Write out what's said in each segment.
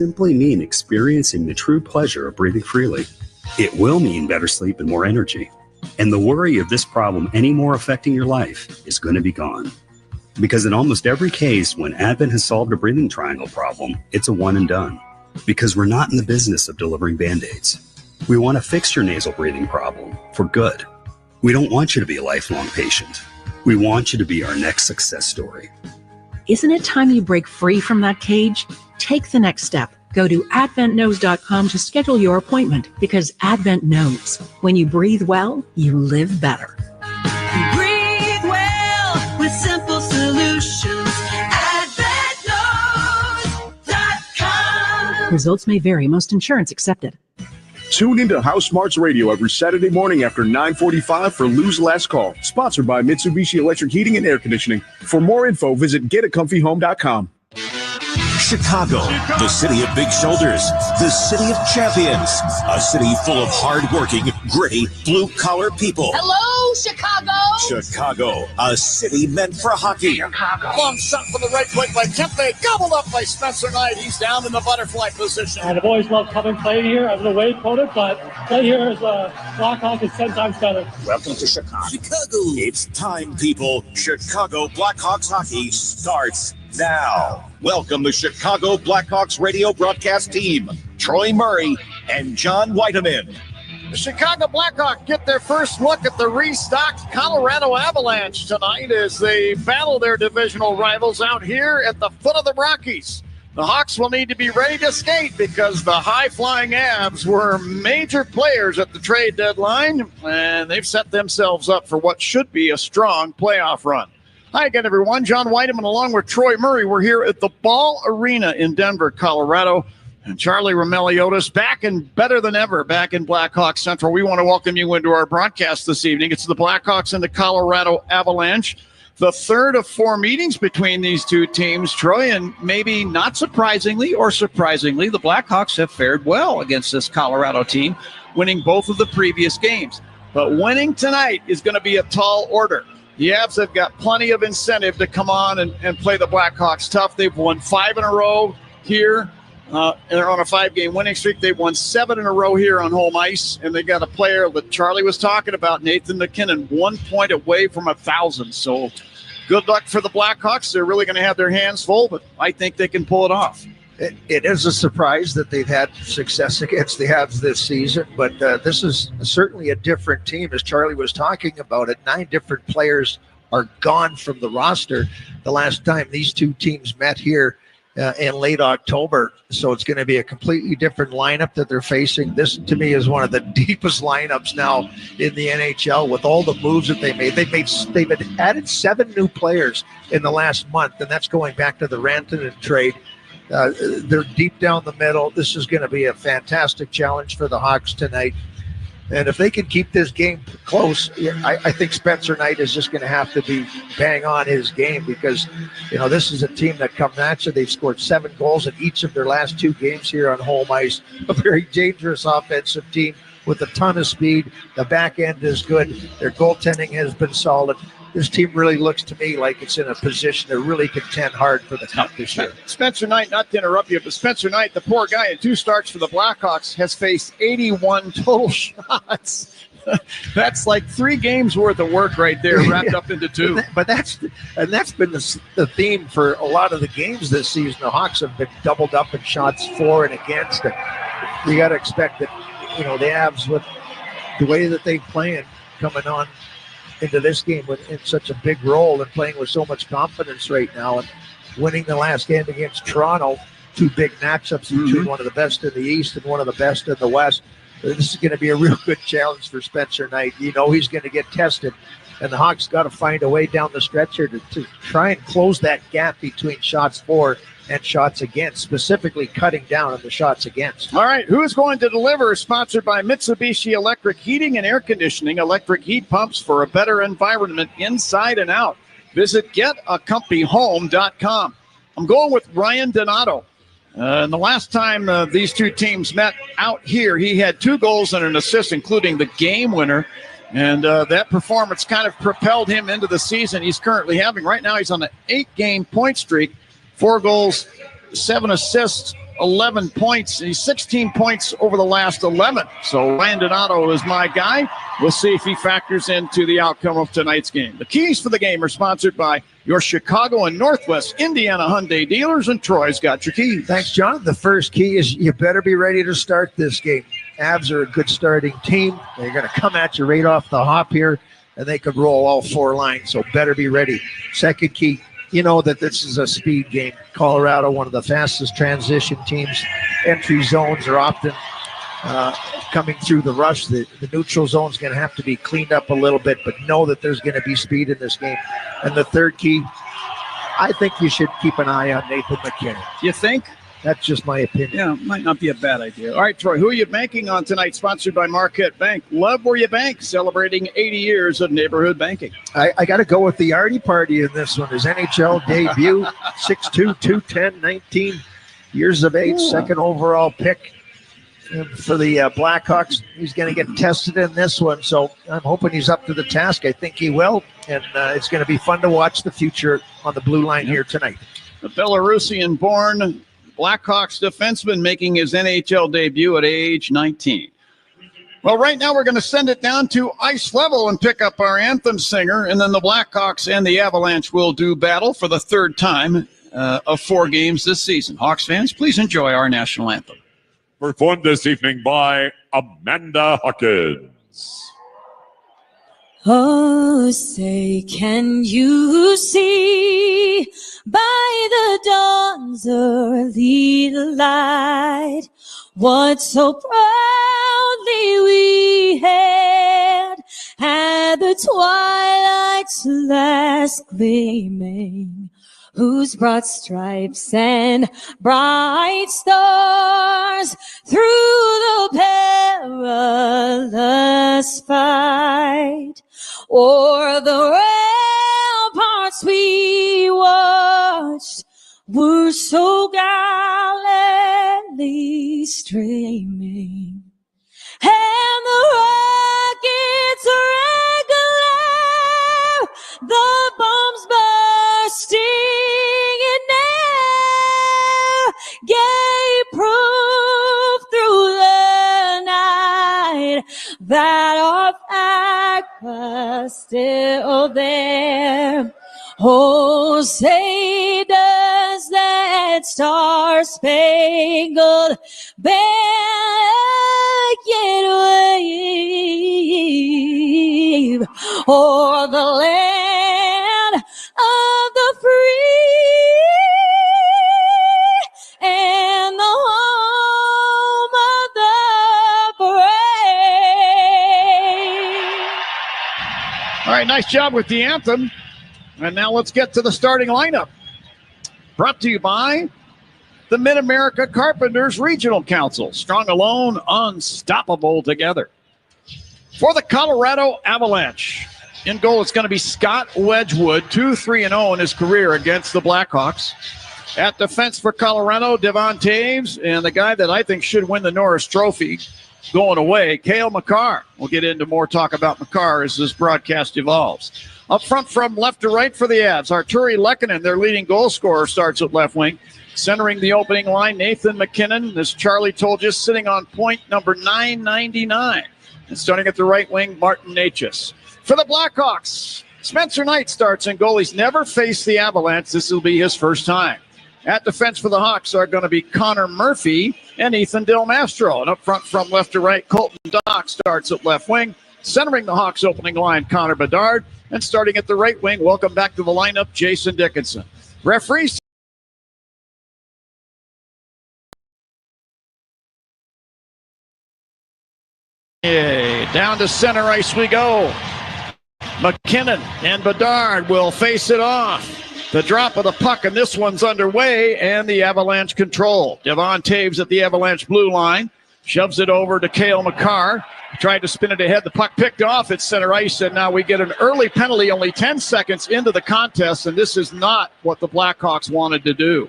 simply mean experiencing the true pleasure of breathing freely. It will mean better sleep and more energy. And the worry of this problem any more affecting your life is going to be gone. Because in almost every case, when Advent has solved a breathing triangle problem, it's a one and done. Because we're not in the business of delivering Band-Aids. We want to fix your nasal breathing problem for good. We don't want you to be a lifelong patient. We want you to be our next success story. Isn't it time you break free from that cage? Take the next step. Go to adventknows.com to schedule your appointment, because Advent knows when you breathe well, you live better. Breathe well with simple solutions. AdventKnows.com. Results may vary. Most insurance accepted. Tune into House Smarts Radio every Saturday morning after 9:45 for Lou's Last Call, sponsored by Mitsubishi Electric Heating and Air Conditioning. For more info, visit getacomfyhome.com. Chicago, the city of big shoulders, the city of champions, a city full of hard-working, gritty, blue-collar people. Hello, Chicago! Chicago, a city meant for hockey. Chicago. Long shot from the right point by Kempe, gobbled up by Spencer Knight. He's down in the butterfly position. I've always loved coming playing here. I was an away opponent, but play here as a Blackhawk is 10 times better. Welcome to Chicago. It's time, people. Chicago Blackhawks hockey starts now. Welcome the Chicago Blackhawks radio broadcast team, Troy Murray and John Whiteman. The Chicago Blackhawks get their first look at the restocked Colorado Avalanche tonight as they battle their divisional rivals out here at the foot of the Rockies. The Hawks will need to be ready to skate because the high-flying Avs were major players at the trade deadline, and they've set themselves up for what should be a strong playoff run. Hi again, everyone. John Whiteman along with Troy Murray. We're here at the Ball Arena in Denver, Colorado. And Charlie Roumeliotis back and better than ever back in Blackhawks Central. We want to welcome you into our broadcast this evening. It's the Blackhawks and the Colorado Avalanche. The third of four meetings between these two teams, Troy, and maybe not surprisingly or surprisingly, the Blackhawks have fared well against this Colorado team, winning both of the previous games. But winning tonight is going to be a tall order. The Avs have got plenty of incentive to come on and play the Blackhawks tough. They've won 5 in a row here. And they're on a 5-game winning streak. They've won 7 in a row here on home ice. And they got a player that Charlie was talking about, Nathan McKinnon, 1 point away from 1,000. So good luck for the Blackhawks. They're really going to have their hands full, but I think they can pull it off. It is a surprise that they've had success against the Avs this season, but this is certainly a different team. As Charlie was talking about it, 9 different players are gone from the roster the last time these two teams met here in late October. So it's going to be a completely different lineup that they're facing. This, to me, is one of the deepest lineups now in the NHL with all the moves that they made. They've added 7 new players in the last month, and that's going back to the Rantanen trade. They're deep down the middle. This is going to be a fantastic challenge for the Hawks tonight. And if they can keep this game close, I think Spencer Knight is just going to have to be bang on his game because, this is a team that comes at you. They've scored 7 goals in each of their last 2 games here on home ice. A very dangerous offensive team with a ton of speed. The back end is good. Their goaltending has been solid. This team really looks to me like it's in a position to really contend hard for the cup this year. Spencer Knight, not to interrupt you, but Spencer Knight, the poor guy in 2 starts for the Blackhawks, has faced 81 total shots. That's like 3 games worth of work right there wrapped up into 2. But that's been the theme for a lot of the games this season. The Hawks have been doubled up in shots for and against. And you got to expect that, the Avs, with the way that they play coming on into this game in such a big role and playing with so much confidence right now and winning the last game against Toronto, 2 big matchups between one of the best in the East and one of the best in the West. This is going to be a real good challenge for Spencer Knight. He's going to get tested, and the Hawks got to find a way down the stretch here to try and close that gap between shots for and shots against, specifically cutting down on the shots against. All right, who's going to deliver? Sponsored by Mitsubishi Electric Heating and Air Conditioning, electric heat pumps for a better environment inside and out. Visit getacomfyhome.com. I'm going with Ryan Donato. And the last time these two teams met out here, he had 2 goals and an assist, including the game winner. And that performance kind of propelled him into the season he's currently having. Right now, he's on an 8-game point streak, 4 goals, 7 assists 11 points. He's 16 points over the last 11. So Landon Otto is my guy. We'll see if he factors into the outcome of tonight's game. The keys for the game are sponsored by your Chicago and Northwest Indiana Hyundai dealers, and Troy's got your keys. Thanks, John. The first key is you better be ready to start this game. Avs are a good starting team. They're going to come at you right off the hop here, and they could roll all four lines, so better be ready. Second key, you know that this is a speed game. Colorado, one of the fastest transition teams. Entry zones are often coming through the rush. The neutral zone is going to have to be cleaned up a little bit, but know that there's going to be speed in this game. And the third key, I think you should keep an eye on Nathan McKinnon. You think? That's just my opinion. Yeah, might not be a bad idea. All right, Troy, who are you banking on tonight? Sponsored by Marquette Bank. Love where you bank, celebrating 80 years of neighborhood banking. I got to go with the Artie party in this one. His NHL debut, 6'2", 210, 19 years of age, second overall pick for the Blackhawks. He's going to get tested in this one, so I'm hoping he's up to the task. I think he will, and it's going to be fun to watch the future on the blue line here tonight. The Belarusian-born Blackhawks defenseman making his NHL debut at age 19. Well, right now we're going to send it down to ice level and pick up our anthem singer, and then the Blackhawks and the Avalanche will do battle for the third time of 4 games this season. Hawks fans, please enjoy our national anthem. Performed this evening by Amanda Hawkins. Oh, say, can you see by the dawn's early light what so proudly we had at the twilight's last gleaming, whose broad stripes and bright stars through the perilous fight o'er the ramparts we watched were so gallantly streaming, and the rockets regular, the bombs bursting in air, gave proof through the night that our flag was still there. Oh, say does that star-spangled banner yet wave o'er the land of the free and the home of the brave. All right, nice job with the anthem. And now let's get to the starting lineup. Brought to you by the Mid-America Carpenters Regional Council. Strong alone, unstoppable together. For the Colorado Avalanche, in goal it's going to be Scott Wedgwood, 2-3-0 in his career against the Blackhawks. At defense for Colorado, Devon Taves, and the guy that I think should win the Norris Trophy going away, Cale Makar. We'll get into more talk about Makar as this broadcast evolves. Up front from left to right for the Avs, Arturi Lehkonen, their leading goal scorer, starts at left wing. Centering the opening line, Nathan McKinnon, as Charlie told you, sitting on point number 999. And starting at the right wing, Martin Necas. For the Blackhawks, Spencer Knight starts in goal. He's never faced the Avalanche. This will be his first time. At defense for the Hawks are going to be Connor Murphy and Ethan Del Mastro. And up front from left to right, Colton Dock starts at left wing. Centering the Hawks opening line, Connor Bedard. And starting at the right wing, welcome back to the lineup, Jason Dickinson. Referees. Down to center ice we go. McKinnon and Bedard will face it off. The drop of the puck, and this one's underway, and the Avalanche control. Devon Taves at the Avalanche blue line. Shoves it over to Cale Makar. Tried to spin it ahead. The puck picked off at center ice, and now we get an early penalty only 10 seconds into the contest, and this is not what the Blackhawks wanted to do.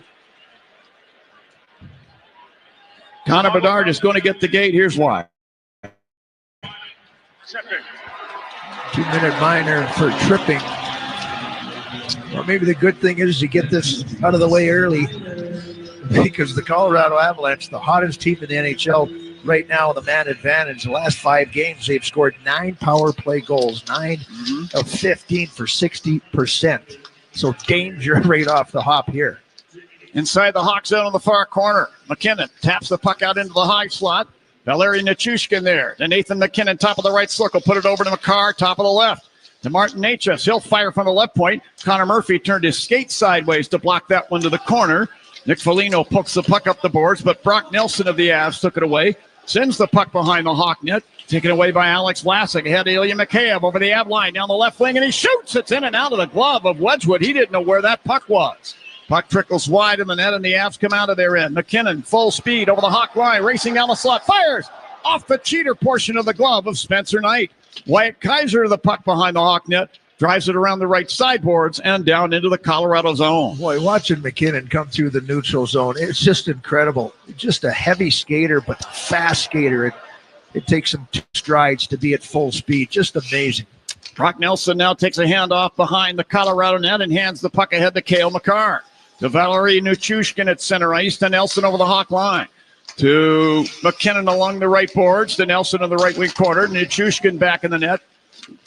Connor Bedard is going to get the gate. Here's why. 2-minute minor for tripping. Or maybe the good thing is you get this out of the way early. because the Colorado Avalanche, the hottest team in the NHL right now, the man advantage. The last 5 games, they've scored 9 power play goals, 9 of 15 for 60%. So danger right off the hop here. Inside the Hawk zone on the far corner, McKinnon taps the puck out into the high slot. Valeri Nichushkin there. To Nathan McKinnon, top of the right circle. Put it over to McCarr, top of the left. To Martin Necas. He'll fire from the left point. Connor Murphy turned his skate sideways to block that one to the corner. Nick Foligno pokes the puck up the boards, but Brock Nelson of the Avs took it away. Sends the puck behind the Hawk net. Taken away by Alex Vlasic. Ahead to Ilya Mikheyev over the Av line down the left wing, and he shoots. It's in and out of the glove of Wedgwood. He didn't know where that puck was. Puck trickles wide in the net, and the Avs come out of their end. McKinnon, full speed over the Hawk line, racing down the slot, fires off the cheater portion of the glove of Spencer Knight. Wyatt Kaiser, the puck behind the Hawk net, drives it around the right sideboards and down into the Colorado zone. Boy, watching McKinnon come through the neutral zone, it's just incredible. Just a heavy skater, but a fast skater. It takes him 2 strides to be at full speed. Just amazing. Brock Nelson now takes a handoff behind the Colorado net and hands the puck ahead to Cale Makar. To Valeri Nichushkin at center ice, to Nelson over the Hawk line. To McKinnon along the right boards, to Nelson on the right wing corner. Nichushkin back in the net.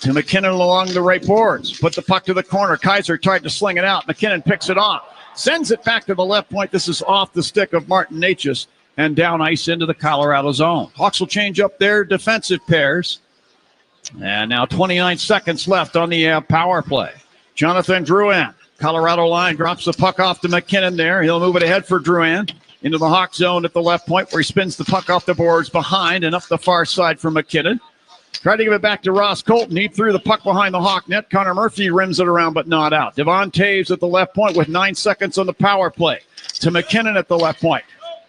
To McKinnon along the right boards. Put the puck to the corner. Kaiser tried to sling it out. McKinnon picks it off. Sends it back to the left point. This is off the stick of Martin Necas and down ice into the Colorado zone. Hawks will change up their defensive pairs. And now 29 seconds left on the power play. Jonathan Drouin, Colorado line, drops the puck off to McKinnon there. He'll move it ahead for Drouin into the Hawk zone at the left point where he spins the puck off the boards behind and up the far side for McKinnon. Tried to give it back to Ross Colton. He threw the puck behind the Hawk net. Connor Murphy rims it around but not out. Devon Taves at the left point with 9 seconds on the power play. To McKinnon at the left point.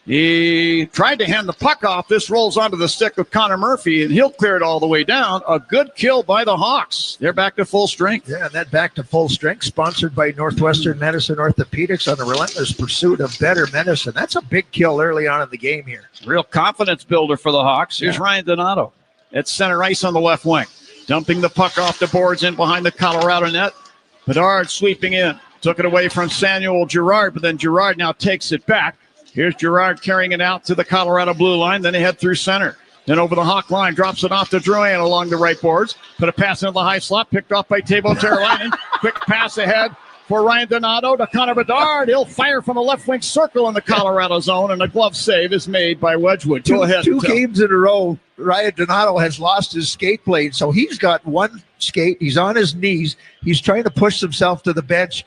He tried to hand the puck off. This rolls onto the stick of Connor Murphy, and he'll clear it all the way down. A good kill by the Hawks. They're back to full strength. Yeah, and that back to full strength, sponsored by Northwestern Medicine Orthopedics on a relentless pursuit of better medicine. That's a big kill early on in the game here. Real confidence builder for the Hawks. Here's Ryan Donato at center ice on the left wing. Dumping the puck off the boards in behind the Colorado net. Bedard sweeping in. Took it away from Samuel Girard, but then Girard now takes it back. Here's Girard carrying it out to the Colorado blue line. Then they head through center. Then over the Hawk line, drops it off to Drouin along the right boards. Put a pass into the high slot, picked off by Teuvo Teravainen. Quick pass ahead for Ryan Donato to Connor Bedard. He'll fire from the left wing circle in the Colorado zone, and a glove save is made by Wedgwood. Go ahead. Two games in a row, Ryan Donato has lost his skate blade, so he's got one skate. He's on his knees. He's trying to push himself to the bench.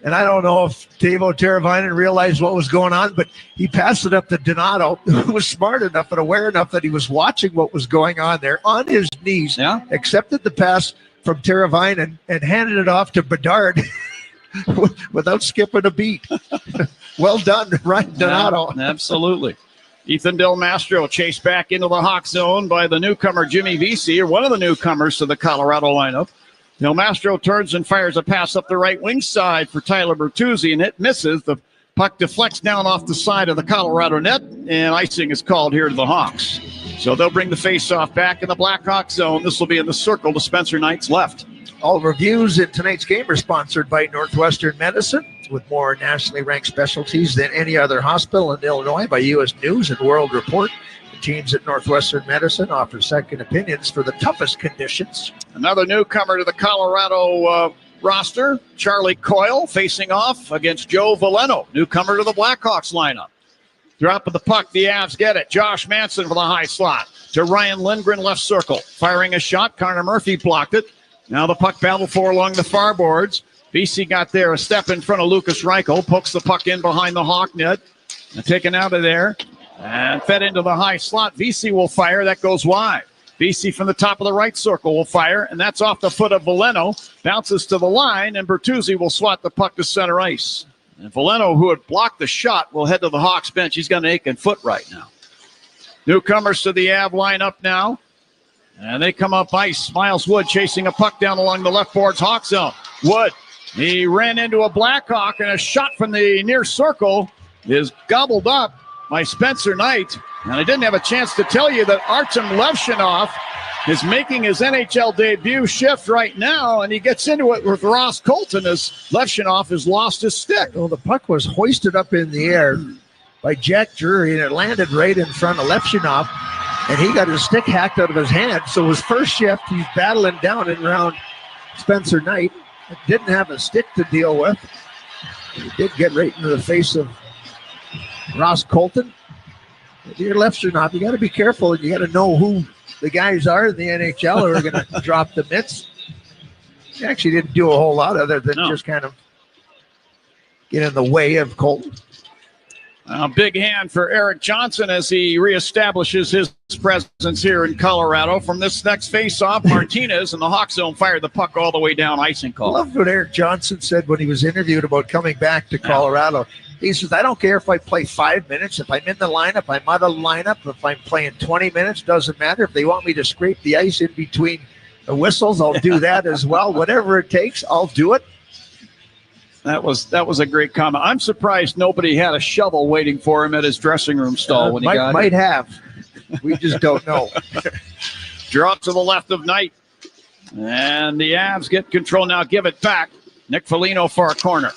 And I don't know if Teuvo Teravainen realized what was going on, but he passed it up to Donato, who was smart enough and aware enough that he was watching what was going on there on his knees, accepted the pass from Teravainen and handed it off to Bedard without skipping a beat. Well done, Ryan Donato. Yeah, absolutely. Ethan Del Mastro chased back into the Hawk zone by the newcomer Jimmy Vesey, or one of the newcomers to the Colorado lineup. Del Mastro turns and fires a pass up the right wing side for Tyler Bertuzzi, and it misses. The puck deflects down off the side of the Colorado net, and icing is called here to the Hawks. So they'll bring the faceoff back in the Blackhawks zone. This will be in the circle to Spencer Knight's left. All reviews in tonight's game are sponsored by Northwestern Medicine, with more nationally ranked specialties than any other hospital in Illinois by U.S. News and World Report. Teams at Northwestern Medicine offer second opinions for the toughest conditions. Another newcomer to the Colorado roster, Charlie Coyle, facing off against Joe Veleno, newcomer to the Blackhawks lineup. Drop of the puck, the Avs get it. Josh Manson for the high slot to Ryan Lindgren, left circle. Firing a shot, Connor Murphy blocked it. Now the puck battled for along the far boards. BC got there, a step in front of Lucas Reichel, pokes the puck in behind the Hawk net. And taken out of there. And fed into the high slot. VC will fire. That goes wide. VC from the top of the right circle will fire, and that's off the foot of Veleno. Bounces to the line, and Bertuzzi will swat the puck to center ice. And Veleno, who had blocked the shot, will head to the Hawks bench. He's got an aching foot right now. Newcomers to the Av lineup now. And they come up ice. Miles Wood chasing a puck down along the left boards Hawk zone. Wood, he ran into a Blackhawk, and a shot from the near circle is gobbled up by Spencer Knight. And I didn't have a chance to tell you that Artem Levshinov is making his NHL debut shift right now, and he gets into it with Ross Colton as Levshinov has lost his stick. Well, the puck was hoisted up in the air. by Jack Drury, and it landed right in front of Lepshinov, and he got his stick hacked out of his hand. So his first shift, he's battling down and around Spencer Knight. Didn't have a stick to deal with. He did get right into the face of Ross Colton. If you're Lepshinov, you got to be careful, and you got to know who the guys are in the NHL who are going to drop the mitts. He actually didn't do a whole lot other than just kind of get in the way of Colton. A big hand for Eric Johnson as he reestablishes his presence here in Colorado. From this next face-off, Martinez in the Hawk zone fired the puck all the way down icing call. I love what Eric Johnson said when he was interviewed about coming back to Colorado. He says, I don't care if I play 5 minutes. If I'm in the lineup, I'm out of the lineup. If I'm playing 20 minutes, doesn't matter. If they want me to scrape the ice in between the whistles, I'll do that as well. Whatever it takes, I'll do it. That was a great comment. I'm surprised nobody had a shovel waiting for him at his dressing room stall when he got might here. have. We just don't know. Drop to the left of Knight. And the Avs get control now. Give it back. Nick Foligno for a corner.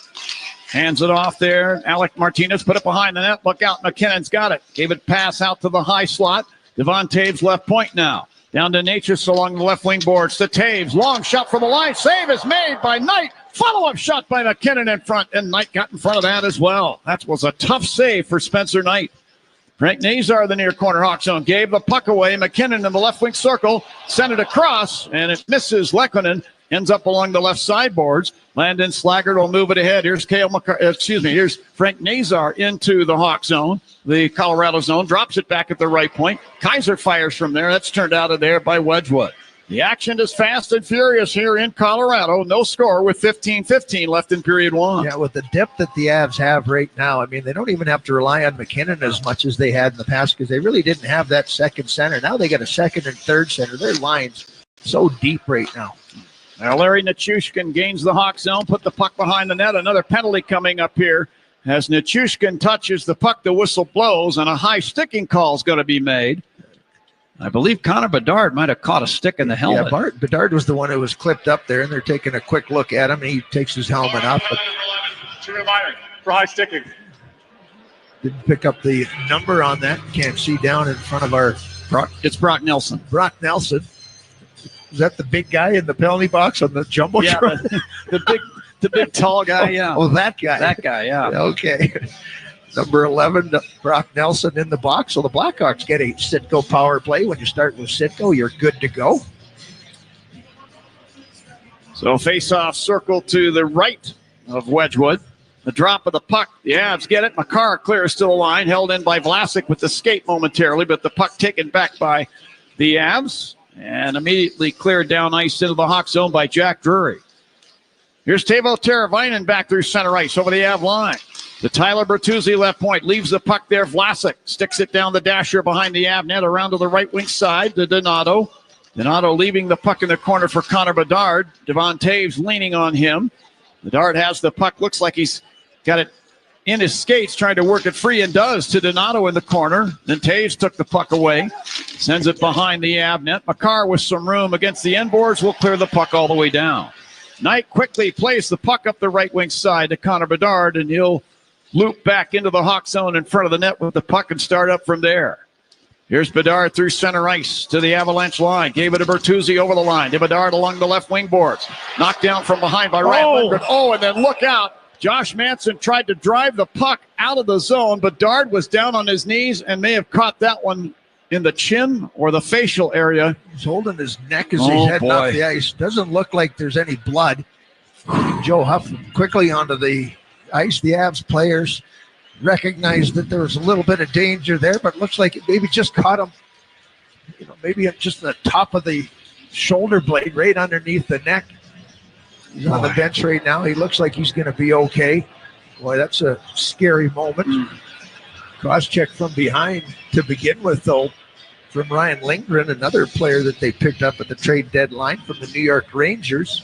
Hands it off there. Alec Martinez put it behind the net. Look out. McKinnon's got it. Gave it pass out to the high slot. Devon Taves left point now. Down to Natchez along the left wing boards to Taves. Long shot from the line. Save is made by Knight. Follow-up shot by McKinnon in front. And Knight got in front of that as well. That was a tough save for Spencer Knight. Frank Nazar, the near corner Hawk zone, gave the puck away. McKinnon in the left wing circle. Sent it across. And it misses Lekkonen. Ends up along the left sideboards. Landon Slaggert will move it ahead. Here's here's Frank Nazar into the Hawk zone, the Colorado zone. Drops it back at the right point. Kaiser fires from there. That's turned out of there by Wedgwood. The action is fast and furious here in Colorado. No score with 15-15 left in period one. Yeah, with the depth that the Avs have right now, I mean, they don't even have to rely on McKinnon as much as they had in the past because they really didn't have that second center. Now they got a second and third center. Their line's so deep right now. Now Larry Nichushkin gains the Hawk zone, put the puck behind the net. Another penalty coming up here. As Nichushkin touches the puck, the whistle blows, and a high sticking call is going to be made. I believe Connor Bedard might have caught a stick in the helmet. Yeah, Bedard was the one who was clipped up there, and they're taking a quick look at him, and he takes his helmet off. But for high sticking. Didn't pick up the number on that. Can't see down in front of our... It's Brock Nelson. Brock Nelson. Is that the big guy in the penalty box on the Jumbotron? Yeah, the big tall guy, yeah. Oh, that guy. That guy, yeah. Okay. Number 11, Brock Nelson in the box. So the Blackhawks get a Sitco power play. When you start with Sitco, you're good to go. So face-off circle to the right of Wedgwood. The drop of the puck. The Avs get it. Makar clears to the line. Held in by Vlasic with the skate momentarily, but the puck taken back by the Avs. And immediately cleared down ice into the Hawk zone by Jack Drury. Here's Teuvo Teravainen back through center ice over the Av line. The Tyler Bertuzzi left point leaves the puck there. Vlasic sticks it down the dasher behind the Av net around to the right wing side to Donato. Donato leaving the puck in the corner for Connor Bedard. Devon Taves leaning on him. Bedard has the puck. Looks like he's got it in his skates, trying to work it free, and does to Donato in the corner. Then Taves took the puck away. Sends it behind the Av net. Makar with some room against the end boards will clear the puck all the way down. Knight quickly plays the puck up the right wing side to Connor Bedard, and he'll loop back into the Hawk zone in front of the net with the puck and start up from there. Here's Bedard through center ice to the Avalanche line. Gave it to Bertuzzi over the line. To Bedard along the left wing boards. Knocked down from behind by Ryan Lindgren. Oh, and then look out. Josh Manson tried to drive the puck out of the zone. Bedard was down on his knees and may have caught that one in the chin or the facial area. He's holding his neck as he's heading off the ice. Doesn't look like there's any blood. Joe Huff quickly onto the ice. The Avs players recognized that there was a little bit of danger there, but it looks like it maybe just caught him, maybe just the top of the shoulder blade right underneath the neck. He's on the bench right now. He looks like he's going to be okay. Boy, that's a scary moment. Cross-check from behind to begin with, though, from Ryan Lindgren, another player that they picked up at the trade deadline from the New York Rangers.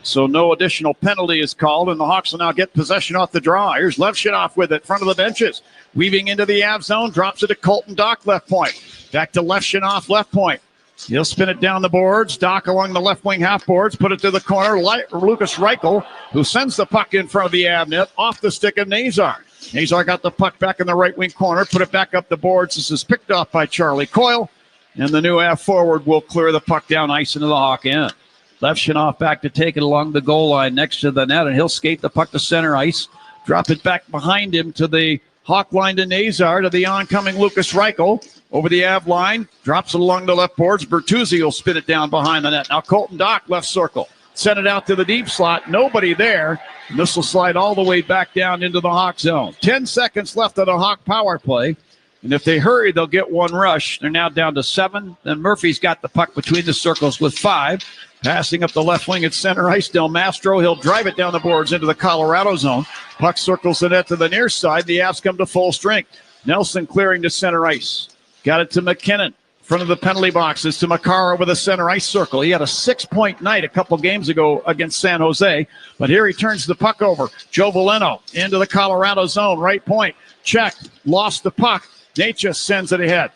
So no additional penalty is called, and the Hawks will now get possession off the draw. Here's Levshinoff with it, front of the benches. Weaving into the Av zone, drops it to Colton Dock, left point. Back to Levshinoff, left point. He'll spin it down the boards. Dock along the left wing half boards, put it to the corner. Lucas Reichel, who sends the puck in front of the Av net, off the stick of Nazar. Nazar got the puck back in the right wing corner, put it back up the boards. This is picked off by Charlie Coyle, and the new half forward will clear the puck down ice into the Hawk end. Levshinoff back to take it along the goal line next to the net, and he'll skate the puck to center ice, drop it back behind him to the Hawk line to Nazar, to the oncoming Lucas Reichel. Over the Av line, drops it along the left boards. Bertuzzi will spin it down behind the net. Now Colton Dock, left circle. Send it out to the deep slot. Nobody there. And this will slide all the way back down into the Hawk zone. 10 seconds left of the Hawk power play. And if they hurry, they'll get one rush. They're now down to 7. Then Murphy's got the puck between the circles with 5. Passing up the left wing at center ice. Del Mastro, he'll drive it down the boards into the Colorado zone. Puck circles the net to the near side. The Avs come to full strength. Nelson clearing to center ice. Got it to McKinnon. Front of the penalty boxes to Makar over the center ice circle. He had a 6-point night a couple games ago against San Jose. But here he turns the puck over. Joe Valeno into the Colorado zone. Right point. Check. Lost the puck. Nate just sends it ahead.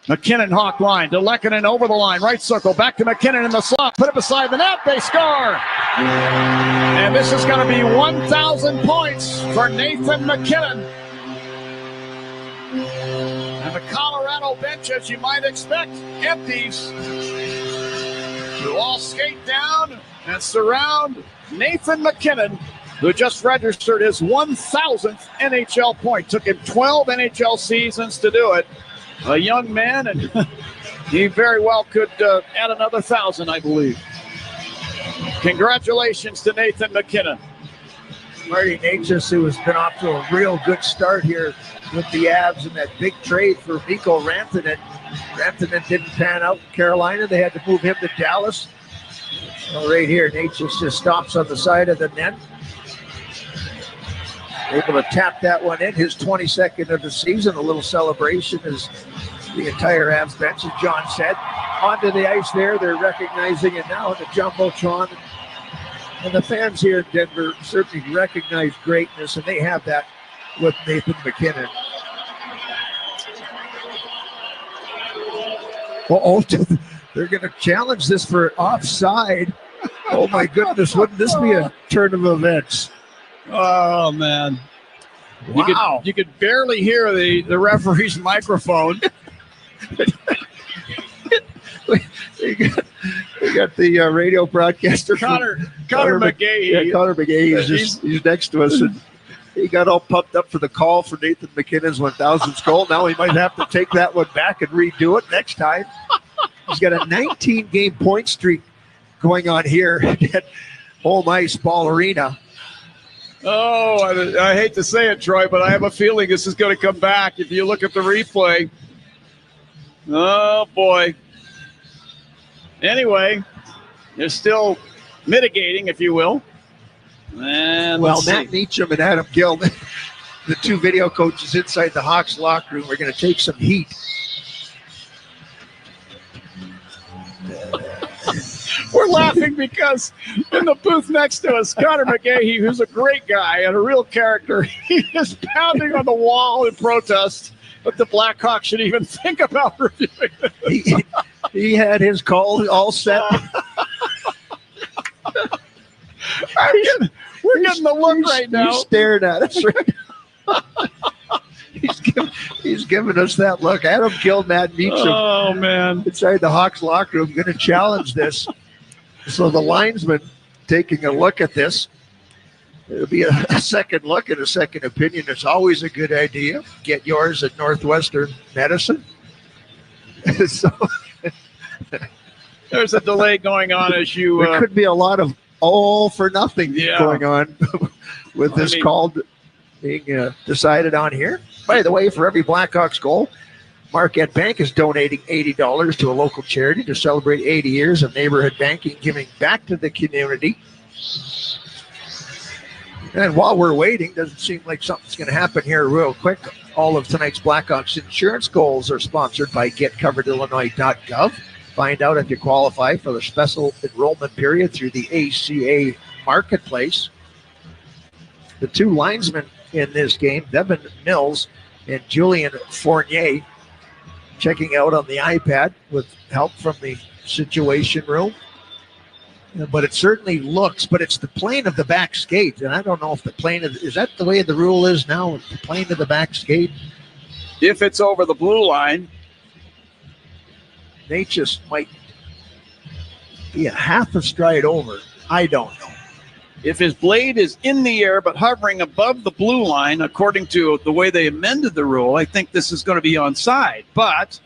McKinnon, Hawk line. To Lehkonen over the line. Right circle. Back to McKinnon in the slot. Put it beside the net. They score. And this is going to be 1,000 points for Nathan McKinnon. And the Colorado bench, as you might expect, empties. Who all skate down and surround Nathan McKinnon, who just registered his 1,000th NHL point. Took him 12 NHL seasons to do it. A young man, and he very well could add another 1,000, I believe. Congratulations to Nathan McKinnon. Marty Natchez, who has been off to a real good start here with the Avs in that big trade for Mikko Rantanen. Rantanen didn't pan out in Carolina. They had to move him to Dallas. Well, right here, Natchez just stops on the side of the net. Able to tap that one in. His 22nd of the season. A little celebration as the entire Avs bench, as John said. Onto the ice there. They're recognizing it now in the Jumbotron. And the fans here in Denver certainly recognize greatness, and they have that with Nathan McKinnon. They're going to challenge this for offside. Oh, my goodness. Wouldn't this be a turn of events? Oh, man. Wow. You could barely hear the referee's microphone. We got the radio broadcaster. Connor McGahey. Yeah, Connor McGahey. He's next to us. And he got all pumped up for the call for Nathan McKinnon's 1,000th goal. Now he might have to take that one back and redo it next time. He's got a 19-game point streak going on here at Home Ice Ball Arena. Oh, I hate to say it, Troy, but I have a feeling this is going to come back if you look at the replay. Oh, boy. Anyway, they're still mitigating, if you will. And Matt Meacham and Adam Gill, the two video coaches inside the Hawks locker room, are going to take some heat. We're laughing because in the booth next to us, Connor McGahey, who's a great guy and a real character, he is pounding on the wall in protest that the Blackhawks should even think about reviewing it. He had his call all set. We're getting the look right now. He's staring at us right now. He's giving us that look. Adam Gill, Matt Meacham. Oh, man. Inside the Hawks locker room, going to challenge this. So the linesman taking a look at this. It'll be a second look and a second opinion. It's always a good idea. Get yours at Northwestern Medicine. So there's a delay going on as you... there could be a lot of all for nothing going on with this call being decided on here. By the way, for every Blackhawks goal, Marquette Bank is donating $80 to a local charity to celebrate 80 years of neighborhood banking, giving back to the community. And while we're waiting, doesn't seem like something's going to happen here real quick. All of tonight's Blackhawks insurance goals are sponsored by GetCoveredIllinois.gov. Find out if you qualify for the special enrollment period through the ACA Marketplace. The two linesmen in this game, Devin Mills and Julian Fournier, checking out on the iPad with help from the Situation Room. but it certainly looks, but it's the plane of the back skate. And I don't know if the plane is that the way the rule is now, the plane of the back skate? If it's over the blue line, they just might be a half a stride over. I don't know. If his blade is in the air but hovering above the blue line, according to the way they amended the rule, I think this is going to be onside. But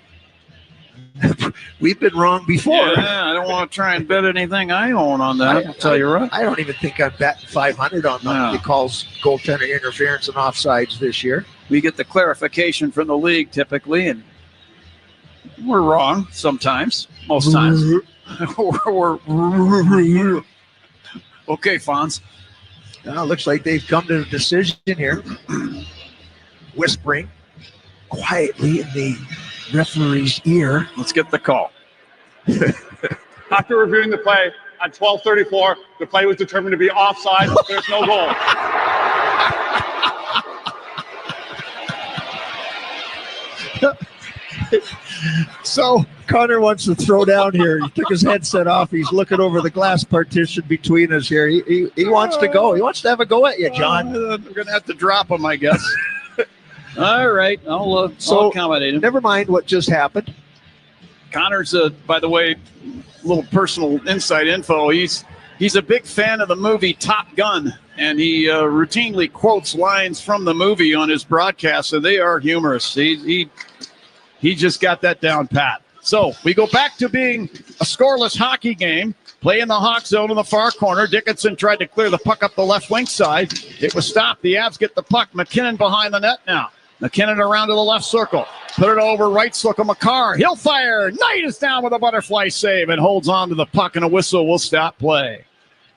we've been wrong before. Yeah, I don't want to try and bet anything I own on that. I'll tell you right. I don't even think I'm betting 500 on them. No. He calls goaltender interference and offsides this year. We get the clarification from the league typically, and we're wrong sometimes. Most times. we're okay, Fonz. Now, looks like they've come to a decision here. Whispering quietly in the referee's ear. Let's get the call. After reviewing the play, at 12:34, the play was determined to be offside. There's no goal. So Connor wants to throw down here. He took his headset off. He's looking over the glass partition between us here. He wants to go. He wants to have a go at you, John. We're going to have to drop him, I guess. All right. I'll accommodate him. Never mind what just happened. Connor's, by the way, a little personal inside info. He's a big fan of the movie Top Gun, and he routinely quotes lines from the movie on his broadcast, and they are humorous. He just got that down pat. So we go back to being a scoreless hockey game. Play in the Hawk zone in the far corner. Dickinson tried to clear the puck up the left wing side. It was stopped. The Avs get the puck. McKinnon behind the net now. McKinnon around to the left circle. Put it over right circle. McCarr. He'll fire. Knight is down with a butterfly save and holds on to the puck, and a whistle will stop play.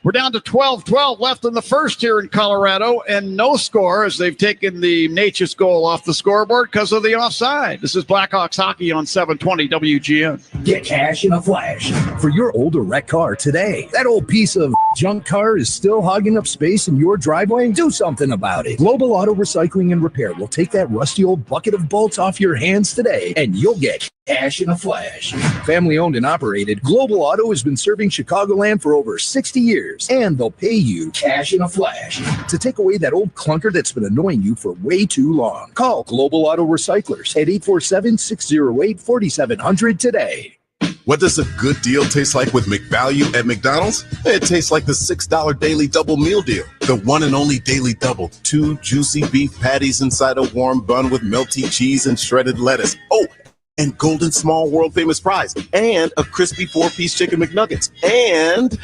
We're down to 12-12 left in the first here in Colorado, and no score as they've taken the Natchez goal off the scoreboard because of the offside. This is Blackhawks hockey on 720 WGN. Get cash in a flash for your old or wrecked car today. That old piece of junk car is still hogging up space in your driveway? Do something about it. Global Auto Recycling and Repair will take that rusty old bucket of bolts off your hands today, and you'll get cash in a flash. Family owned and operated, Global Auto has been serving Chicagoland for over 60 years, and they'll pay you cash in a flash to take away that old clunker that's been annoying you for way too long. Call Global Auto Recyclers at 847-608-4700 today. What does a good deal taste like with McValue at McDonald's? It tastes like the $6 Daily Double Meal Deal. The one and only Daily Double. 2 juicy beef patties inside a warm bun with melty cheese and shredded lettuce. Oh, and golden small world-famous fries. And a crispy 4-piece chicken McNuggets. And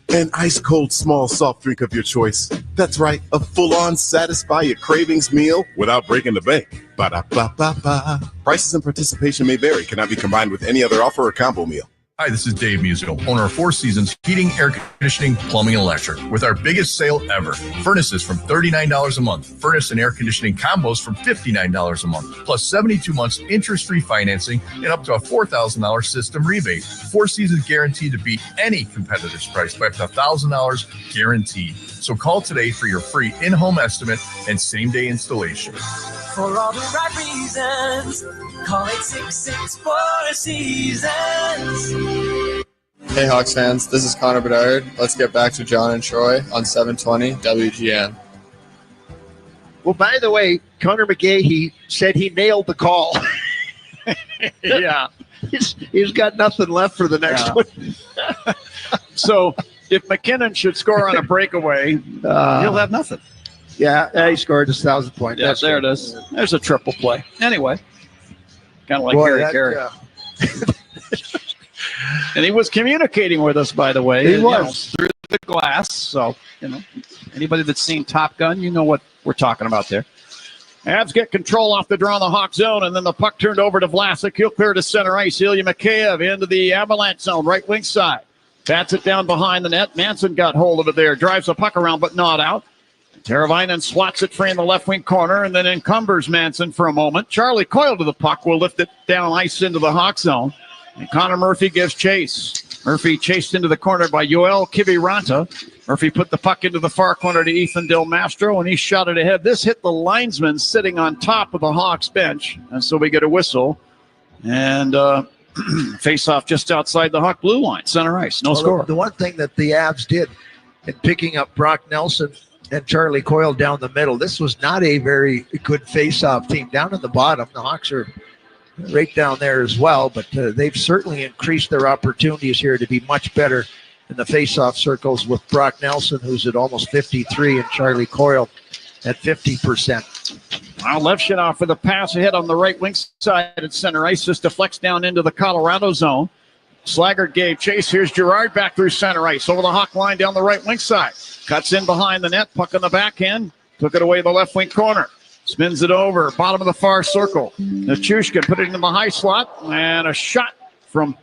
an ice-cold small soft drink of your choice. That's right, a full-on satisfy your cravings meal without breaking the bank. Ba-da-ba-ba-ba. Prices and participation may vary. Cannot be combined with any other offer or combo meal. Hi, this is Dave Musial, owner of Four Seasons Heating, Air Conditioning, Plumbing, and Electric, with our biggest sale ever. Furnaces from $39 a month. Furnace and air conditioning combos from $59 a month, plus 72 months interest-free financing and up to a $4,000 system rebate. Four Seasons guaranteed to beat any competitor's price by up to $1,000 guaranteed. So call today for your free in-home estimate and same-day installation. For all the right reasons, call 866-4 Seasons. Hey Hawks fans, this is Connor Bedard. Let's get back to John and Troy on 720 WGN. Well, by the way, Connor McGay, he said he nailed the call. Yeah. He's got nothing left for the next one. So if McKinnon should score on a breakaway, he'll have nothing. Yeah, he scored his 1,000 point. Yeah, there it is. There's a triple play. Anyway, kind of like Harry Carey. And he was communicating with us, by the way. He was. Through the glass. So, anybody that's seen Top Gun, you know what we're talking about there. Avs get control off the draw in the Hawk zone, and then the puck turned over to Vlasic. He'll clear to center ice. Ilya Mikheyev into the Avalanche zone, right wing side. Bats it down behind the net. Manson got hold of it there. Drives the puck around, but not out. Teravainen swats it free in the left wing corner and then encumbers Manson for a moment. Charlie Coyle to the puck will lift it down ice into the Hawk zone. And Connor Murphy gives chase. Murphy chased into the corner by Yoel Kiviranta. Murphy put the puck into the far corner to Ethan Del Mastro, and he shot it ahead. This hit the linesman sitting on top of the Hawks bench, and so we get a whistle. And Face-off just outside the Hawk blue line, center ice, no score. The one thing that the Avs did in picking up Brock Nelson and Charlie Coyle down the middle, this was not a very good face-off team. Down in the bottom, the Hawks are right down there as well, but they've certainly increased their opportunities here to be much better in the face-off circles with Brock Nelson, who's at almost 53, and Charlie Coyle at 50%. Now Levshinoff for the pass ahead on the right wing side at center ice. Just deflects down into the Colorado zone. Slaggert gave chase. Here's Girard back through center ice. Over the Hawk line down the right wing side. Cuts in behind the net. Puck on the backhand. Took it away the left wing corner. Spins it over. Bottom of the far circle. Nichushkin put it in the high slot. And a shot from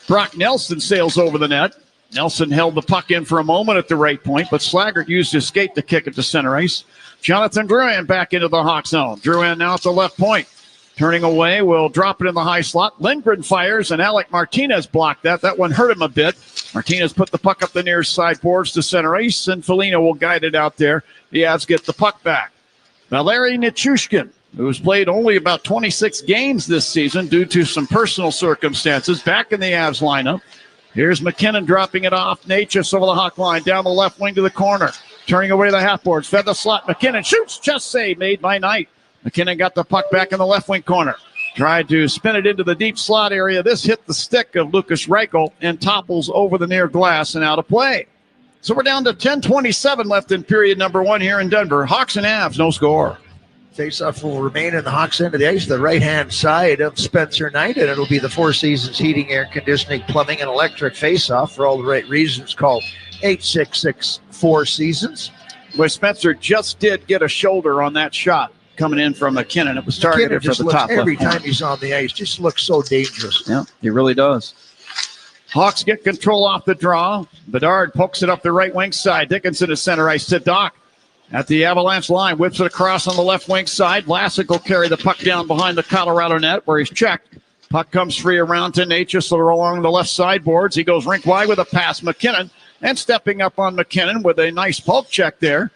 Brock Nelson sails over the net. Nelson held the puck in for a moment at the right point, but Slaggert used his skate to kick it to center ice. Jonathan Drouin back into the Hawk zone. Drouin now at the left point. Turning away, will drop it in the high slot. Lindgren fires, and Alec Martinez blocked that. That one hurt him a bit. Martinez put the puck up the near side boards to center ice, and Foligno will guide it out there. The Avs get the puck back. Valeri Nichushkin, who's played only about 26 games this season due to some personal circumstances, back in the Avs lineup. Here's McKinnon dropping it off. Natchez over the Hawk line, down the left wing to the corner. Turning away the half boards, fed the slot. McKinnon shoots, just save made by Knight. McKinnon got the puck back in the left wing corner. Tried to spin it into the deep slot area. This hit the stick of Lucas Reichel and topples over the near glass and out of play. So we're down to 10:27 left in period number 1 here in Denver. Hawks and Avs, no score. Faceoff will remain in the Hawks end of the ice, the right-hand side of Spencer Knight, and it'll be the Four Seasons Heating, Air Conditioning, Plumbing, and Electric faceoff for all the right reasons. Call 866-4Seasons. Well, Spencer just did get a shoulder on that shot coming in from McKinnon. It was targeted for the top left. Every time he's on the ice, just looks so dangerous. Yeah, he really does. Hawks get control off the draw. Bedard pokes it up the right wing side. Dickinson is center ice to Doc. At the Avalanche line, whips it across on the left wing side. Vlasic will carry the puck down behind the Colorado net where he's checked. Puck comes free around to Natchez along the left side boards. He goes rink wide with a pass. McKinnon, and stepping up on McKinnon with a nice poke check there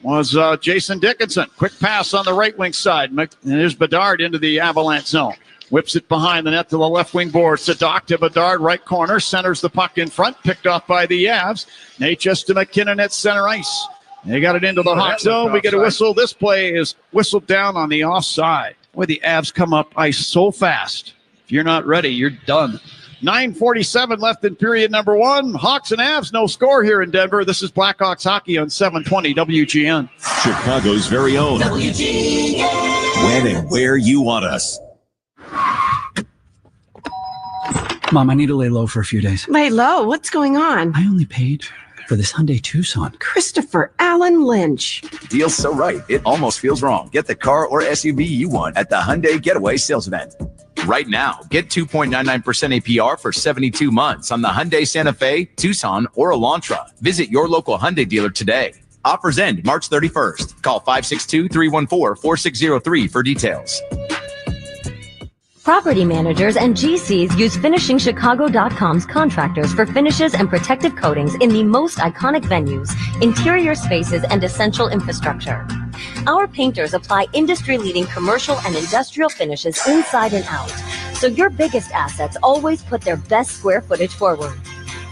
was Jason Dickinson. Quick pass on the right wing side. And here's Bedard into the Avalanche zone. Whips it behind the net to the left wing boards. To Doc to Bedard, right corner. Centers the puck in front. Picked off by the Avs. Natchez to McKinnon at center ice. They got it into the Hawk zone. We get a whistle. This play is whistled down on the offside. Boy, the Avs come up ice so fast. If you're not ready, you're done. 9:47 left in period number 1. Hawks and Avs, no score here in Denver. This is Blackhawks hockey on 720 WGN. Chicago's very own WGN. When and where you want us. Mom, I need to lay low for a few days. Lay low? What's going on? I only paid for this Hyundai Tucson. Christopher Allen Lynch. Deal's so right, it almost feels wrong. Get the car or SUV you want at the Hyundai Getaway Sales Event. Right now, get 2.99% APR for 72 months on the Hyundai Santa Fe, Tucson, or Elantra. Visit your local Hyundai dealer today. Offers end March 31st. Call 562-314-4603 for details. Property managers and GCs use FinishingChicago.com's contractors for finishes and protective coatings in the most iconic venues, interior spaces, and essential infrastructure. Our painters apply industry-leading commercial and industrial finishes inside and out, so your biggest assets always put their best square footage forward.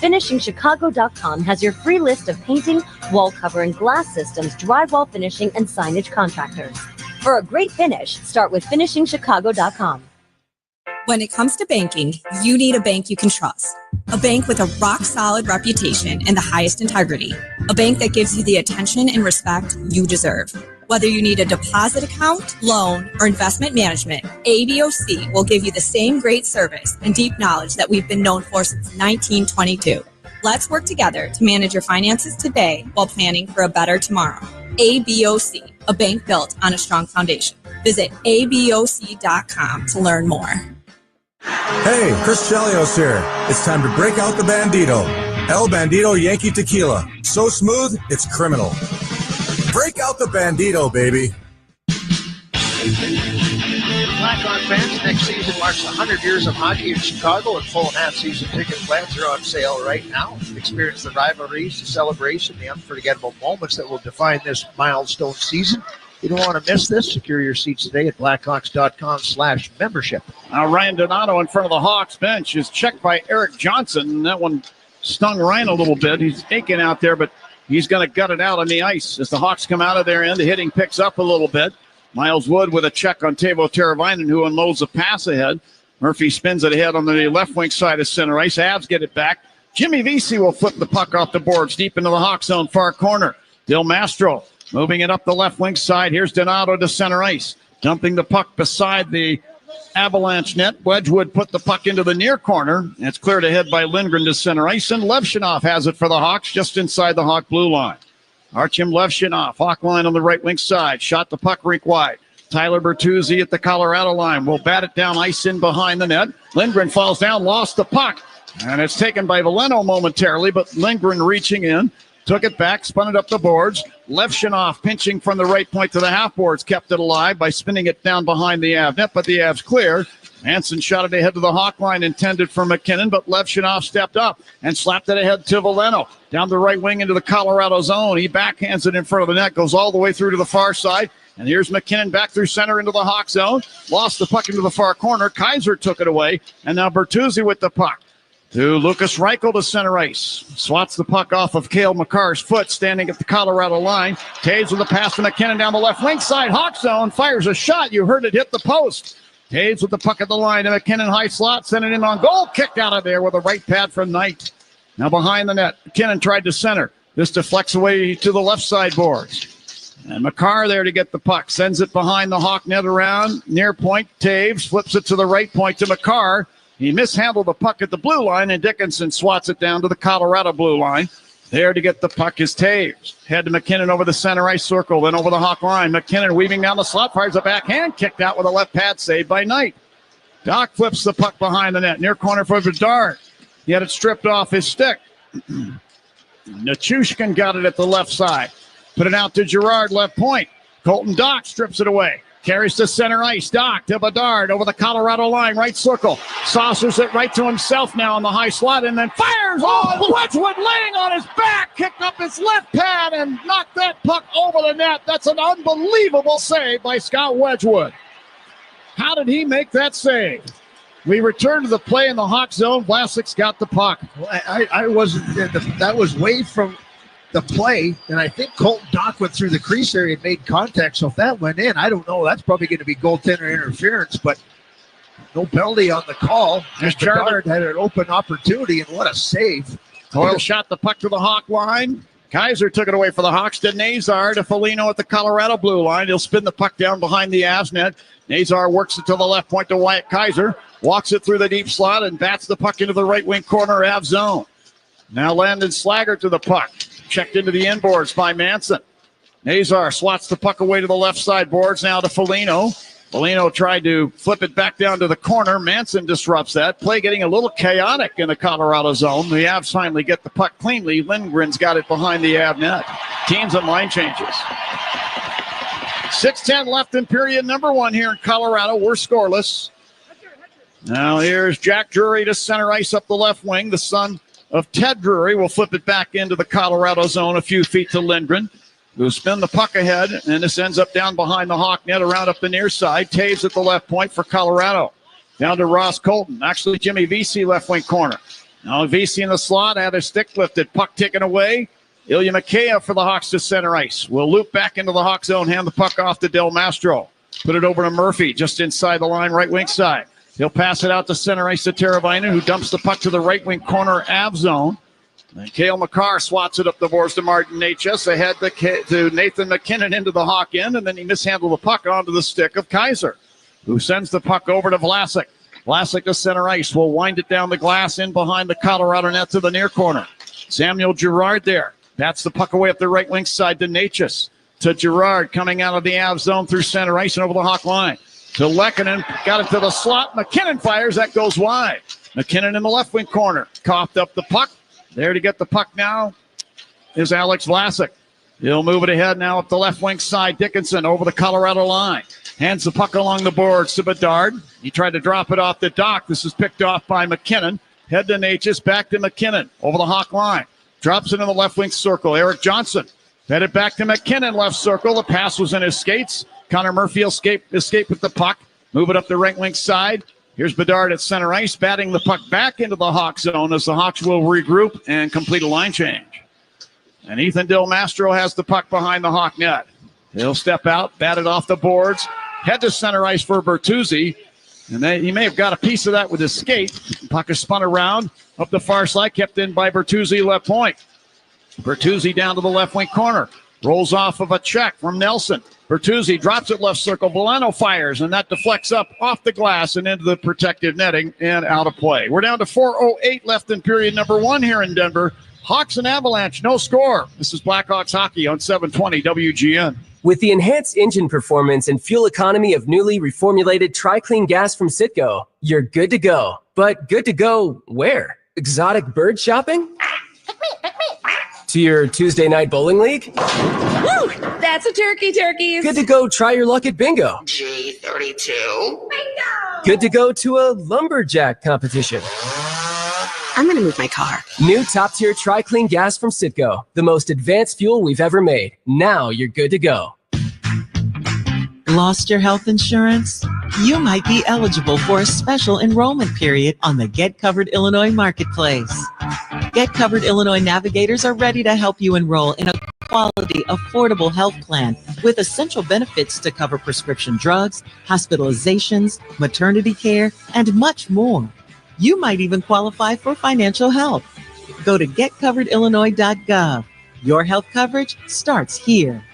FinishingChicago.com has your free list of painting, wall covering, glass systems, drywall finishing, and signage contractors. For a great finish, start with FinishingChicago.com. When it comes to banking, you need a bank you can trust. A bank with a rock-solid reputation and the highest integrity. A bank that gives you the attention and respect you deserve. Whether you need a deposit account, loan, or investment management, ABOC will give you the same great service and deep knowledge that we've been known for since 1922. Let's work together to manage your finances today while planning for a better tomorrow. ABOC, a bank built on a strong foundation. Visit ABOC.com to learn more. Hey, Chris Chelios here. It's time to break out the Bandito. El Bandito Yankee Tequila. So smooth, it's criminal. Break out the Bandito, baby. Blackhawk fans, next season marks 100 years of hockey in Chicago, and full and half-season ticket plans are on sale right now. Experience the rivalries, the celebration, the unforgettable moments that will define this milestone season. You don't want to miss this. Secure your seats today at blackhawks.com/membership. Now Ryan Donato in front of the Hawks bench is checked by Eric Johnson. That one stung Ryan a little bit. He's aching out there, but he's going to gut it out on the ice. As the Hawks come out of their end, the hitting picks up a little bit. Miles Wood with a check on Teuvo Teravainen, who unloads a pass ahead. Murphy spins it ahead on the left wing side of center ice. Avs get it back. Jimmy Vesey will flip the puck off the boards deep into the Hawks zone far corner. Del Mastro moving it up the left wing side. Here's Donato to center ice. Dumping the puck beside the Avalanche net. Wedgwood put the puck into the near corner. It's cleared ahead by Lindgren to center ice. And Levshunov has it for the Hawks just inside the Hawk blue line. Artyom Levshunov, Hawk line on the right wing side. Shot the puck rink wide. Tyler Bertuzzi at the Colorado line will bat it down ice in behind the net. Lindgren falls down, lost the puck. And it's taken by Veleno momentarily, but Lindgren reaching in. Took it back, spun it up the boards. Levshunov pinching from the right point to the half boards, kept it alive by spinning it down behind the Av net, but the Avs clear. Hansen shot it ahead to the Hawk line, intended for McKinnon, but Levshunov stepped up and slapped it ahead to Veleno. Down the right wing into the Colorado zone. He backhands it in front of the net, goes all the way through to the far side. And here's McKinnon back through center into the Hawk zone. Lost the puck into the far corner. Kaiser took it away. And now Bertuzzi with the puck. To Lucas Reichel to center ice. Swats the puck off of Cale Makar's foot, standing at the Colorado line. Taves with a pass to McKinnon down the left wing side. Hawk zone, fires a shot. You heard it hit the post. Taves with the puck at the line. And McKinnon high slot, sent it in on goal. Kicked out of there with a right pad from Knight. Now behind the net. McKinnon tried to center. This deflects away to the left side boards. And Makar there to get the puck. Sends it behind the Hawk net around. Near point, Taves flips it to the right point to Makar. He mishandled the puck at the blue line, and Dickinson swats it down to the Colorado blue line. There to get the puck is Taves. Head to McKinnon over the center ice circle, then over the Hawk line. McKinnon weaving down the slot, fires a backhand, kicked out with a left pad save by Knight. Doc flips the puck behind the net, near corner for Bedard. He had it stripped off his stick. Nichushkin got it at the left side. Put it out to Girard, left point. Colton Doc strips it away. Carries to center ice. Doc to Bedard over the Colorado line, right circle. Saucers it right to himself now on the high slot and then fires. Oh, Wedgwood laying on his back. Kicked up his left pad and knocked that puck over the net. That's an unbelievable save by Scott Wedgwood. How did he make that save? We return to the play in the Hawk zone. Vlasic's got the puck. Well, I wasn't. That was way from the play, and I think Colton Dock went through the crease area and made contact. So if that went in, I don't know. That's probably going to be goaltender interference, but no penalty on the call. Bedard had an open opportunity, and what a save. Hoyle shot the puck to the Hawk line. Kaiser took it away for the Hawks to Nazar to Foligno at the Colorado blue line. He'll spin the puck down behind the Avs net. Nazar works it to the left point to Wyatt Kaiser. Walks it through the deep slot and bats the puck into the right wing corner Avs zone. Now Landon Slaggert to the puck. Checked into the inboards by Manson. Nazar swats the puck away to the left side boards now to Foligno. Foligno tried to flip it back down to the corner. Manson disrupts that. Play getting a little chaotic in the Colorado zone. The Avs finally get the puck cleanly. Lindgren's got it behind the Av net. Teams and line changes. 6:10 left in period number one here in Colorado. We're scoreless. Now here's Jack Drury to center ice up the left wing. The son of Ted Drury will flip it back into the Colorado zone a few feet to Lindgren, who'll spin the puck ahead, and this ends up down behind the Hawk net around up the near side. Taves at the left point for Colorado. Down to Ross Colton. Actually, Jimmy Vesey left wing corner. Now Vesey in the slot, had his stick lifted. Puck taken away. Ilya Mikheyev for the Hawks to center ice. Will loop back into the Hawk zone, hand the puck off to Del Mastro. Put it over to Murphy, just inside the line, right wing side. He'll pass it out to center ice to Teravainen, who dumps the puck to the right wing corner Av zone. And Cale Makar swats it up the boards to Martin Necas, ahead to Nathan McKinnon into the Hawk end, and then he mishandled the puck onto the stick of Kaiser, who sends the puck over to Vlasic. Vlasic to center ice. Will wind it down the glass in behind the Colorado net to the near corner. Samuel Girard there. That's the puck away up the right wing side to Necas. To Girard coming out of the Av zone through center ice and over the Hawk line. To Lehkonen, got it to the slot. McKinnon fires, that goes wide. McKinnon in the left wing corner, coughed up the puck. There to get the puck now is Alex Vlasic. He'll move it ahead now up the left wing side. Dickinson over the Colorado line. Hands the puck along the boards to Bedard. He tried to drop it off the dock. This is picked off by McKinnon. Head to Necas, back to McKinnon over the Hawk line. Drops it in the left wing circle. Eric Johnson Headed back to McKinnon, left circle. The pass was in his skates. Connor Murphy escape with the puck. Move it up the right wing side. Here's Bedard at center ice, batting the puck back into the Hawks zone as the Hawks will regroup and complete a line change. And Ethan Del Mastro has the puck behind the Hawk net. He'll step out, bat it off the boards, head to center ice for Bertuzzi. And he may have got a piece of that with his skate. The puck is spun around up the far side, kept in by Bertuzzi, left point. Bertuzzi down to the left wing corner. Rolls off of a check from Nelson. Bertuzzi drops it left circle. Volano fires, and that deflects up off the glass and into the protective netting and out of play. We're down to 4:08 left in period number 1 here in Denver. Hawks and Avalanche, no score. This is Blackhawks hockey on 720 WGN. With the enhanced engine performance and fuel economy of newly reformulated Tri-Clean gas from Citgo, you're good to go. But good to go where? Exotic bird shopping? To your Tuesday night bowling league? Woo! That's a turkeys. Good to go try your luck at bingo. G32. Bingo! Good to go to a lumberjack competition. I'm going to move my car. New top-tier Tri-Clean gas from Citgo. The most advanced fuel we've ever made. Now you're good to go. Lost your health insurance? You might be eligible for a special enrollment period on the Get Covered Illinois Marketplace. Get Covered Illinois navigators are ready to help you enroll in a quality, affordable health plan with essential benefits to cover prescription drugs, hospitalizations, maternity care, and much more. You might even qualify for financial help. Go to getcoveredillinois.gov. Your health coverage starts here.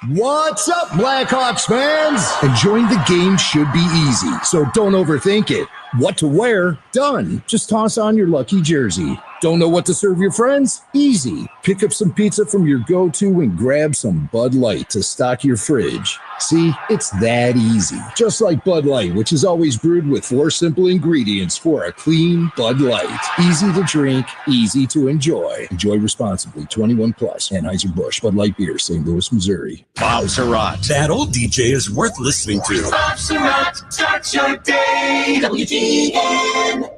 What's up, Blackhawks fans? Enjoying the game should be easy, so don't overthink it. What to wear? Done. Just toss on your lucky jersey. Don't know what to serve your friends? Easy. Pick up some pizza from your go-to and grab some Bud Light to stock your fridge. See, it's that easy. Just like Bud Light, which is always brewed with 4 simple ingredients for a clean Bud Light. Easy to drink, easy to enjoy. Enjoy responsibly. 21 plus. Anheuser-Busch. Bud Light Beer, St. Louis, Missouri. Bob Surratt. That old DJ is worth listening to. Bob Surratt, start your day. WGN.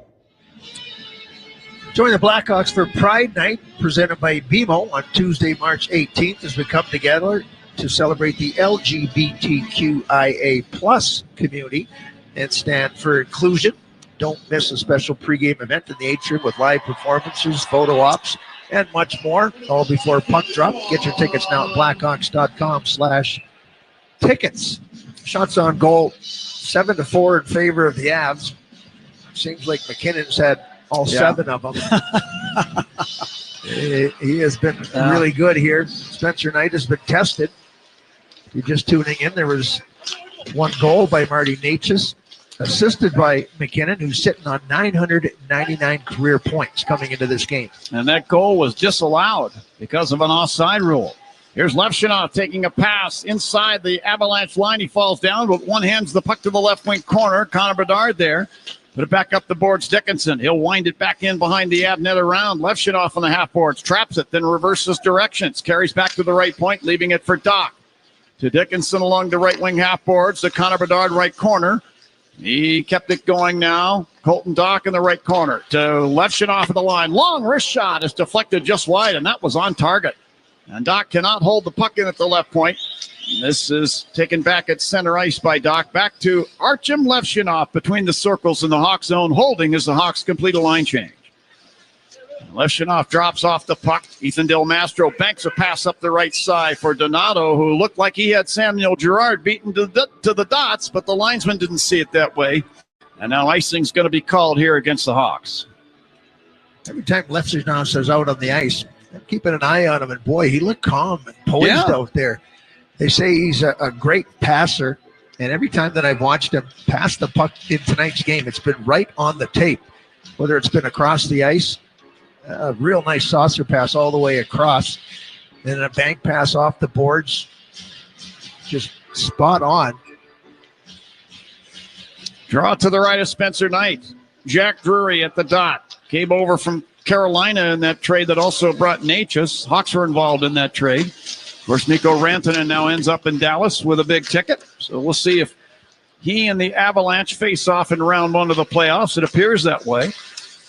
Join the Blackhawks for Pride Night, presented by BMO on Tuesday, March 18th, as we come together to celebrate the LGBTQIA plus community and stand for inclusion. Don't miss a special pregame event in the atrium with live performances, photo ops, and much more, all before puck drop. Get your tickets now at blackhawks.com/tickets. Shots on goal, 7-4 in favor of the Avs. Seems like McKinnon's had all 7 of them. He has been really good here. Spencer Knight has been tested. If you're just tuning in, there was 1 goal by Marty Natchez, assisted by McKinnon, who's sitting on 999 career points coming into this game. And that goal was disallowed because of an offside rule. Here's Levshunov taking a pass inside the Avalanche line. He falls down, but one hands the puck to the left wing corner. Connor Bedard there. Put it back up the boards, Dickinson. He'll wind it back in behind the Av net around. Levshunov on the half boards, traps it, then reverses directions. Carries back to the right point, leaving it for Doc. To Dickinson along the right wing half boards, to Connor Bedard right corner. He kept it going now. Colton Doc in the right corner. To Levshunov at the line. Long wrist shot is deflected just wide, and that was on target. And Doc cannot hold the puck in at the left point. This is taken back at center ice by Doc. Back to Artyom Levshunov between the circles in the Hawks zone, holding as the Hawks complete a line change. Levshunov drops off the puck. Ethan Del Mastro banks a pass up the right side for Donato, who looked like he had Samuel Girard beaten to the dots, but the linesman didn't see it that way. And now icing's going to be called here against the Hawks. Every time Levshunov says out on the ice, I'm keeping an eye on him, and boy, he looked calm and poised out there. They say he's a great passer, and every time that I've watched him pass the puck in tonight's game, it's been right on the tape, whether it's been across the ice, a real nice saucer pass all the way across, and a bank pass off the boards, just spot on. Draw to the right of Spencer Knight. Jack Drury at the dot. Came over from Carolina in that trade that also brought Natchez. Hawks were involved in that trade. Of course, Mikko Rantanen now ends up in Dallas with a big ticket. So we'll see if he and the Avalanche face off in round 1 of the playoffs. It appears that way.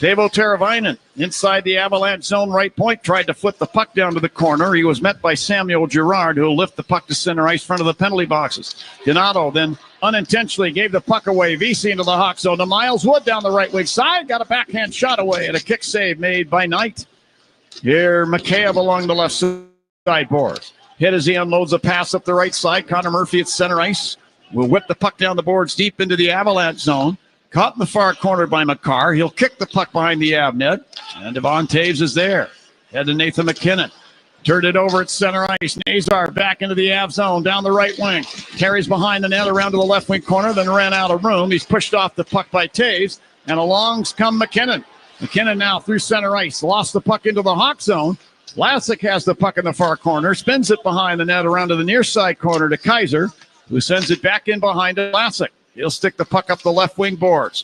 Teuvo Teravainen inside the Avalanche zone right point, tried to flip the puck down to the corner. He was met by Samuel Girard, who will lift the puck to center ice front of the penalty boxes. Donato then unintentionally gave the puck away. Vesey into the Hawk zone to Miles Wood down the right wing side. Got a backhand shot away and a kick save made by Knight. Here, McCabe along the left side boards. Hit as he unloads a pass up the right side. Connor Murphy at center ice will whip the puck down the boards deep into the Avalanche zone. Caught in the far corner by McCarr. He'll kick the puck behind the Av net. And Devon Taves is there. Head to Nathan McKinnon. Turned it over at center ice. Nazar back into the Av zone down the right wing. Carries behind the net around to the left wing corner, then ran out of room. He's pushed off the puck by Taves. And along's come McKinnon. McKinnon now through center ice. Lost the puck into the Hawk zone. Vlasic has the puck in the far corner. Spins it behind the net around to the near side corner to Kaiser, who sends it back in behind Vlasic. He'll stick the puck up the left wing boards.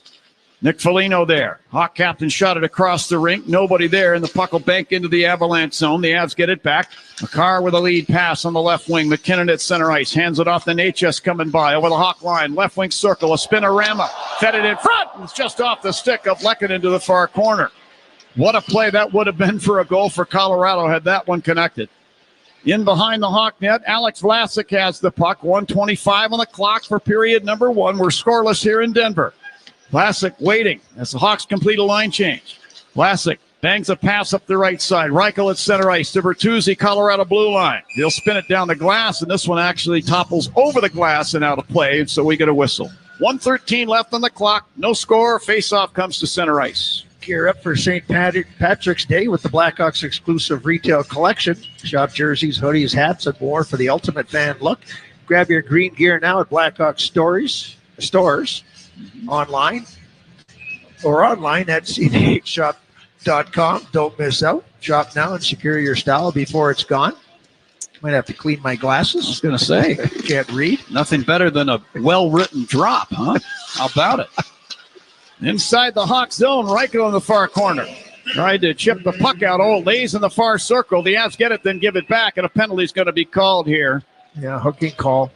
Nick Foligno there. Hawk captain shot it across the rink. Nobody there, and the puck will bank into the Avalanche zone. The Avs get it back. McCarr with a lead pass on the left wing. McKinnon at center ice. Hands it off to Natchez coming by over the Hawk line. Left wing circle. A spinorama. Fed it in front. It's just off the stick of Lekkinen into the far corner. What a play that would have been for a goal for Colorado had that one connected. In behind the Hawk net, Alex Vlasic has the puck. 1:25 on the clock for period number 1. We're scoreless here in Denver. Vlasic waiting as the Hawks complete a line change. Vlasic bangs a pass up the right side. Reichel at center ice to Bertuzzi, Colorado blue line. He'll spin it down the glass, and this one actually topples over the glass and out of play, so we get a whistle. 1:13 left on the clock. No score. Face-off comes to center ice. Gear up for St. Patrick's Day with the Blackhawks exclusive retail collection. Shop jerseys, hoodies, hats, and more for the ultimate fan look. Grab your green gear now at Blackhawks stores online or online at cdhshop.com. Don't miss out. Shop now and secure your style before it's gone. Might have to clean my glasses. I was going to say. Can't read. Nothing better than a well-written drop, huh? How about it? Inside the Hawk zone, Reichel in the far corner. Tried to chip the puck out. Lays in the far circle. The Avs get it, then give it back, and a penalty's going to be called here. Yeah, hooking call.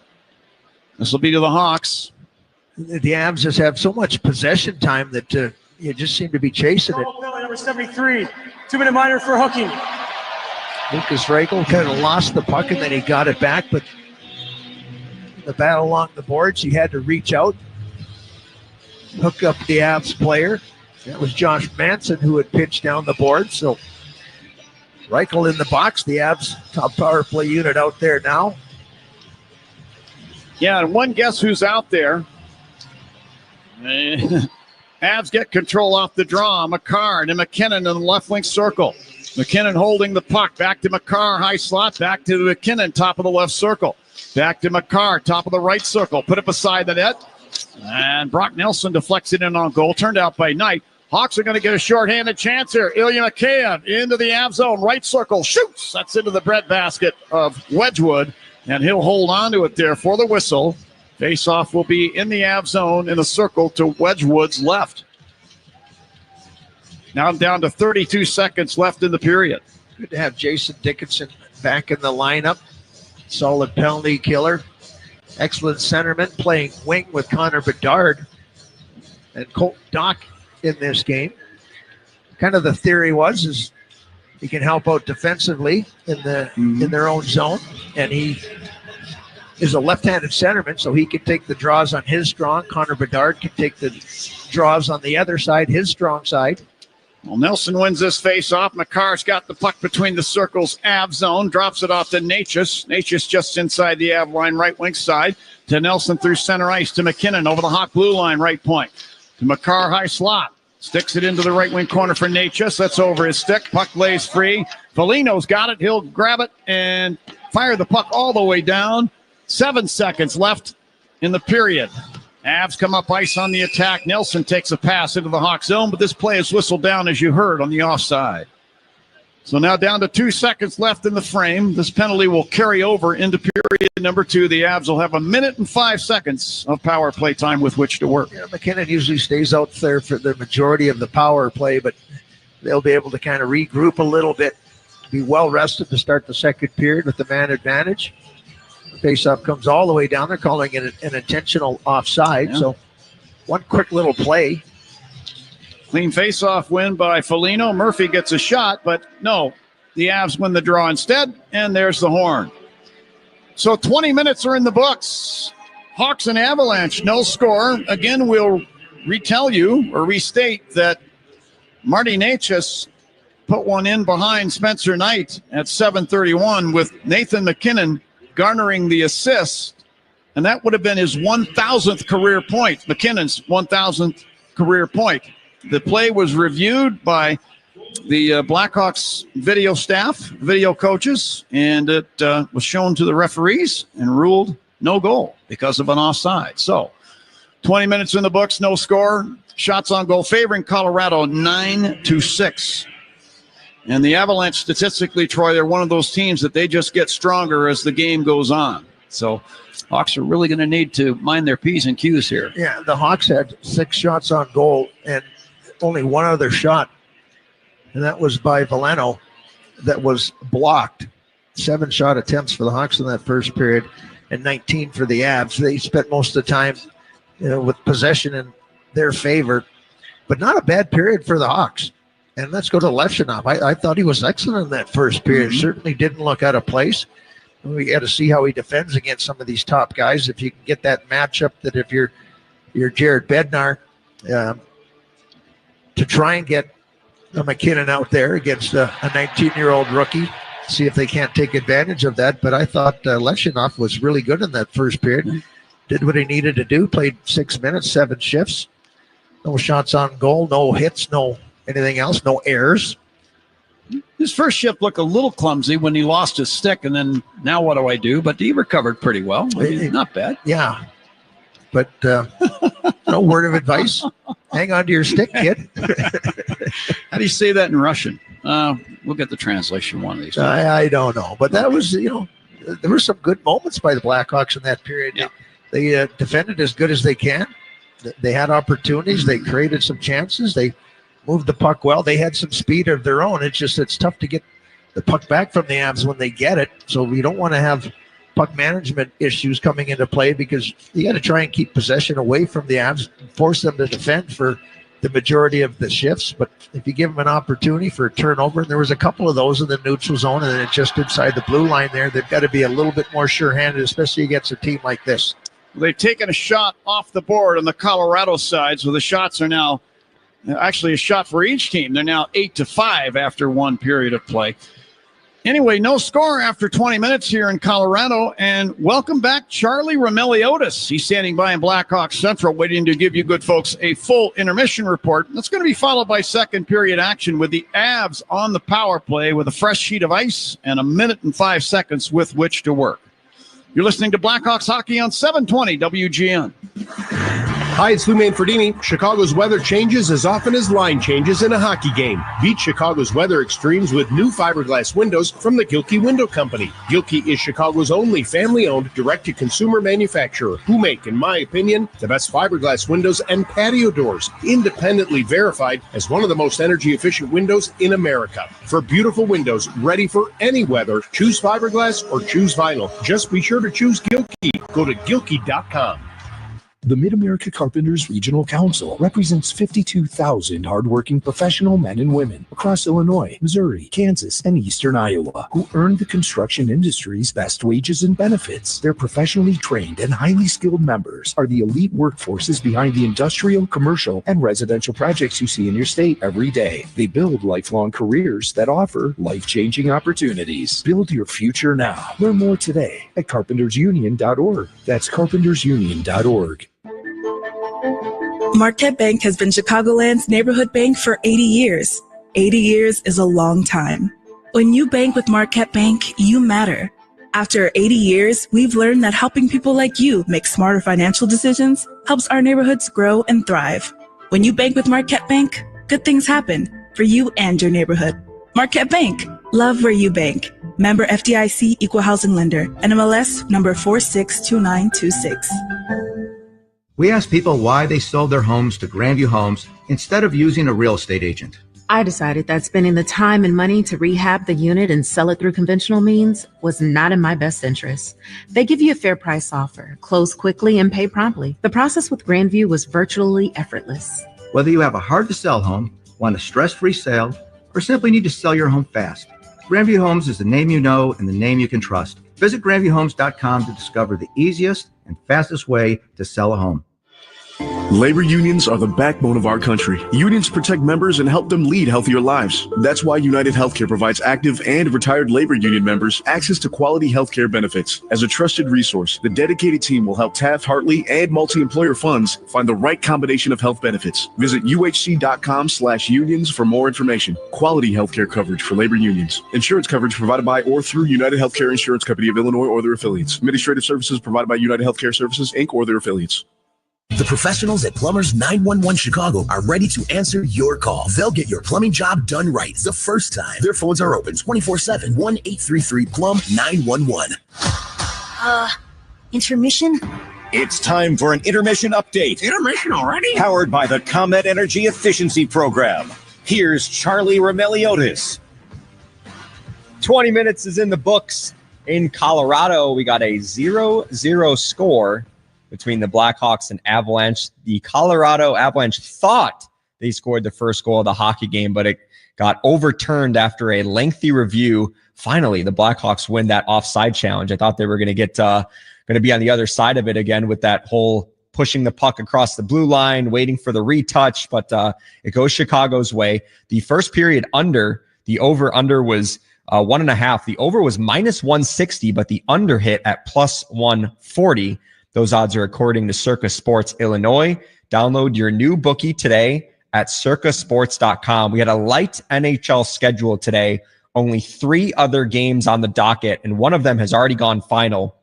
This will be to the Hawks. The Avs just have so much possession time that you just seem to be chasing it. Number 73, 2-minute minor for hooking. Lucas Reichel kind of lost the puck, and then he got it back, but the battle along the boards, he had to reach out, hook up the Avs player. That was Josh Manson who had pitched down the board. So Reichel in the box, the Avs top power play unit out there now. Yeah, and one guess who's out there. Avs get control off the draw. McCarr to McKinnon in the left wing circle. McKinnon holding the puck. Back to McCarr, high slot. Back to McKinnon, top of the left circle. Back to McCarr, top of the right circle. Put it beside the net. And Brock Nelson deflects it in on goal. Turned out by Knight. Hawks are going to get a shorthanded chance here. Ilya Mikheyev into the Av zone. Right circle. Shoots. That's into the breadbasket of Wedgwood. And he'll hold on to it there for the whistle. Face-off will be in the Av zone in the circle to Wedgwood's left. Now down to 32 seconds left in the period. Good to have Jason Dickinson back in the lineup. Solid penalty killer. Excellent centerman playing wing with Connor Bedard and Colt Dock in this game. Kind of the theory is he can help out defensively in their own zone, and he is a left-handed centerman, so he can take the draws on his strong. Connor Bedard can take the draws on the other side, his strong side. Well, Nelson wins this face-off. McCarr's got the puck between the circles, Av zone, drops it off to Natchez. Natchez just inside the Av line, right wing side. To Nelson through center ice to McKinnon over the Hawk blue line, right point. To McCarr, high slot. Sticks it into the right wing corner for Natchez. That's over his stick. Puck lays free. Foligno's got it. He'll grab it and fire the puck all the way down. 7 seconds left in the period. Avs come up ice on the attack. Nelson takes a pass into the Hawk zone, but this play is whistled down, as you heard, on the offside. So now down to 2 seconds left in the frame. This penalty will carry over into period number 2. The Avs will have 1 minute and 5 seconds of power play time with which to work. Yeah, McKinnon usually stays out there for the majority of the power play, but they'll be able to kind of regroup a little bit, be well rested to start the second period with the man advantage. Faceoff comes all the way down. They're calling it an intentional offside. Yeah. So one quick little play. Clean faceoff win by Foligno. Murphy gets a shot, but no, the Avs win the draw instead, and there's the horn. So 20 minutes are in the books. Hawks and Avalanche, no score. Again, we'll retell you or restate that Marty Necas put one in behind Spencer Knight at 7:31 with Nathan MacKinnon garnering the assist, and that would have been his 1,000th career point, McKinnon's 1,000th career point. The play was reviewed by the Blackhawks video staff, video coaches, and it was shown to the referees and ruled no goal because of an offside. So 20 minutes in the books, no score. Shots on goal favoring Colorado 9-6. And the Avalanche, statistically, Troy, they're one of those teams that they just get stronger as the game goes on. So Hawks are really going to need to mind their P's and Q's here. Yeah, the Hawks had 6 shots on goal and only one other shot, and that was by Veleno that was blocked. 7 shot attempts for the Hawks in that first period and 19 for the Avs. They spent most of the time with possession in their favor, but not a bad period for the Hawks. And let's go to Levchinov. I thought he was excellent in that first period. Certainly didn't look out of place. We got to see how he defends against some of these top guys. If you can get that matchup, that if you're Jared Bednar, to try and get a McKinnon out there against a 19-year-old rookie, see if they can't take advantage of that. But I thought Levchinov was really good in that first period. Did what he needed to do, played 6 minutes, 7 shifts. No shots on goal, no hits, no anything else, no errors. His first shift looked a little clumsy when he lost his stick, and then now what do I do? But he recovered pretty well. Not bad. Yeah. But no word of advice. Hang on to your stick, kid. How do you say that in Russian? We'll get the translation one of these days. I don't know. But that was, there were some good moments by the Blackhawks in that period. Yeah. They defended as good as they can. They had opportunities. They created some chances. They moved the puck well. They had some speed of their own. It's tough to get the puck back from the Avs when they get it. So we don't want to have puck management issues coming into play because you got to try and keep possession away from the Avs, force them to defend for the majority of the shifts. But if you give them an opportunity for a turnover, and there was a couple of those in the neutral zone and then just inside the blue line there, they've got to be a little bit more sure-handed, especially against a team like this. They've taken a shot off the board on the Colorado side, so the shots are now actually a shot for each team. They're now 8-5 after one period of play. Anyway, no score after 20 minutes here in Colorado, and welcome back Charlie Roumeliotis. He's standing by in Blackhawks Central, waiting to give you good folks a full intermission report. That's going to be followed by second period action with the Avs on the power play with a fresh sheet of ice and 1 minute and 5 seconds with which to work. You're listening to Blackhawks Hockey on 720 WGN. Hi, it's Lou Manfredini. Chicago's weather changes as often as line changes in a hockey game. Beat Chicago's weather extremes with new fiberglass windows from the Gilkey Window Company. Gilkey is Chicago's only family-owned, direct-to-consumer manufacturer who make, in my opinion, the best fiberglass windows and patio doors, independently verified as one of the most energy-efficient windows in America. For beautiful windows ready for any weather, choose fiberglass or choose vinyl. Just be sure to choose Gilkey. Go to Gilkey.com. The Mid-America Carpenters Regional Council represents 52,000 hardworking professional men and women across Illinois, Missouri, Kansas, and eastern Iowa who earn the construction industry's best wages and benefits. Their professionally trained and highly skilled members are the elite workforces behind the industrial, commercial, and residential projects you see in your state every day. They build lifelong careers that offer life-changing opportunities. Build your future now. Learn more today at carpentersunion.org. That's carpentersunion.org. Marquette Bank has been Chicagoland's neighborhood bank for 80 years. 80 years is a long time. When you bank with Marquette Bank, you matter. After 80 years, we've learned that helping people like you make smarter financial decisions helps our neighborhoods grow and thrive. When you bank with Marquette Bank, good things happen for you and your neighborhood. Marquette Bank, love where you bank. Member FDIC Equal Housing Lender, NMLS number 462926. We asked people why they sold their homes to Grandview Homes instead of using a real estate agent. I decided that spending the time and money to rehab the unit and sell it through conventional means was not in my best interest. They give you a fair price offer, close quickly, and pay promptly. The process with Grandview was virtually effortless. Whether you have a hard-to-sell home, want a stress-free sale, or simply need to sell your home fast, Grandview Homes is the name you know and the name you can trust. Visit GrandviewHomes.com to discover the easiest and fastest way to sell a home. Labor unions are the backbone of our country. Unions protect members and help them lead healthier lives. That's why United Healthcare provides active and retired labor union members access to quality healthcare benefits. As a trusted resource, the dedicated team will help Taft-Hartley and multi-employer funds find the right combination of health benefits. Visit uhc.com/unions for more information. Quality healthcare coverage for labor unions. Insurance coverage provided by or through United Healthcare Insurance Company of Illinois or their affiliates. Administrative services provided by United Healthcare Services, Inc. or their affiliates. The professionals at Plumbers 911 Chicago are ready to answer your call. They'll get your plumbing job done right the first time. Their phones are open 24/7, 1-833-PLUM-911. Intermission? It's time for an intermission update. Intermission already? Powered by the ComEd Energy Efficiency Program. Here's Charlie Remeliotis. 20 minutes is in the books. In Colorado, we got a 0-0 score between the Blackhawks and Avalanche. The Colorado Avalanche thought they scored the first goal of the hockey game, but it got overturned after a lengthy review. Finally, the Blackhawks win that offside challenge. I thought they were going to be on the other side of it again with that whole pushing the puck across the blue line, waiting for the retouch, but it goes Chicago's way. The first period the over-under was 1.5. The over was -160, but the under hit at +140. Those odds are according to Circa Sports Illinois. Download your new bookie today at circasports.com. We had a light NHL schedule today, only 3 other games on the docket, and one of them has already gone final.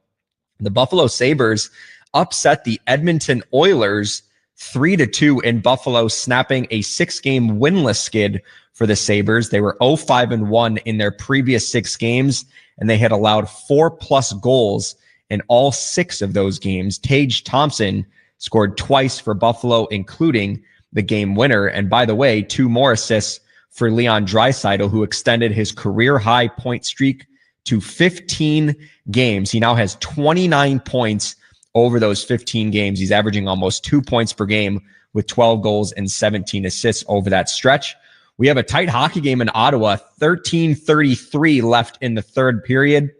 The Buffalo Sabres upset the Edmonton Oilers 3-2 in Buffalo, snapping a 6-game winless skid for the Sabres. They were 0-5-1 in their previous 6 games, and they had allowed 4+ goals in all 6 of those games. Tage Thompson scored twice for Buffalo, including the game winner. And by the way, 2 more assists for Leon Draisaitl, who extended his career-high point streak to 15 games. He now has 29 points over those 15 games. He's averaging almost 2 points per game with 12 goals and 17 assists over that stretch. We have a tight hockey game in Ottawa, 13:33 left in the third period.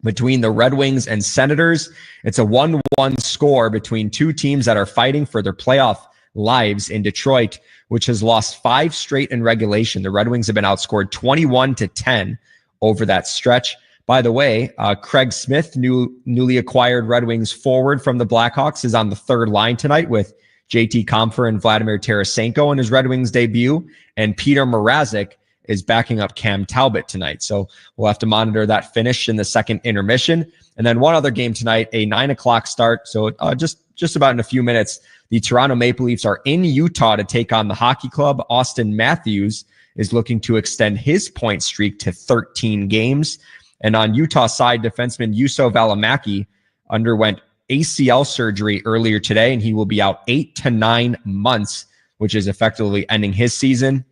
Between the Red Wings and Senators, it's a 1-1 score between 2 teams that are fighting for their playoff lives in Detroit, which has lost 5 straight in regulation. The Red Wings have been outscored 21-10 over that stretch. By the way, Craig Smith, newly acquired Red Wings forward from the Blackhawks, is on the third line tonight with JT Compher and Vladimir Tarasenko in his Red Wings debut, and Peter Mrazek is backing up Cam Talbot tonight. So we'll have to monitor that finish in the second intermission. And then one other game tonight, a 9:00 start. So just about in a few minutes, the Toronto Maple Leafs are in Utah to take on the hockey club. Austin Matthews is looking to extend his point streak to 13 games. And on Utah side, defenseman Juuso Välimäki underwent ACL surgery earlier today, and he will be out 8 to 9 months, which is effectively ending his season.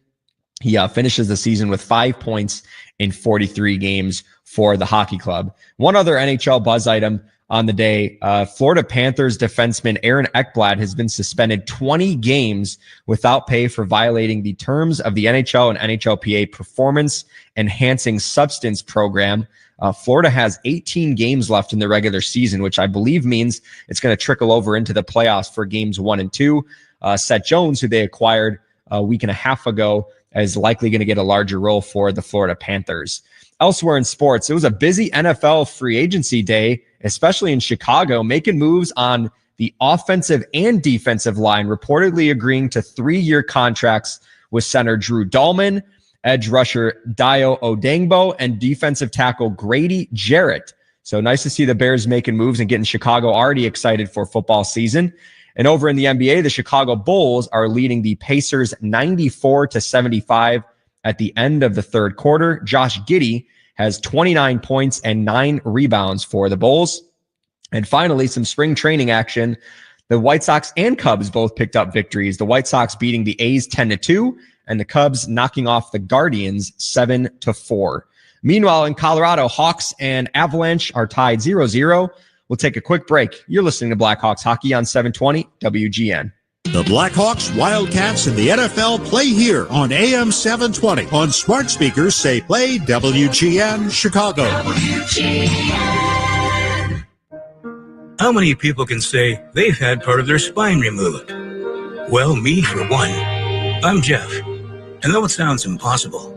He finishes the season with 5 points in 43 games for the hockey club. One other NHL buzz item on the day, Florida Panthers defenseman Aaron Ekblad has been suspended 20 games without pay for violating the terms of the NHL and NHLPA Performance Enhancing Substance Program. Florida has 18 games left in the regular season, which I believe means it's going to trickle over into the playoffs for games 1 and 2. Seth Jones, who they acquired a week and a half ago, is likely going to get a larger role for the Florida Panthers. Elsewhere in sports, it was a busy NFL free agency day, especially in Chicago, making moves on the offensive and defensive line, reportedly agreeing to 3-year contracts with center Drew Dahlman, edge rusher Dayo Odengbo, and defensive tackle Grady Jarrett. So nice to see the Bears making moves and getting Chicago already excited for football season. And over in the NBA, the Chicago Bulls are leading the Pacers 94-75 at the end of the third quarter. Josh Giddey has 29 points and 9 rebounds for the Bulls. And finally, some spring training action. The White Sox and Cubs both picked up victories. The White Sox beating the A's 10-2, and the Cubs knocking off the Guardians 7-4. Meanwhile, in Colorado, Hawks and Avalanche are tied 0-0. We'll take a quick break. You're listening to Blackhawks Hockey on 720 WGN. The Blackhawks, Wildcats, and the NFL play here on AM 720. On smart speakers, say play WGN Chicago. How many people can say they've had part of their spine removed? Well, me for one. I'm Jeff. And though it sounds impossible,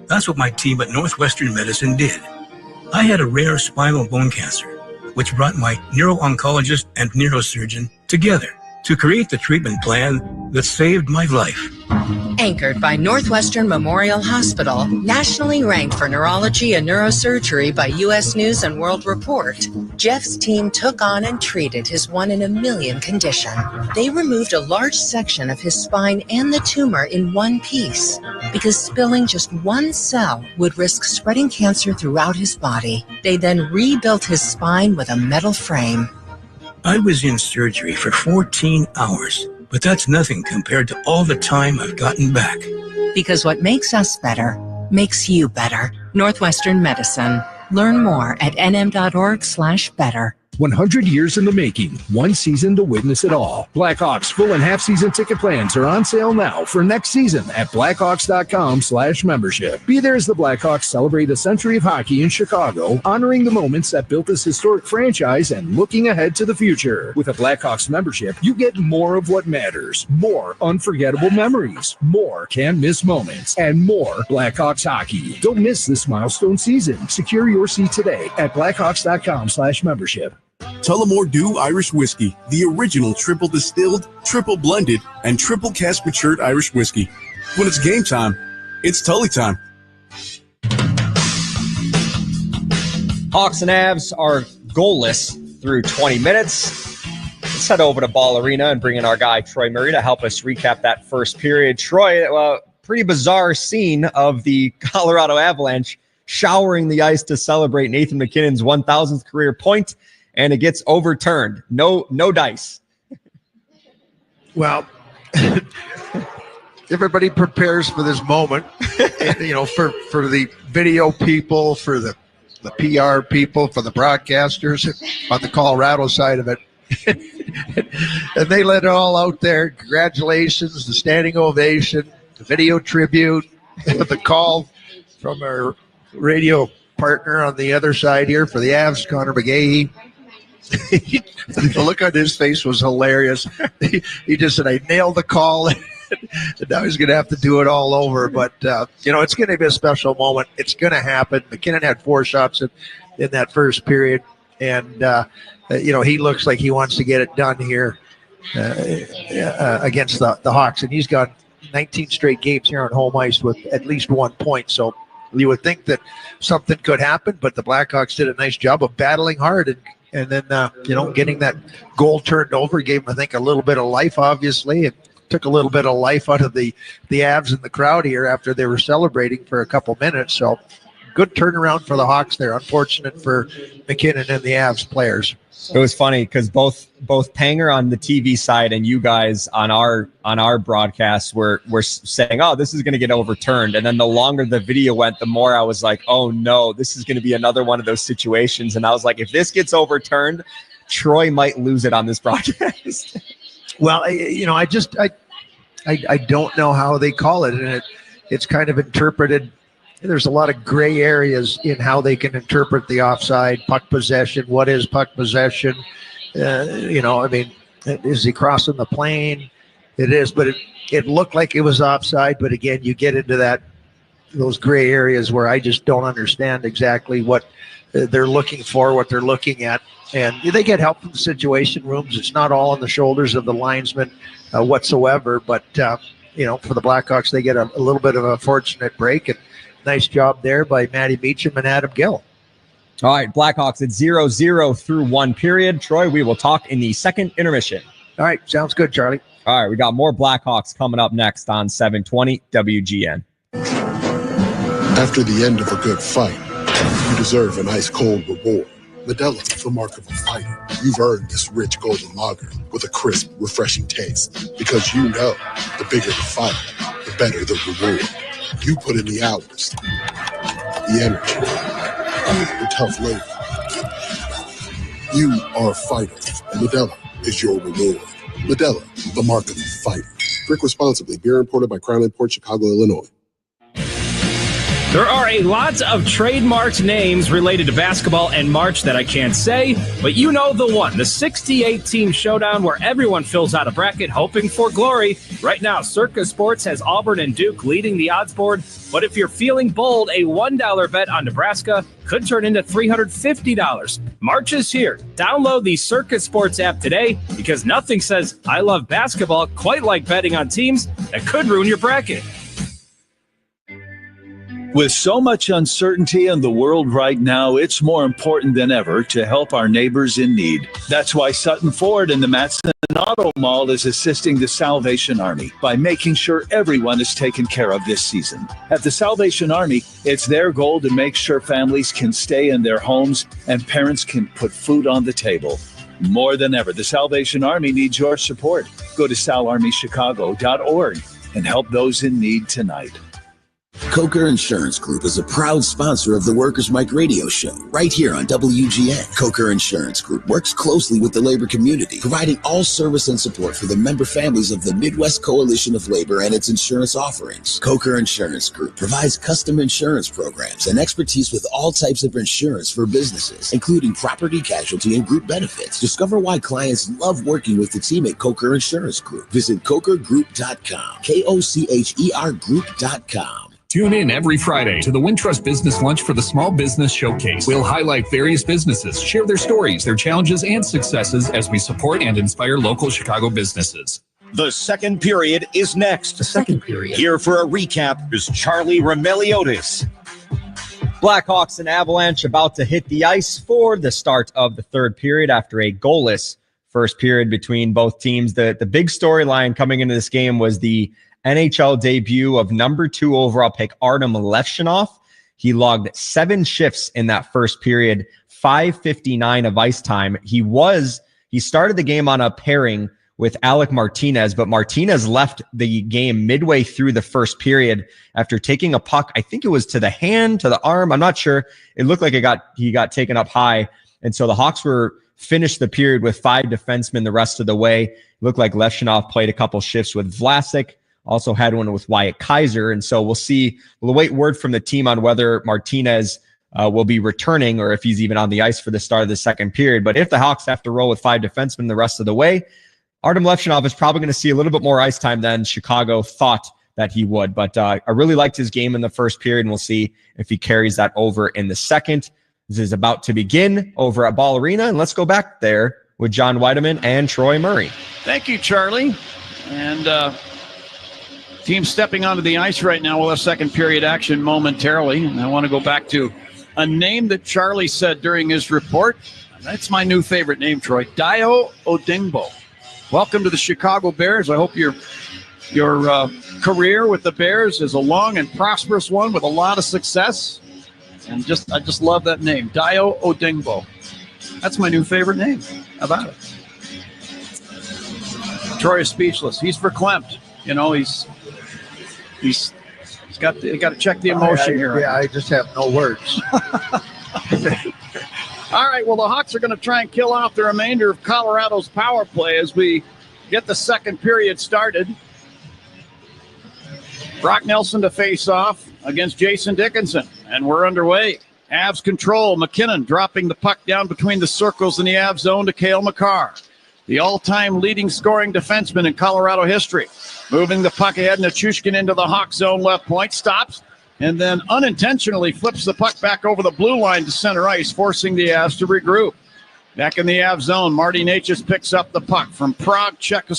that's what my team at Northwestern Medicine did. I had a rare spinal bone cancer, which brought my neuro-oncologist and neurosurgeon together to create the treatment plan that saved my life. Anchored by Northwestern Memorial Hospital, nationally ranked for neurology and neurosurgery by U.S. News and World Report, Jeff's team took on and treated his 1 in a million condition. They removed a large section of his spine and the tumor in one piece because spilling just one cell would risk spreading cancer throughout his body. They then rebuilt his spine with a metal frame. I was in surgery for 14 hours, but that's nothing compared to all the time I've gotten back. Because what makes us better makes you better. Northwestern Medicine. Learn more at nm.org/better. 100 years in the making, one season to witness it all. Blackhawks full and half season ticket plans are on sale now for next season at blackhawks.com/membership. Be there as the Blackhawks celebrate a century of hockey in Chicago, honoring the moments that built this historic franchise and looking ahead to the future. With a Blackhawks membership, you get more of what matters, more unforgettable memories, more can't miss moments, and more Blackhawks hockey. Don't miss this milestone season. Secure your seat today at blackhawks.com/membership. Tullamore Dew Irish Whiskey, the original triple distilled, triple blended, and triple cask matured Irish whiskey. When it's game time, it's Tully time. Hawks and Avs are goalless through 20 minutes. Let's head over to Ball Arena and bring in our guy Troy Murray to help us recap that first period. Troy, pretty bizarre scene of the Colorado Avalanche showering the ice to celebrate Nathan MacKinnon's 1,000th career point, and it gets overturned. No dice. Well, everybody prepares for this moment, and, for the video people, for the PR people, for the broadcasters on the Colorado side of it. And they let it all out there. Congratulations, the standing ovation, the video tribute, the call from our radio partner on the other side here for the Avs, Connor McGahey. The look on his face was hilarious. He just said, I nailed the call. And now he's going to have to do it all over. But, it's going to be a special moment. It's going to happen. MacKinnon had 4 shots in that first period. And, he looks like he wants to get it done here against the Hawks. And he's got 19 straight games here on home ice with at least 1 point. So you would think that something could happen, but the Blackhawks did a nice job of battling hard and then, getting that goal turned over gave him, I think, a little bit of life, obviously. It took a little bit of life out of the Avs and the crowd here after they were celebrating for a couple minutes. So good turnaround for the Hawks there. Unfortunate for MacKinnon and the Avs players. It was funny because both Panger on the TV side and you guys on our broadcast were saying, oh, this is going to get overturned. And then the longer the video went, the more I was like, oh, no, this is going to be another one of those situations. And I was like, if this gets overturned, Troy might lose it on this broadcast. Well, I don't know how they call it. And it's kind of interpreted. There's a lot of gray areas in how they can interpret the offside, puck possession. What is puck possession? Is he crossing the plane? It is, but it looked like it was offside. But again, you get into those gray areas where I just don't understand exactly what they're looking for, what they're looking at. And they get help from the situation rooms. It's not all on the shoulders of the linesman whatsoever. But, for the Blackhawks, they get a little bit of a fortunate break. And nice job there by Matty Beecham and Adam Gill. All right, Blackhawks at 0-0 through 1 period. Troy, we will talk in the second intermission. All right, sounds good, Charlie. All right, we got more Blackhawks coming up next on 720 WGN. After the end of a good fight, you deserve an ice-cold reward. Modelo, the mark of a fighter. You've earned this rich golden lager with a crisp, refreshing taste. Because you know, the bigger the fight, the better the reward. You put in the hours, the energy, the tough labor. You are a fighter, and Modelo is your reward. Modelo, the mark of a fighter. fighter. Drink responsibly. Beer imported by Crown Imports, Chicago, Illinois. There are a lot of trademarked names related to basketball and March that I can't say, but you know the one, the 68-team showdown where everyone fills out a bracket hoping for glory. Right now, Circa Sports has Auburn and Duke leading the odds board, but if you're feeling bold, a $1 bet on Nebraska could turn into $350. March is here. Download the Circa Sports app today because nothing says I love basketball quite like betting on teams that could ruin your bracket. With so much uncertainty in the world right now, it's more important than ever to help our neighbors in need. That's why Sutton Ford and the Matson Auto Mall is assisting the Salvation Army by making sure everyone is taken care of this season. At the Salvation Army, it's their goal to make sure families can stay in their homes and parents can put food on the table. More than ever, the Salvation Army needs your support. Go to salarmychicago.org and help those in need tonight. Coker Insurance Group is a proud sponsor of the Workers' Mike radio show right here on WGN. Coker Insurance Group works closely with the labor community, providing all service and support for the member families of the Midwest Coalition of Labor and its insurance offerings. Coker Insurance Group provides custom insurance programs and expertise with all types of insurance for businesses, including property, casualty, and group benefits. Discover why clients love working with the team at Coker Insurance Group. Visit cokergroup.com, KOCHER Group.com. Tune in every Friday to the Wintrust Business Lunch for the Small Business Showcase. We'll highlight various businesses, share their stories, their challenges, and successes as we support and inspire local Chicago businesses. The second period is next. The second period. Here for a recap is Charlie Remeliotis. Blackhawks and Avalanche about to hit the ice for the start of the third period after a goalless first period between both teams. The big storyline coming into this game was the NHL debut of number 2 overall pick Artem Levshunov. He logged 7 shifts in that first period, 5:59 of ice time. He started the game on a pairing with Alec Martinez, but Martinez left the game midway through the first period after taking a puck. I think it was to the hand, to the arm. I'm not sure. It looked like he got taken up high. And so the Hawks finished the period with 5 defensemen the rest of the way. It looked like Levshunov played a couple shifts with Vlasic. Also had one with Wyatt Kaiser. And so we'll await word from the team on whether Martinez will be returning or if he's even on the ice for the start of the second period. But if the Hawks have to roll with 5 defensemen the rest of the way, Artem Levshunov is probably going to see a little bit more ice time than Chicago thought that he would. But I really liked his game in the first period, and we'll see if he carries that over in the second. This is about to begin over at Ball Arena, and let's go back there with John Weideman and Troy Murray. Thank you, Charlie. And team stepping onto the ice right now. We'll have second period action momentarily. And I want to go back to a name that Charlie said during his report. That's my new favorite name, Troy. Dayo Odingbo. Welcome to the Chicago Bears. I hope your career with the Bears is a long and prosperous one with a lot of success. And I just love that name, Dayo Odingbo. That's my new favorite name. How about it? Troy is speechless. He's verklempt. You know, he's got to check the emotion here. Yeah, I just have no words. All right, well, the Hawks are going to try and kill off the remainder of Colorado's power play as we get the second period started. Brock Nelson to face off against Jason Dickinson, and we're underway. Avs control. McKinnon dropping the puck down between the circles in the Avs zone to Cale Makar, the all-time leading scoring defenseman in Colorado history. Moving the puck ahead, Nichushkin into the Hawk zone left point, stops, and then unintentionally flips the puck back over the blue line to center ice, forcing the Avs to regroup. Back in the Avs zone, Marty Necas picks up the puck from Prague, Czech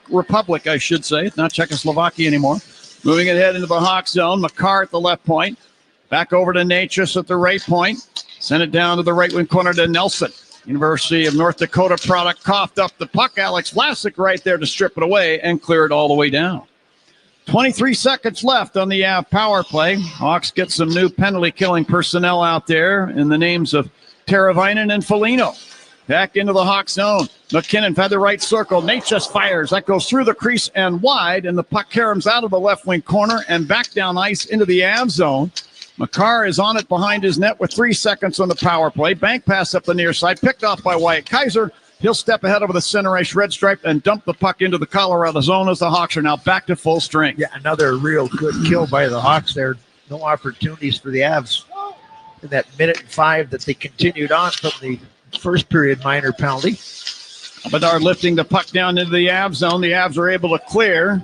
Republic, I should say. It's not Czechoslovakia anymore. Moving it ahead into the Hawk zone, Makar at the left point. Back over to Necas at the right point. Send it down to the right wing corner to Nelson. University of North Dakota product coughed up the puck. Alex Vlasic right there to strip it away and clear it all the way down. 23 seconds left on the Av power play. Hawks get some new penalty-killing personnel out there in the names of Teravainen and Foligno. Back into the Hawk zone. McKinnon had the right circle. Necas fires. That goes through the crease and wide, and the puck caroms out of the left wing corner and back down ice into the Av zone. Makar is on it behind his net with 3 seconds on the power play. Bank pass up the near side, picked off by Wyatt Kaiser. He'll step ahead over the center ice red stripe and dump the puck into the Colorado zone as the Hawks are now back to full strength. Yeah, another real good kill by the Hawks there. No opportunities for the Avs in that minute and 5 that they continued on from the first period minor penalty. Bedard lifting the puck down into the Avs zone. The Avs are able to clear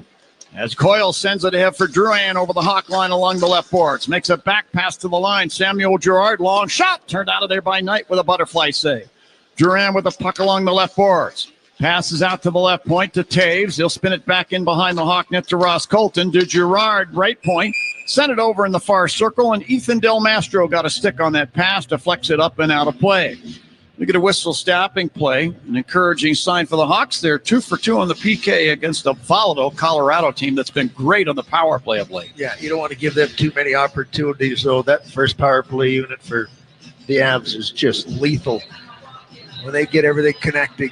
as Coyle sends it ahead for Drouin over the Hawk line along the left boards. Makes a back pass to the line. Samuel Girard, long shot, turned out of there by Knight with a butterfly save. Drouin with the puck along the left boards. Passes out to the left point to Taves. He'll spin it back in behind the Hawk net to Ross Colton. To Girard, right point. Sent it over in the far circle, and Ethan Del Mastro got a stick on that pass, deflects it up and out of play. We get a whistle stopping play, an encouraging sign for the Hawks. They're 2 for 2 on the PK against a volatile Colorado team that's been great on the power play of late. Yeah, you don't want to give them too many opportunities, though. That first power play unit for the Avs is just lethal. When they get everything connecting,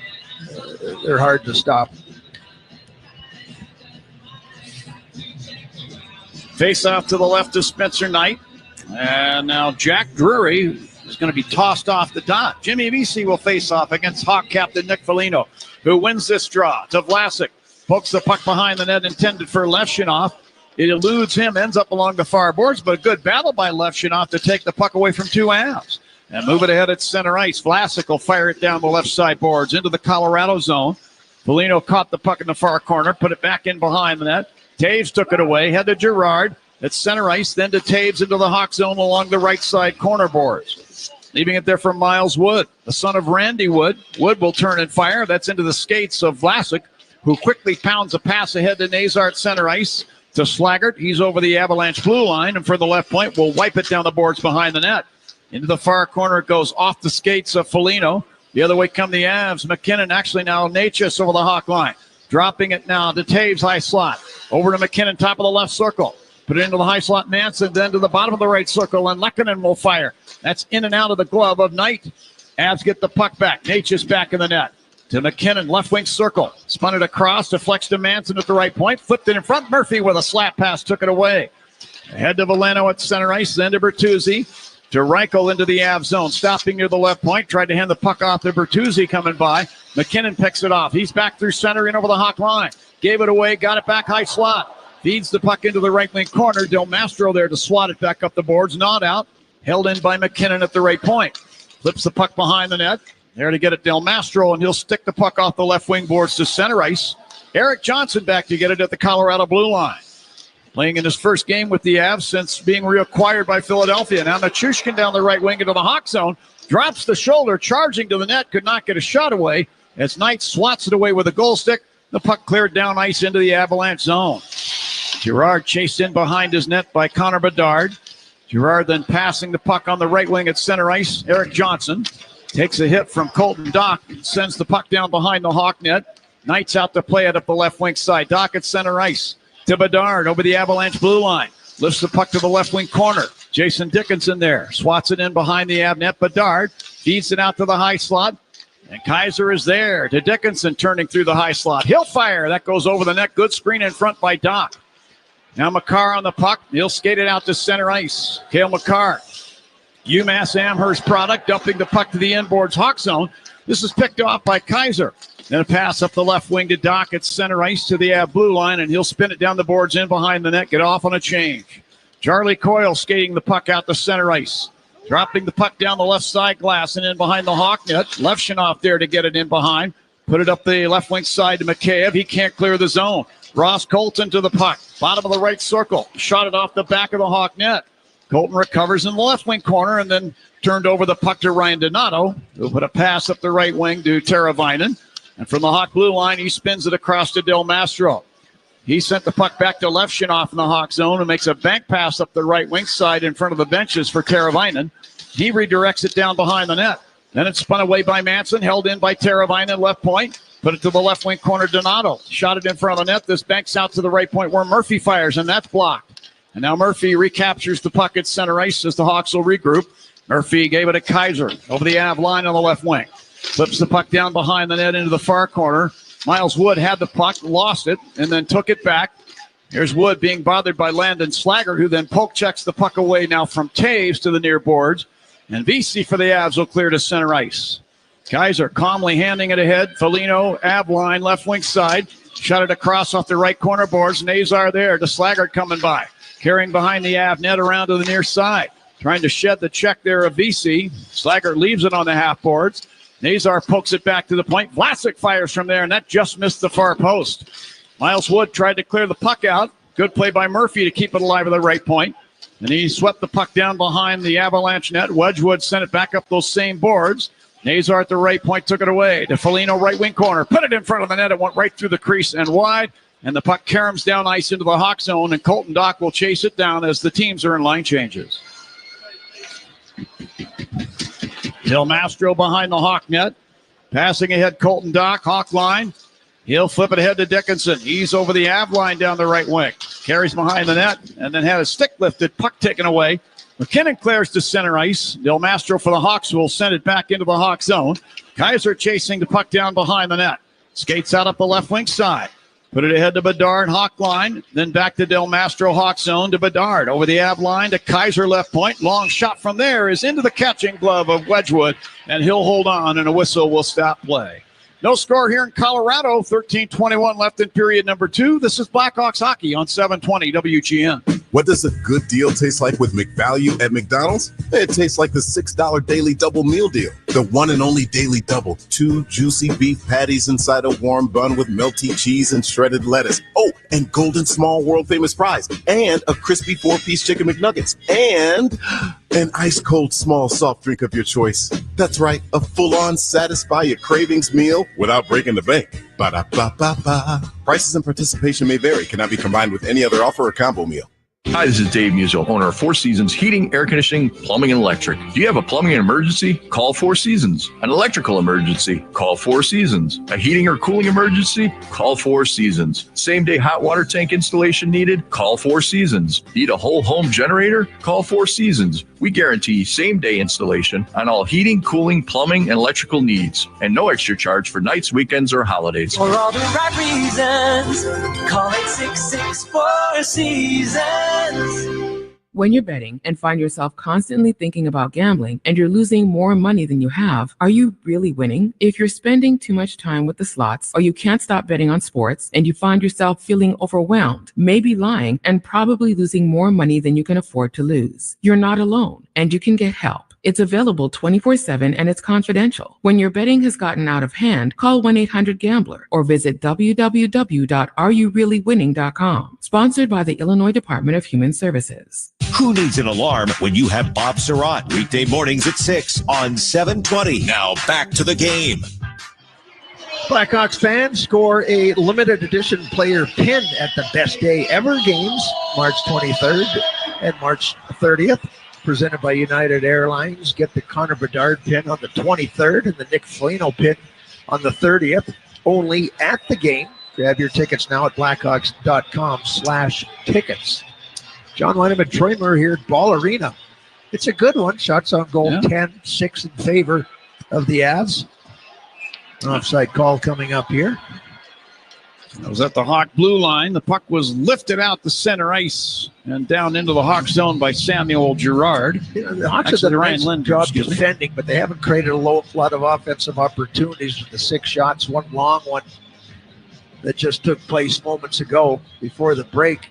they're hard to stop. Face off to the left of Spencer Knight. And now Jack Drury is going to be tossed off the dot. Jimmy Vesey will face off against Hawk captain Nick Foligno, who wins this draw. To Vlasic. Pokes the puck behind the net intended for Levshunov. It eludes him, ends up along the far boards, but a good battle by Levshunov to take the puck away from two Avs. And move it ahead at center ice. Vlasic will fire it down the left side boards into the Colorado zone. Foligno caught the puck in the far corner, put it back in behind the net. Taves took it away, head to Girard at center ice, then to Taves into the Hawk zone along the right side corner boards. Leaving it there for Miles Wood, the son of Randy Wood. Wood will turn and fire. That's into the skates of Vlasic, who quickly pounds a pass ahead to Nazar at center ice to Slaggert. He's over the Avalanche blue line, and for the left point, will wipe it down the boards behind the net. Into the far corner, it goes off the skates of Foligno. The other way come the Avs. McKinnon, actually now Natchez over the Hawk line. Dropping it now to Taves, high slot. Over to McKinnon, top of the left circle. Put it into the high slot, Manson, then to the bottom of the right circle, and Lehkonen will fire. That's in and out of the glove of Knight. Avs get the puck back. Natchez back in the net. To McKinnon, left wing circle. Spun it across, deflects to Manson at the right point. Flipped it in front. Murphy with a slap pass took it away. Ahead to Valeno at center ice, then to Bertuzzi. To Reichel into the Avs zone, stopping near the left point. Tried to hand the puck off to Bertuzzi coming by. McKinnon picks it off. He's back through center and over the Hawk line. Gave it away, got it back high slot. Feeds the puck into the right wing corner. Del Mastro there to swat it back up the boards. Not out. Held in by McKinnon at the right point. Flips the puck behind the net. There to get it, Del Mastro, and he'll stick the puck off the left wing boards to center ice. Eric Johnson back to get it at the Colorado blue line. Playing in his first game with the Avs since being reacquired by Philadelphia. Now Nichushkin down the right wing into the Hawk zone. Drops the shoulder, charging to the net. Could not get a shot away as Knight swats it away with a goal stick. The puck cleared down ice into the Avalanche zone. Girard chased in behind his net by Connor Bedard. Girard then passing the puck on the right wing at center ice. Eric Johnson takes a hit from Colton Dock. Sends the puck down behind the Hawk net. Knight's out to play it up the left wing side. Dock at center ice. To Bedard over the Avalanche blue line. Lifts the puck to the left wing corner. Jason Dickinson there. Swats it in behind the Av net. Bedard feeds it out to the high slot. And Kaiser is there to Dickinson turning through the high slot. He'll fire. That goes over the net. Good screen in front by Doc. Now Makar on the puck. He'll skate it out to center ice. Cale Makar. UMass Amherst product. Dumping the puck to the inboards Hawk zone. This is picked off by Kaiser. Then a pass up the left wing to Doc at center ice to the Av blue line, and he'll spin it down the boards in behind the net, get off on a change. Charlie Coyle skating the puck out to center ice. Dropping the puck down the left side glass and in behind the Hawk net. Levshunov there to get it in behind. Put it up the left wing side to Mikheyev. He can't clear the zone. Ross Colton to the puck. Bottom of the right circle. Shot it off the back of the Hawk net. Colton recovers in the left wing corner and then turned over the puck to Ryan Donato, who put a pass up the right wing to Teravainen. And from the Hawk blue line, he spins it across to Del Mastro. He sent the puck back to Levshunov in the Hawk zone and makes a bank pass up the right wing side in front of the benches for Teravainen. He redirects it down behind the net. Then it's spun away by Manson, held in by Teravainen, left point. Put it to the left wing corner, Donato. Shot it in front of the net. This banks out to the right point where Murphy fires, and that's blocked. And now Murphy recaptures the puck at center ice as the Hawks will regroup. Murphy gave it to Kaiser over the Av line on the left wing. Flips the puck down behind the net into the far corner. Miles Wood had the puck, lost it, and then took it back. Here's Wood being bothered by Landon Slaggert, who then poke checks the puck away now from Taves to the near boards. And Vesey for the Avs will clear to center ice. Kaiser calmly handing it ahead. Foligno, Aveline, left wing side. Shot it across off the right corner boards. Nazar there to Slaggert coming by. Carrying behind the Av net around to the near side. Trying to shed the check there of VC. Slaggert leaves it on the half boards. Nazar pokes it back to the point. Vlasic fires from there, and that just missed the far post. Miles Wood tried to clear the puck out. Good play by Murphy to keep it alive at the right point. And he swept the puck down behind the Avalanche net. Wedgwood sent it back up those same boards. Nazar at the right point took it away. To Foligno, right wing corner. Put it in front of the net. It went right through the crease and wide. And the puck caroms down ice into the Hawk zone. And Colton Dock will chase it down as the teams are in line changes. Del Mastro behind the Hawk net. Passing ahead, Colton Dock, Hawk line. He'll flip it ahead to Dickinson. He's over the Av line down the right wing. Carries behind the net and then had a stick lifted, puck taken away. McKinnon clears to center ice. Del Mastro for the Hawks will send it back into the Hawk zone. Kaiser chasing the puck down behind the net. Skates out up the left wing side. Put it ahead to Bedard, Hawk line. Then back to Del Mastro, Hawk zone to Bedard. Over the Av line to Kaiser, left point. Long shot from there is into the catching glove of Wedgwood. And he'll hold on, and a whistle will stop play. No score here in Colorado. 13:21 left in period number 2. This is Blackhawks hockey on 720 WGN. What does a good deal taste like with McValue at McDonald's? It tastes like the $6 daily double meal deal. The one and only daily double. 2 juicy beef patties inside a warm bun with melty cheese and shredded lettuce. Oh, and golden small world famous fries. And a crispy 4-piece chicken McNuggets. And an ice cold small soft drink of your choice. That's right, a full-on satisfy your cravings meal without breaking the bank. Ba-da-ba-ba-ba. Prices and participation may vary. Cannot be combined with any other offer or combo meal. Hi, this is Dave Musil, owner of Four Seasons Heating, Air Conditioning, Plumbing, and Electric. Do you have a plumbing emergency? Call Four Seasons. An electrical emergency? Call Four Seasons. A heating or cooling emergency? Call Four Seasons. Same-day hot water tank installation needed? Call Four Seasons. Need a whole home generator? Call Four Seasons. We guarantee same-day installation on all heating, cooling, plumbing, and electrical needs. And no extra charge for nights, weekends, or holidays. For all the right reasons, call 866-4 Seasons. When you're betting and find yourself constantly thinking about gambling and you're losing more money than you have, are you really winning? If you're spending too much time with the slots or you can't stop betting on sports and you find yourself feeling overwhelmed, maybe lying, and probably losing more money than you can afford to lose, you're not alone and you can get help. It's available 24/7 and it's confidential. When your betting has gotten out of hand, call 1-800-GAMBLER or visit www.areyourreallywinning.com. Sponsored by the Illinois Department of Human Services. Who needs an alarm when you have Bob Surratt? Weekday mornings at 6 on 720. Now back to the game. Blackhawks fans score a limited edition player pin at the Best Day Ever games, March 23rd and March 30th. Presented by United Airlines. Get the Connor Bedard pin on the 23rd and the Nick Foligno pin on the 30th. Only at the game. Grab your tickets now at blackhawks.com/tickets. John Weinman, Troy Murray here at Ball Arena. It's a good one. Shots on goal, 10-6 in favor of the Avs. An offside call coming up here. That was at the Hawk blue line. The puck was lifted out the center ice and down into the Hawk zone by Samuel Girard. The Hawks have done a nice job defending, but they haven't created a lot of offensive opportunities with the 6 shots. One long one that just took place moments ago before the break.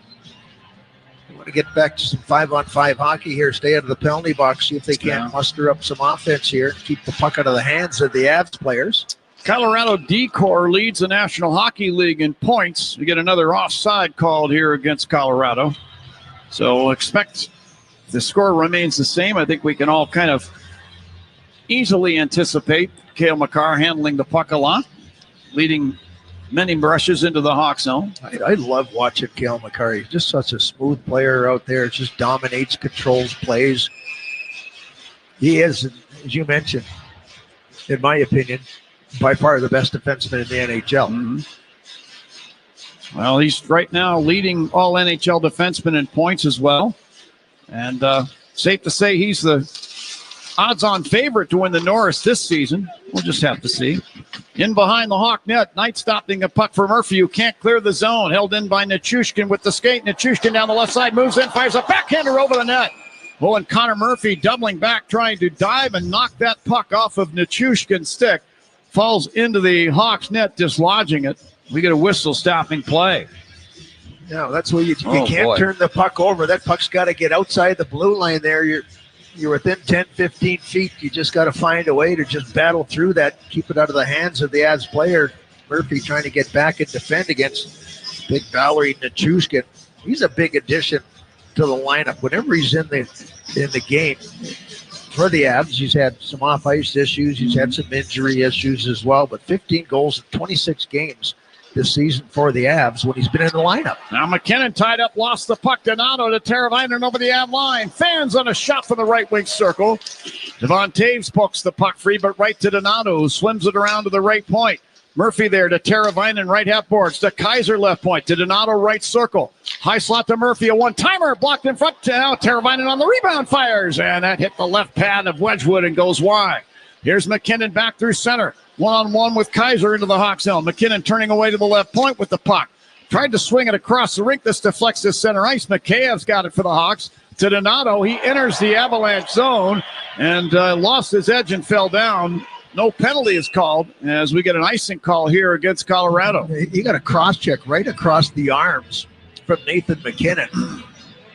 I want to get back to some 5-on-5 hockey here. Stay out of the penalty box. See if they can't muster up some offense here. Keep the puck out of the hands of the Avs players. Colorado D-Corps leads the National Hockey League in points. We get another offside called here against Colorado. So expect the score remains the same. I think we can all kind of easily anticipate Cale Makar handling the puck a lot, leading many brushes into the Hawk zone. I love watching Cale Makar. He's just such a smooth player out there. Just dominates, controls plays. He is, as you mentioned, in my opinion, by far the best defenseman in the NHL. Mm-hmm. Well, he's right now leading all NHL defensemen in points as well. And safe to say he's the odds-on favorite to win the Norris this season. We'll just have to see. In behind the Hawk net, Knight stopping a puck for Murphy, who can't clear the zone. Held in by Nichushkin with the skate. Nichushkin down the left side, moves in, fires a backhander over the net. Oh, and Connor Murphy doubling back, trying to dive and knock that puck off of Nichushkin's stick. falls into the Hawks net, dislodging it. We get a whistle stopping play. No, that's where you can't turn the puck over. That puck's got to get outside the blue line there. You're within 10, 15 feet. You just got to find a way to just battle through that, keep it out of the hands of the Avs player. Murphy trying to get back and defend against big Valerie Nichushkin. He's a big addition to the lineup. Whenever he's in the game for the Avs, he's had some off-ice issues. He's had some injury issues as well, but 15 goals in 26 games this season for the Avs when he's been in the lineup. Now McKinnon tied up, lost the puck. Donato to Teravainen over the Av line. Fans on a shot from the right wing circle. Devon Taves pokes the puck free, but right to Donato, who swims it around to the right point. Murphy there to Teravainen, right half boards. To Kaiser, left point. To Donato, right circle. High slot to Murphy, a one-timer blocked in front. Now Teravainen on the rebound, fires. And that hit the left pad of Wedgwood and goes wide. Here's McKinnon back through center. One-on-one with Kaiser into the Hawks zone. McKinnon turning away to the left point with the puck. Tried to swing it across the rink. This deflects to center ice. Mikheyev's got it for the Hawks. To Donato, he enters the Avalanche zone and lost his edge and fell down. No penalty is called as we get an icing call here against Colorado. He got a cross-check right across the arms from Nathan McKinnon.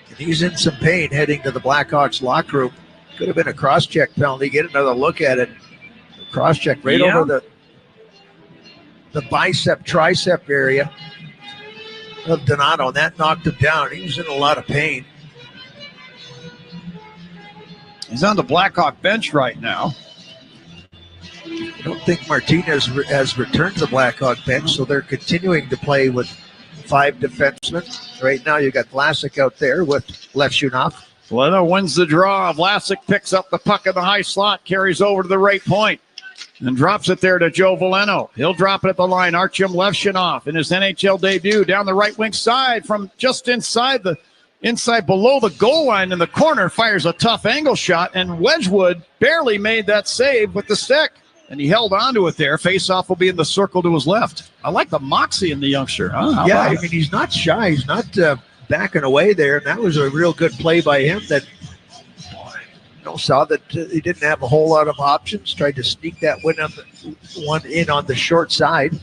And he's in some pain heading to the Blackhawks locker room. Could have been a cross-check penalty. Get another look at it. Cross-check right over the bicep, tricep area of Donato, and that knocked him down. He was in a lot of pain. He's on the Blackhawk bench right now. I don't think Martinez has returned to the Blackhawk bench, so they're continuing to play with 5 defensemen. Right now, you got Vlasic out there with Levshunov. Leno wins the draw. Vlasic picks up the puck in the high slot, carries over to the right point, and drops it there to Joe Veleno. He'll drop it at the line. Artyom Levshunov in his NHL debut down the right wing side from just inside below the goal line in the corner, fires a tough angle shot, and Wedgwood barely made that save with the stick. And he held on to it there. Face-off will be in the circle to his left. I like the moxie in the youngster. Huh? Yeah, I mean, he's not shy. He's not backing away there. And that was a real good play by him that saw that he didn't have a whole lot of options. Tried to sneak that one in on the short side.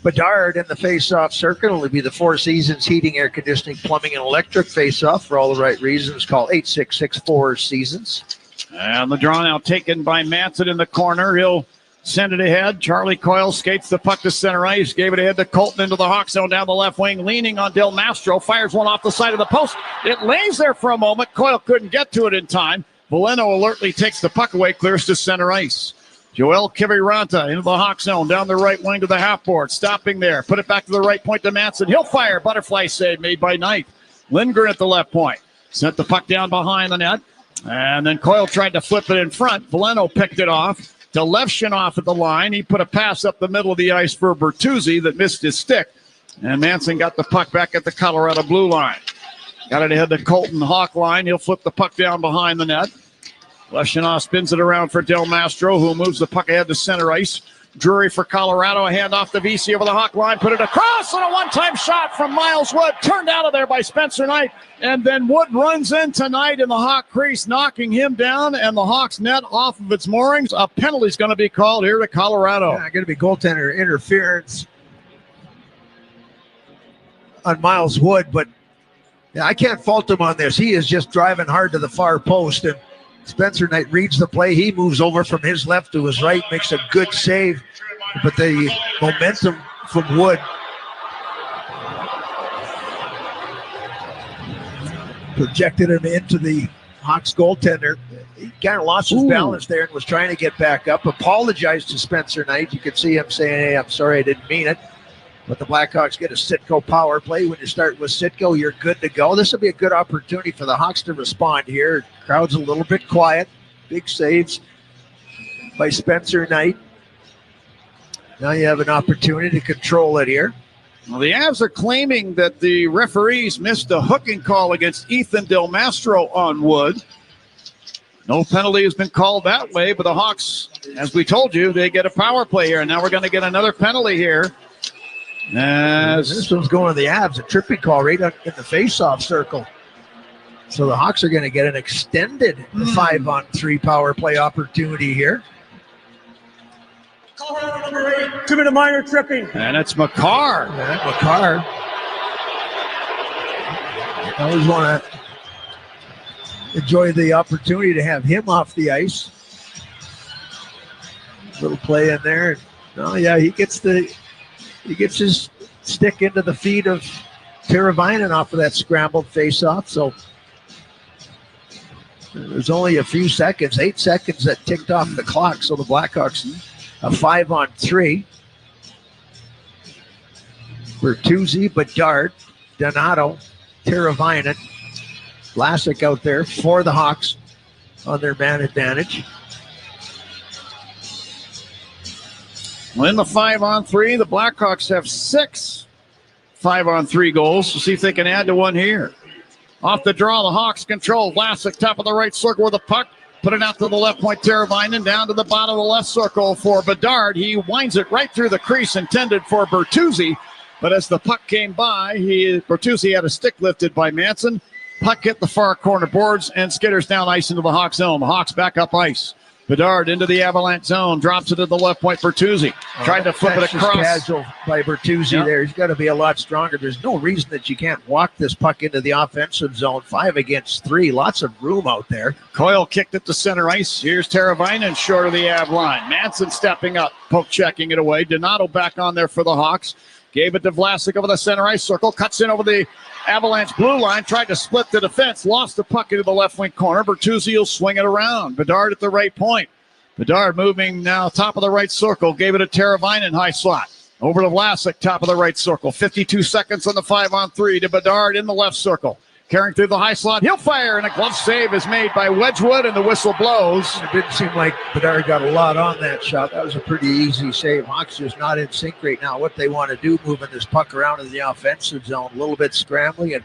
Bedard in the face-off circle. It'll be the Four Seasons Heating, Air Conditioning, Plumbing, and Electric face-off for all the right reasons. Call 866-4-SEASONS. And the draw now taken by Manson in the corner. He'll send it ahead. Charlie Coyle skates the puck to center ice. Gave it ahead to Colton into the Hawk zone down the left wing. Leaning on Del Mastro. Fires one off the side of the post. It lays there for a moment. Coyle couldn't get to it in time. Veleno alertly takes the puck away. Clears to center ice. Joel Kiviranta into the Hawk zone. Down the right wing to the half board. Stopping there. Put it back to the right point to Manson. He'll fire. Butterfly save made by Knight. Lindgren at the left point. Sent the puck down behind the net. And then Coyle tried to flip it in front. Veleno picked it off to Levshunov at the line. He put a pass up the middle of the ice for Bertuzzi that missed his stick. And Manson got the puck back at the Colorado blue line. Got it ahead to Colton Hawk line. He'll flip the puck down behind the net. Levshunov spins it around for Del Mastro, who moves the puck ahead to center ice. Drury for Colorado, a handoff to VC over the Hawk line, put it across, and a one-time shot from Miles Wood, turned out of there by Spencer Knight, and then Wood runs in tonight in the Hawk crease, knocking him down, and the Hawks net off of its moorings. A penalty's going to be called here to Colorado. Yeah, going to be goaltender interference on Miles Wood, but yeah, I can't fault him on this. He is just driving hard to the far post, and Spencer Knight reads the play. He moves over from his left to his right, makes a good save. But the momentum from Wood projected him into the Hawks goaltender. He kind of lost his balance there and was trying to get back up. Apologized to Spencer Knight. You could see him saying, "Hey, I'm sorry, I didn't mean it." But the Blackhawks get a Sitco power play. When you start with Sitco, you're good to go. This will be a good opportunity for the Hawks to respond here. Crowd's a little bit quiet. Big saves by Spencer Knight. Now you have an opportunity to control it here. Well, the Avs are claiming that the referees missed a hooking call against Ethan Del Mastro on Wood. No penalty has been called that way, but the Hawks, as we told you, they get a power play here. And now we're going to get another penalty here. This one's going to the Avs, a tripping call right in the face-off circle. So the Hawks are going to get an extended 5-on-3 power play opportunity here. Number 8, 2-minute minor tripping. And it's McCarr. Yeah, McCarr. I always want to enjoy the opportunity to have him off the ice. Little play in there. Oh yeah, he gets his stick into the feet of Teravainen off of that scrambled face-off. So there's only a few seconds, 8 seconds that ticked off the clock. So the Blackhawks a 5-on-3. Bertuzzi, Bedard, Donato, Teravainen, Vlasic out there for the Hawks on their man advantage. Well, in the 5-on-3, the Blackhawks have 6 5-on-3 goals. We'll see if they can add to one here. Off the draw, the Hawks control. Vlasic, top of the right circle with a puck. Put it out to the left point, Teravainen, down to the bottom of the left circle for Bedard. He winds it right through the crease intended for Bertuzzi. But as the puck came by, Bertuzzi had a stick lifted by Manson. Puck hit the far corner boards and skitters down ice into the Hawks zone. The Hawks back up ice. Bedard into the Avalanche zone, drops it to the left point. Bertuzzi tried to flip it across. Casual by Bertuzzi there. He's got to be a lot stronger. There's no reason that you can't walk this puck into the offensive zone. 5 against 3. Lots of room out there. Coyle kicked it to center ice. Here's Teravainen short of the Av line. Manson stepping up, poke checking it away. Donato back on there for the Hawks. Gave it to Vlasic over the center ice circle. Cuts in over the Avalanche blue line. Tried to split the defense. Lost the puck into the left wing corner. Bertuzzi will swing it around. Bedard at the right point. Bedard moving now top of the right circle. Gave it to Teravainen high slot. Over to Vlasic, top of the right circle. 52 seconds on the 5-on-3 to Bedard in the left circle. Carrying through the high slot. He'll fire, and a glove save is made by Wedgwood, and the whistle blows. It didn't seem like Bedard got a lot on that shot. That was a pretty easy save. Hawks just not in sync right now. What they want to do, moving this puck around in the offensive zone, a little bit scrambling, and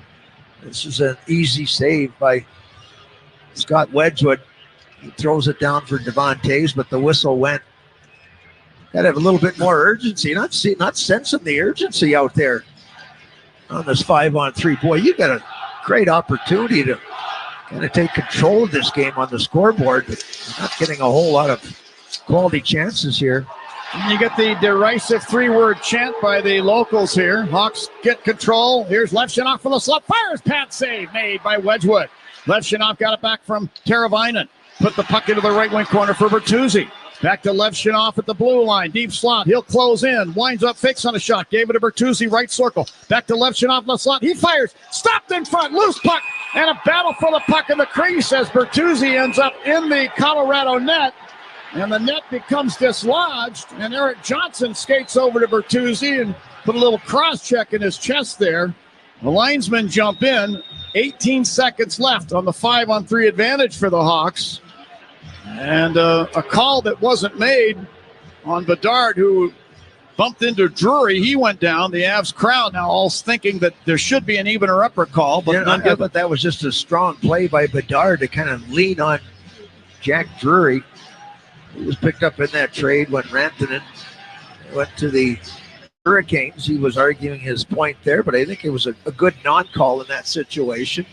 this is an easy save by Scott Wedgwood. He throws it down for Devon Toews, but the whistle went. Got to have a little bit more urgency. Not sensing the urgency out there on this 5-on-3. Boy, you got a great opportunity to kind of take control of this game on the scoreboard, but you're not getting a whole lot of quality chances here. And you get the derisive 3-word chant by the locals here. Hawks get control. Here's Levshunov for the slot. Fires, pad save made by Wedgwood. Levshunov got it back from Teravainen. Put the puck into the right wing corner for Bertuzzi. Back to Levshunov at the blue line. Deep slot. He'll close in. Winds up, fakes on a shot. Gave it to Bertuzzi, right circle. Back to Levshunov in the slot. He fires. Stopped in front. Loose puck. And a battle for the puck in the crease as Bertuzzi ends up in the Colorado net. And the net becomes dislodged. And Eric Johnson skates over to Bertuzzi and put a little cross-check in his chest there. The linesmen jump in. 18 seconds left on the 5-on-3 advantage for the Hawks. And a call that wasn't made on Bedard, who bumped into Drury. He went down. The Avs crowd now all thinking that there should be an even or upper call, but none given. But that was just a strong play by Bedard to kind of lean on Jack Drury. He was picked up in that trade when Rantanen went to the Hurricanes. He was arguing his point there, but I think it was a good non-call in that situation.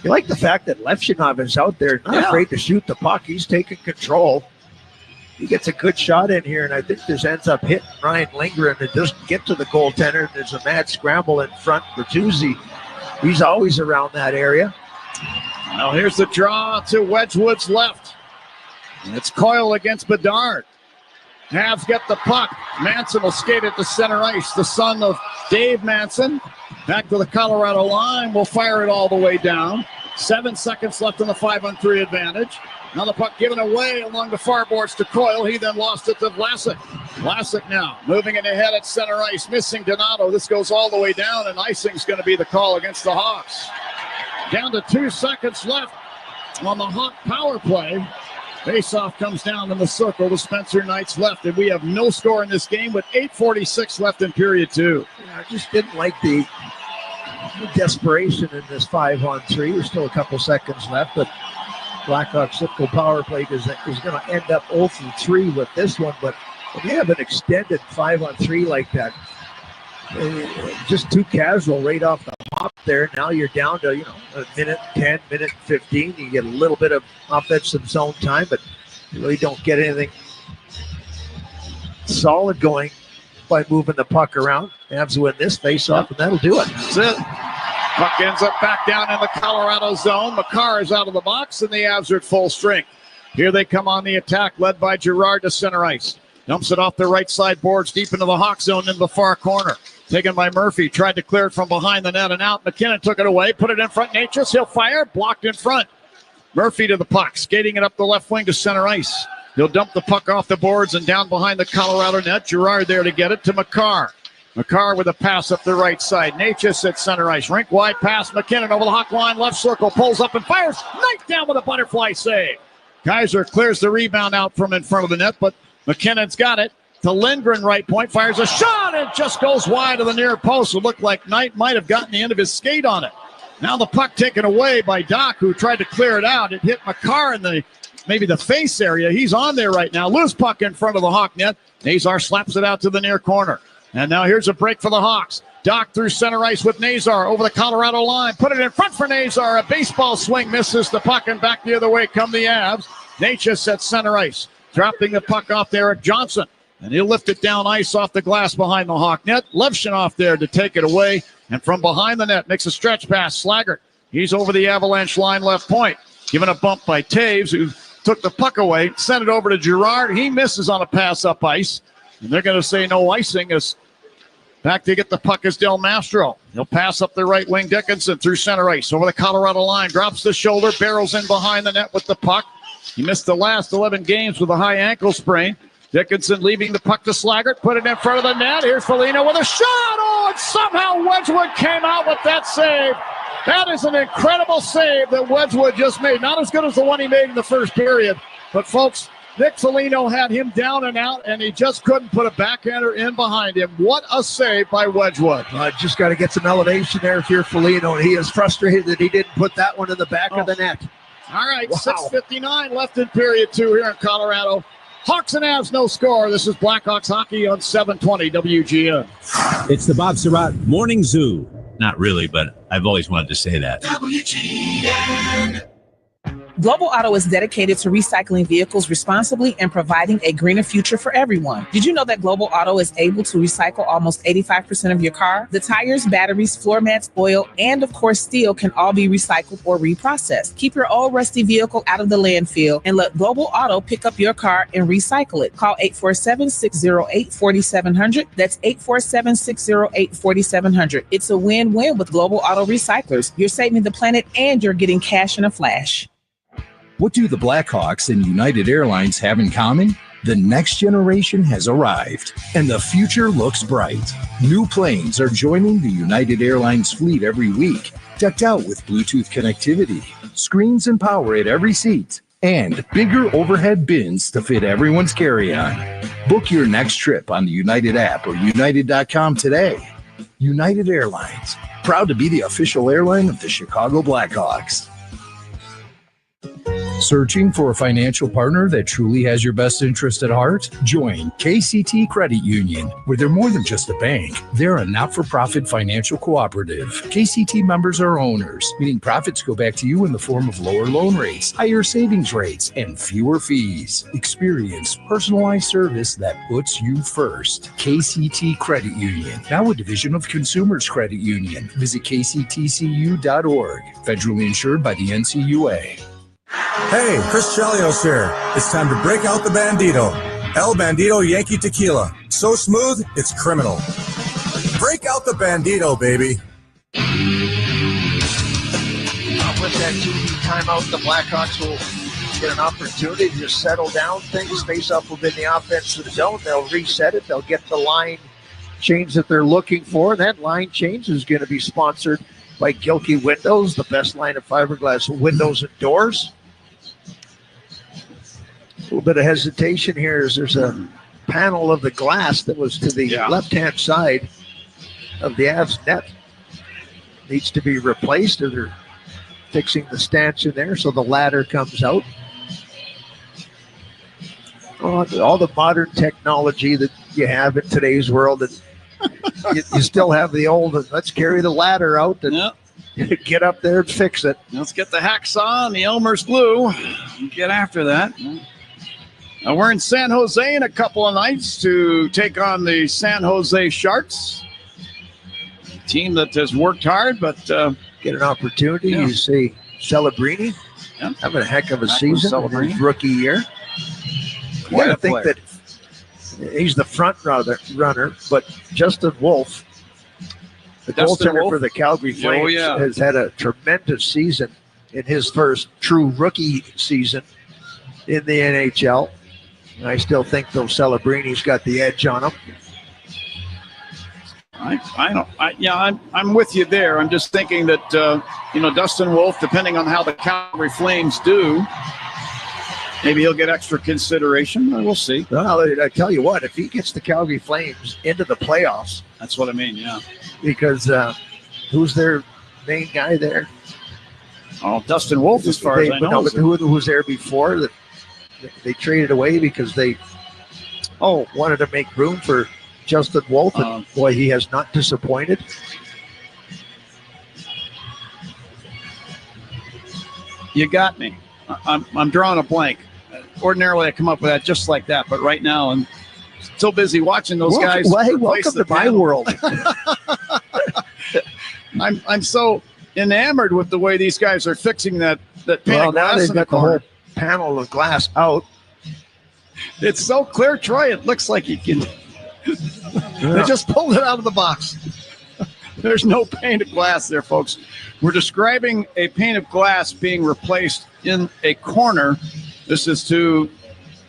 You like the fact that Levshunov is out there, not afraid to shoot the puck. He's taking control. He gets a good shot in here, and I think this ends up hitting Ryan Lindgren. It doesn't get to the goaltender. There's a mad scramble in front. Bertuzzi, he's always around that area. Now here's the draw to Wedgwood's left. And it's Coyle against Bedard. Habs get the puck. Manson will skate it to center ice. The son of Dave Manson. Back to the Colorado line. We'll fire it all the way down. 7 seconds left on the 5-on-3 advantage. Now the puck given away along the far boards to Coyle. He then lost it to Vlasic. Vlasic now moving it ahead at center ice. Missing Donato. This goes all the way down, and icing's going to be the call against the Hawks. Down to 2 seconds left on the Hawk power play. Faceoff comes down in the circle to Spencer Knight's left, and we have no score in this game with 8:46 left in period 2. I just didn't like the desperation in this 5-on-3. There's still a couple seconds left, but Blackhawks Simcoe power play is going to end up 0-3 with this one. But when you have an extended 5-on-3 like that, just too casual right off the hop there. Now you're down to, a minute 10, minute 15. You get a little bit of offensive zone time, but you really don't get anything solid going by moving the puck around. Avs win this face-off, and that'll do it. That's it. Puck ends up back down in the Colorado zone. Makar is out of the box, and the Avs are at full strength. Here they come on the attack, led by Girard to center ice. Dumps it off the right side boards, deep into the Hawk zone in the far corner. Taken by Murphy, tried to clear it from behind the net and out. McKinnon took it away, put it in front. Natchez, he'll fire, blocked in front. Murphy to the puck, skating it up the left wing to center ice. He'll dump the puck off the boards and down behind the Colorado net. Girard there to get it to Makar. Makar with a pass up the right side. Natchez at center ice. Rink wide pass. McKinnon over the Hawk line, left circle, pulls up and fires. Knight down with a butterfly save. Kaiser clears the rebound out from in front of the net, but McKinnon's got it. To Lindgren, right point, fires a shot, and it just goes wide of the near post. It looked like Knight might have gotten the end of his skate on it. Now the puck taken away by Doc, who tried to clear it out. It hit Makar in maybe the face area. He's on there right now. Loose puck in front of the Hawk net. Nazar slaps it out to the near corner. And now here's a break for the Hawks. Doc through center ice with Nazar over the Colorado line. Put it in front for Nazar. A baseball swing misses the puck, and back the other way come the Avs. Natchez at center ice. Dropping the puck off there at Johnson. And he'll lift it down ice off the glass behind the Hawk net. Levshinov there to take it away. And from behind the net, makes a stretch pass. Slaggert. He's over the Avalanche line left point. Given a bump by Taves, who took the puck away. Sent it over to Girard. He misses on a pass up ice. And they're going to say no icing as back to get the puck is Del Mastro. He'll pass up the right wing. Dickinson through center ice. Over the Colorado line. Drops the shoulder. Barrels in behind the net with the puck. He missed the last 11 games with a high ankle sprain. Dickinson leaving the puck to Slaggert. Put it in front of the net. Here's Foligno with a shot. Oh, and somehow Wedgwood came out with that save. That is an incredible save that Wedgwood just made. Not as good as the one he made in the first period. But, folks, Nick Foligno had him down and out, and he just couldn't put a backhander in behind him. What a save by Wedgwood. Just got to get some elevation there if you're Foligno. And he is frustrated that he didn't put that one in the back of the net. All right, Wow. 6:59 left in period 2 here in Colorado. Hawks and Avs, no score. This is Blackhawks hockey on 720 WGN. It's the Bob Surratt Morning Zoo. Not really, but I've always wanted to say that. WGN. Global Auto is dedicated to recycling vehicles responsibly and providing a greener future for everyone. Did you know that Global Auto is able to recycle almost 85% of your car? The tires, batteries, floor mats, oil, and of course steel can all be recycled or reprocessed. Keep your old rusty vehicle out of the landfill and let Global Auto pick up your car and recycle it. Call 847-608-4700. That's 847-608-4700. It's a win-win with Global Auto Recyclers. You're saving the planet and you're getting cash in a flash. What do the Blackhawks and United Airlines have in common? The next generation has arrived, and the future looks bright. New planes are joining the United Airlines fleet every week, decked out with Bluetooth connectivity, screens and power at every seat, and bigger overhead bins to fit everyone's carry-on. Book your next trip on the United app or United.com today. United Airlines, proud to be the official airline of the Chicago Blackhawks. Searching for a financial partner that truly has your best interest at heart? Join KCT Credit Union, where they're more than just a bank. They're a not-for-profit financial cooperative. KCT members are owners, meaning profits go back to you in the form of lower loan rates, higher savings rates, and fewer fees. Experience personalized service that puts you first. KCT Credit Union, now a division of Consumers Credit Union. Visit kctcu.org. Federally insured by the NCUA. Hey, Chris Chelios here. It's time to break out the Bandito. El Bandito Yankee Tequila. So smooth, it's criminal. Break out the Bandito, baby. With that 2-2 timeout, the Blackhawks will get an opportunity to just settle down things, face up within the offensive zone. They'll reset it. They'll get the line change that they're looking for. That line change is going to be sponsored by Gilkey Windows, the best line of fiberglass windows and doors. A little bit of hesitation here as there's a panel of the glass that was to the left-hand side of the Avs net. Needs to be replaced, or they're fixing the stanchion there so the ladder comes out. All the modern technology that you have in today's world, and you still have the old, let's carry the ladder out and get up there and fix it. Let's get the hacksaw and the Elmer's glue and get after that. We're in San Jose in a couple of nights to take on the San Jose Sharks. Team that has worked hard, but get an opportunity. You see Celebrini having a heck of a season in his rookie year. You got to think that he's the front runner, but Justin Wolf, the goaltender for the Calgary Flames, has had a tremendous season in his first true rookie season in the NHL. I still think though Celebrini's got the edge on him. I'm with you there. I'm just thinking that Dustin Wolf, depending on how the Calgary Flames do, maybe he'll get extra consideration. We'll see. Well, I tell you what, if he gets the Calgary Flames into the playoffs, that's what I mean. Yeah, because who's their main guy there? Oh, Dustin Wolf, as far as I know. But who was there before that they traded away because they wanted to make room for Justin Wolf, and boy, he has not disappointed. You got me. I'm drawing a blank. Ordinarily, I come up with that just like that, but right now I'm so busy watching those guys. Welcome to my world. I'm so enamored with the way these guys are fixing that pane of glass. Now they've in got the corner. whole panel of glass out. It's so clear, Troy. It looks like he can. They just pulled it out of the box. There's no pane of glass there, folks. We're describing a pane of glass being replaced in a corner. This is to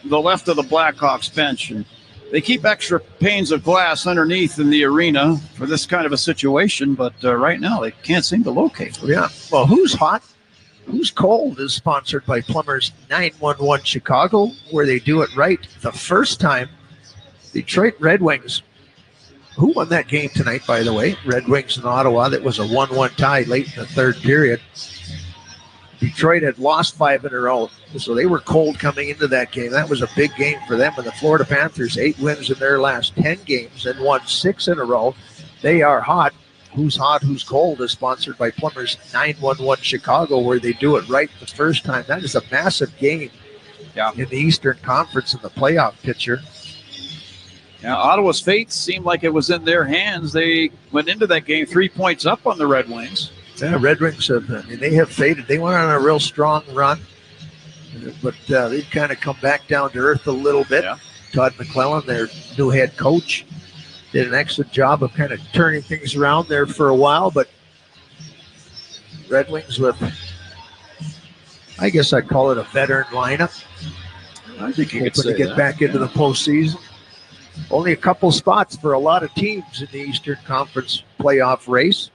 the left of the Blackhawks bench. And they keep extra panes of glass underneath in the arena for this kind of a situation, but right now they can't seem to locate. Yeah. Well, Who's Hot, Who's Cold is sponsored by Plumbers 911 Chicago, where they do it right the first time. Detroit Red Wings, who won that game tonight, by the way? Red Wings in Ottawa. That was a 1-1 tie late in the third period. Detroit had lost 5 in a row, so they were cold coming into that game. That was a big game for them. And the Florida Panthers, 8 wins in their last 10 games and won 6 in a row. They are hot. Who's Hot, Who's Cold is sponsored by Plumbers 911 Chicago, where they do it right the first time. That is a massive game in the Eastern Conference in the playoff picture. Yeah, Ottawa's fate seemed like it was in their hands. They went into that game 3 points up on the Red Wings. Yeah, Red Wings they have faded. They went on a real strong run, but they've kind of come back down to earth a little bit. Yeah. Todd McClellan, their new head coach, did an excellent job of kind of turning things around there for a while, but Red Wings with, I guess I'd call it a veteran lineup. I think you could say to get back into the postseason. Only a couple spots for a lot of teams in the Eastern Conference playoff race.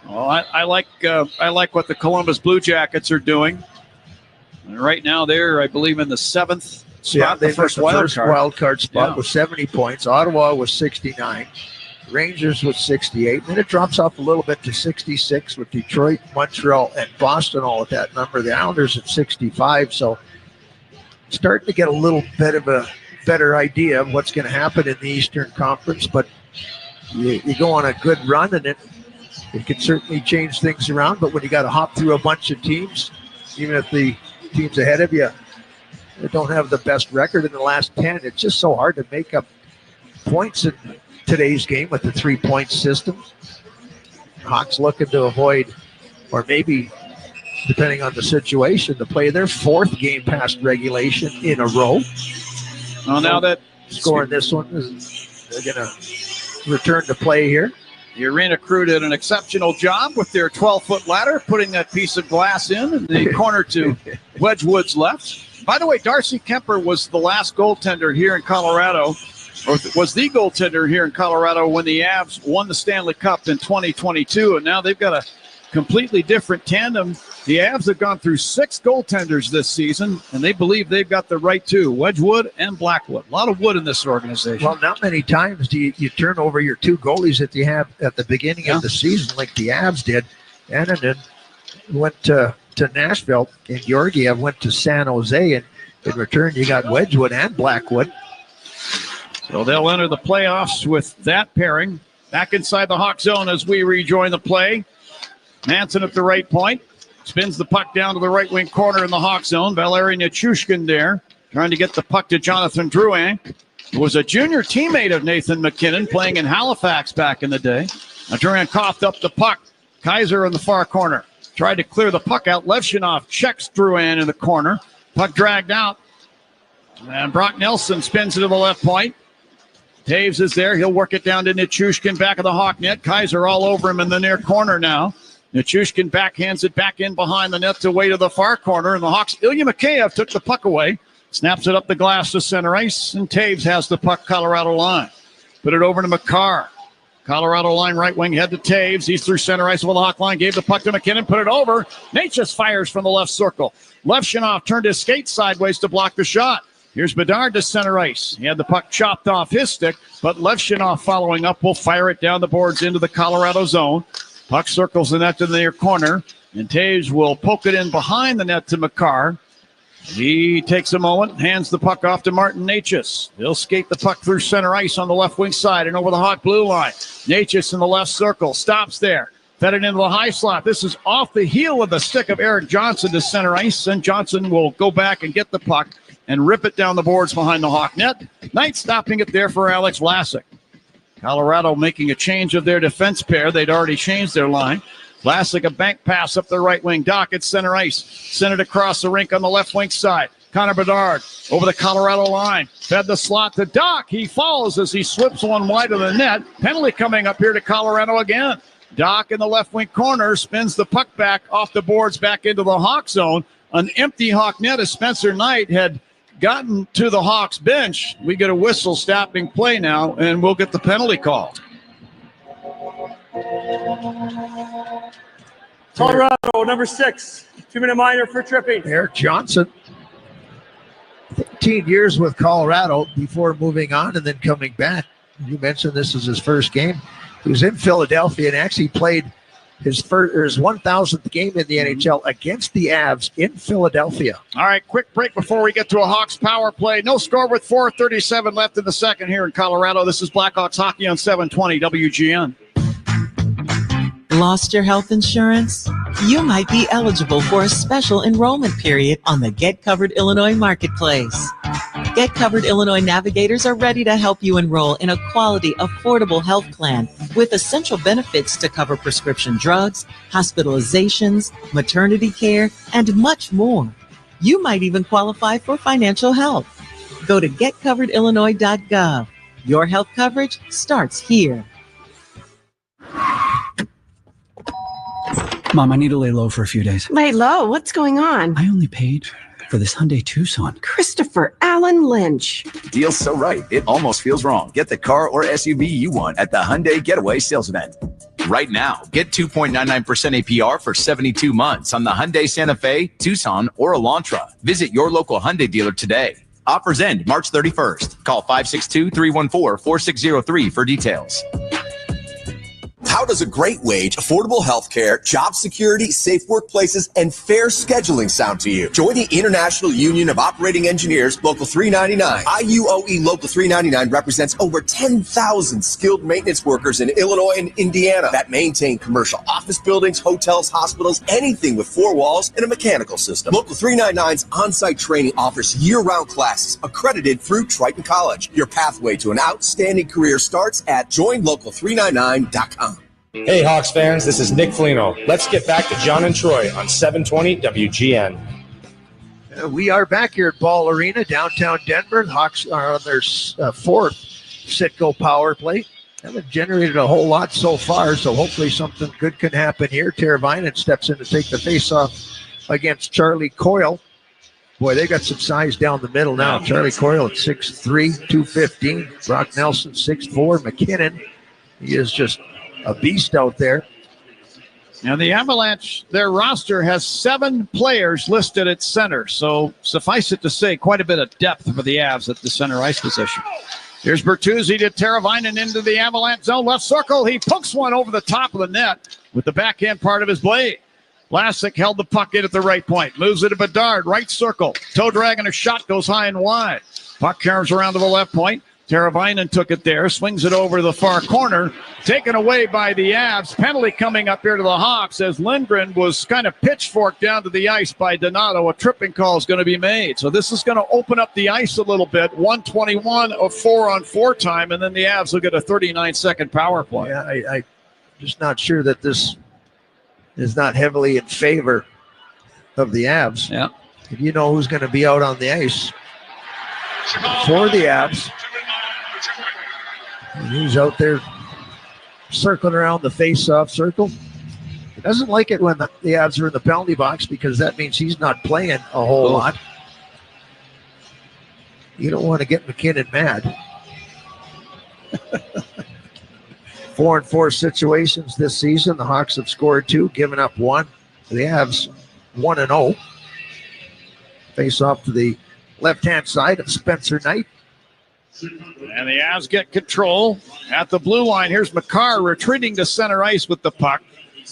Well, I like what the Columbus Blue Jackets are doing. And right now, they're, I believe, in the 7th spot. They first wild card spot with 70 points. Ottawa was 69. Rangers with 68. Then it drops off a little bit to 66 with Detroit, Montreal, and Boston all at that number. The Islanders at 65. So starting to get a little bit of a better idea of what's going to happen in the Eastern Conference. But you go on a good run, and it can certainly change things around. But when you got to hop through a bunch of teams, even if the teams ahead of you don't have the best record in the last 10, it's just so hard to make up points in today's game with the 3-point system. Hawks looking to avoid, or maybe depending on the situation, to play their 4th game past regulation in a row. Well, now that scoring this one, they're going to return to play here. The arena crew did an exceptional job with their 12-foot ladder, putting that piece of glass in the corner to Wedgwood's left. By the way, Darcy Kemper was the last goaltender here in Colorado, or was the goaltender here in Colorado when the Avs won the Stanley Cup in 2022, and now they've got a completely different tandem. The Avs have gone through 6 goaltenders this season, and they believe they've got the right 2, Wedgwood and Blackwood. A lot of wood in this organization. Well, not many times do you turn over your 2 goalies that you have at the beginning of the season like the Avs did. Ananen went to Nashville, and Georgiev went to San Jose, and in return you got Wedgwood and Blackwood. So they'll enter the playoffs with that pairing. Back inside the Hawk zone as we rejoin the play. Manson at the right point. Spins the puck down to the right wing corner in the Hawk zone. Valeri Nichushkin there. trying to get the puck to Jonathan Drouin, who was a junior teammate of Nathan McKinnon playing in Halifax back in the day. Now Drouin coughed up the puck. Kaiser in the far corner. Tried to clear the puck out. Levshunov checks Drouin in the corner. Puck dragged out. And Brock Nelson spins it to the left point. Taves is there. He'll work it down to Nichushkin back of the Hawk net. Kaiser all over him in the near corner now. Nichushkin backhands it back in behind the net to way to the far corner. And the Hawks, Ilya Mikheyev took the puck away. Snaps it up the glass to center ice. And Taves has the puck Colorado line. Put it over to McCarr. Colorado line right wing head to Taves. He's through center ice with the Hawk line. Gave the puck to McKinnon. Put it over. Nate just fires from the left circle. Levshunov turned his skate sideways to block the shot. Here's Bedard to center ice. He had the puck chopped off his stick, but Levshunov following up will fire it down the boards into the Colorado zone. Puck circles the net to the near corner, and Taves will poke it in behind the net to McCarr. He takes a moment, hands the puck off to Martin Necas. He'll skate the puck through center ice on the left wing side and over the Hawk blue line. Necas in the left circle, stops there. Fed it into the high slot. This is off the heel of the stick of Eric Johnson to center ice, and Johnson will go back and get the puck and rip it down the boards behind the Hawk net. Knight stopping it there for Alex Vlasic. Colorado making a change of their defense pair. They'd already changed their line. Vlasic, a bank pass up the right wing. Dock at center ice. Sent it across the rink on the left wing side. Connor Bedard over the Colorado line. Fed the slot to Dock. He falls as he slips one wide of the net. Penalty coming up here to Colorado again. Dock in the left wing corner spins the puck back off the boards back into the Hawk zone. An empty Hawk net as Spencer Knight had gotten to the Hawks bench. We get a whistle stopping play now, and we'll get the penalty call. Colorado, number 6, 2-minute minor for tripping. Eric Johnson, 15 years with Colorado before moving on and then coming back. You mentioned this is his first game. He was in Philadelphia and actually played his 1,000th game in the NHL against the Avs in Philadelphia. All right, quick break before we get to a Hawks power play. No score with 4:37 left in the second here in Colorado. This is Blackhawks hockey on 720 WGN. Lost your health insurance? You might be eligible for a special enrollment period on the Get Covered Illinois Marketplace. Get Covered Illinois navigators are ready to help you enroll in a quality, affordable health plan with essential benefits to cover prescription drugs, hospitalizations, maternity care, and much more. You might even qualify for financial help. Go to getcoveredillinois.gov. Your health coverage starts here. Mom, I need to lay low for a few days. Lay low? What's going on? I only paid for this Hyundai Tucson. Christopher Allen Lynch. Deal's so right, it almost feels wrong. Get the car or SUV you want at the Hyundai Getaway Sales Event. Right now, get 2.99% APR for 72 months on the Hyundai Santa Fe, Tucson, or Elantra. Visit your local Hyundai dealer today. Offers end March 31st. Call 562-314-4603 for details. How does a great wage, affordable health care, job security, safe workplaces, and fair scheduling sound to you? Join the International Union of Operating Engineers, Local 399. IUOE Local 399 represents over 10,000 skilled maintenance workers in Illinois and Indiana that maintain commercial office buildings, hotels, hospitals, anything with four walls and a mechanical system. Local 399's on-site training offers year-round classes accredited through Triton College. Your pathway to an outstanding career starts at joinlocal399.com. Hey, Hawks fans, this is Nick Foligno. Let's get back to John and Troy on 720 WGN. We are back here at Ball Arena, downtown Denver. The Hawks are on their fourth Citgo power play. Haven't generated a whole lot so far, so hopefully something good can happen here. Teravainen steps in to take the faceoff against Charlie Coyle. Boy, they got some size down the middle now. Charlie Coyle at 6'3", 215. Brock Nelson, 6'4". McKinnon, he is just a beast out there. Now the Avalanche, their roster has 7 players listed at center. So suffice it to say, quite a bit of depth for the Avs at the center ice position. Here's Bertuzzi to Teravainen into the Avalanche zone. Left circle. He pokes one over the top of the net with the backhand part of his blade. Vlasic held the puck in at the right point. Moves it to Bedard. Right circle. Toe drag and a shot goes high and wide. Puck carries around to the left point. Teravainen took it there, swings it over to the far corner, taken away by the Avs. Penalty coming up here to the Hawks as Lindgren was kind of pitchforked down to the ice by Donato. A tripping call is going to be made. So this is going to open up the ice a little bit. 1:21 of 4-on-4 time, and then the Avs will get a 39-second power play. Yeah, I'm just not sure that this is not heavily in favor of the Avs. Yeah. If you know who's going to be out on the ice for the Avs. And he's out there circling around the face-off circle. He doesn't like it when the Avs are in the penalty box because that means he's not playing a whole lot. You don't want to get McKinnon mad. 4-on-4 situations this season. The Hawks have scored 2, given up 1. The Avs 1-0. Face off to the left-hand side of Spencer Knight. And the Avs get control at the blue line. Here's Makar retreating to center ice with the puck.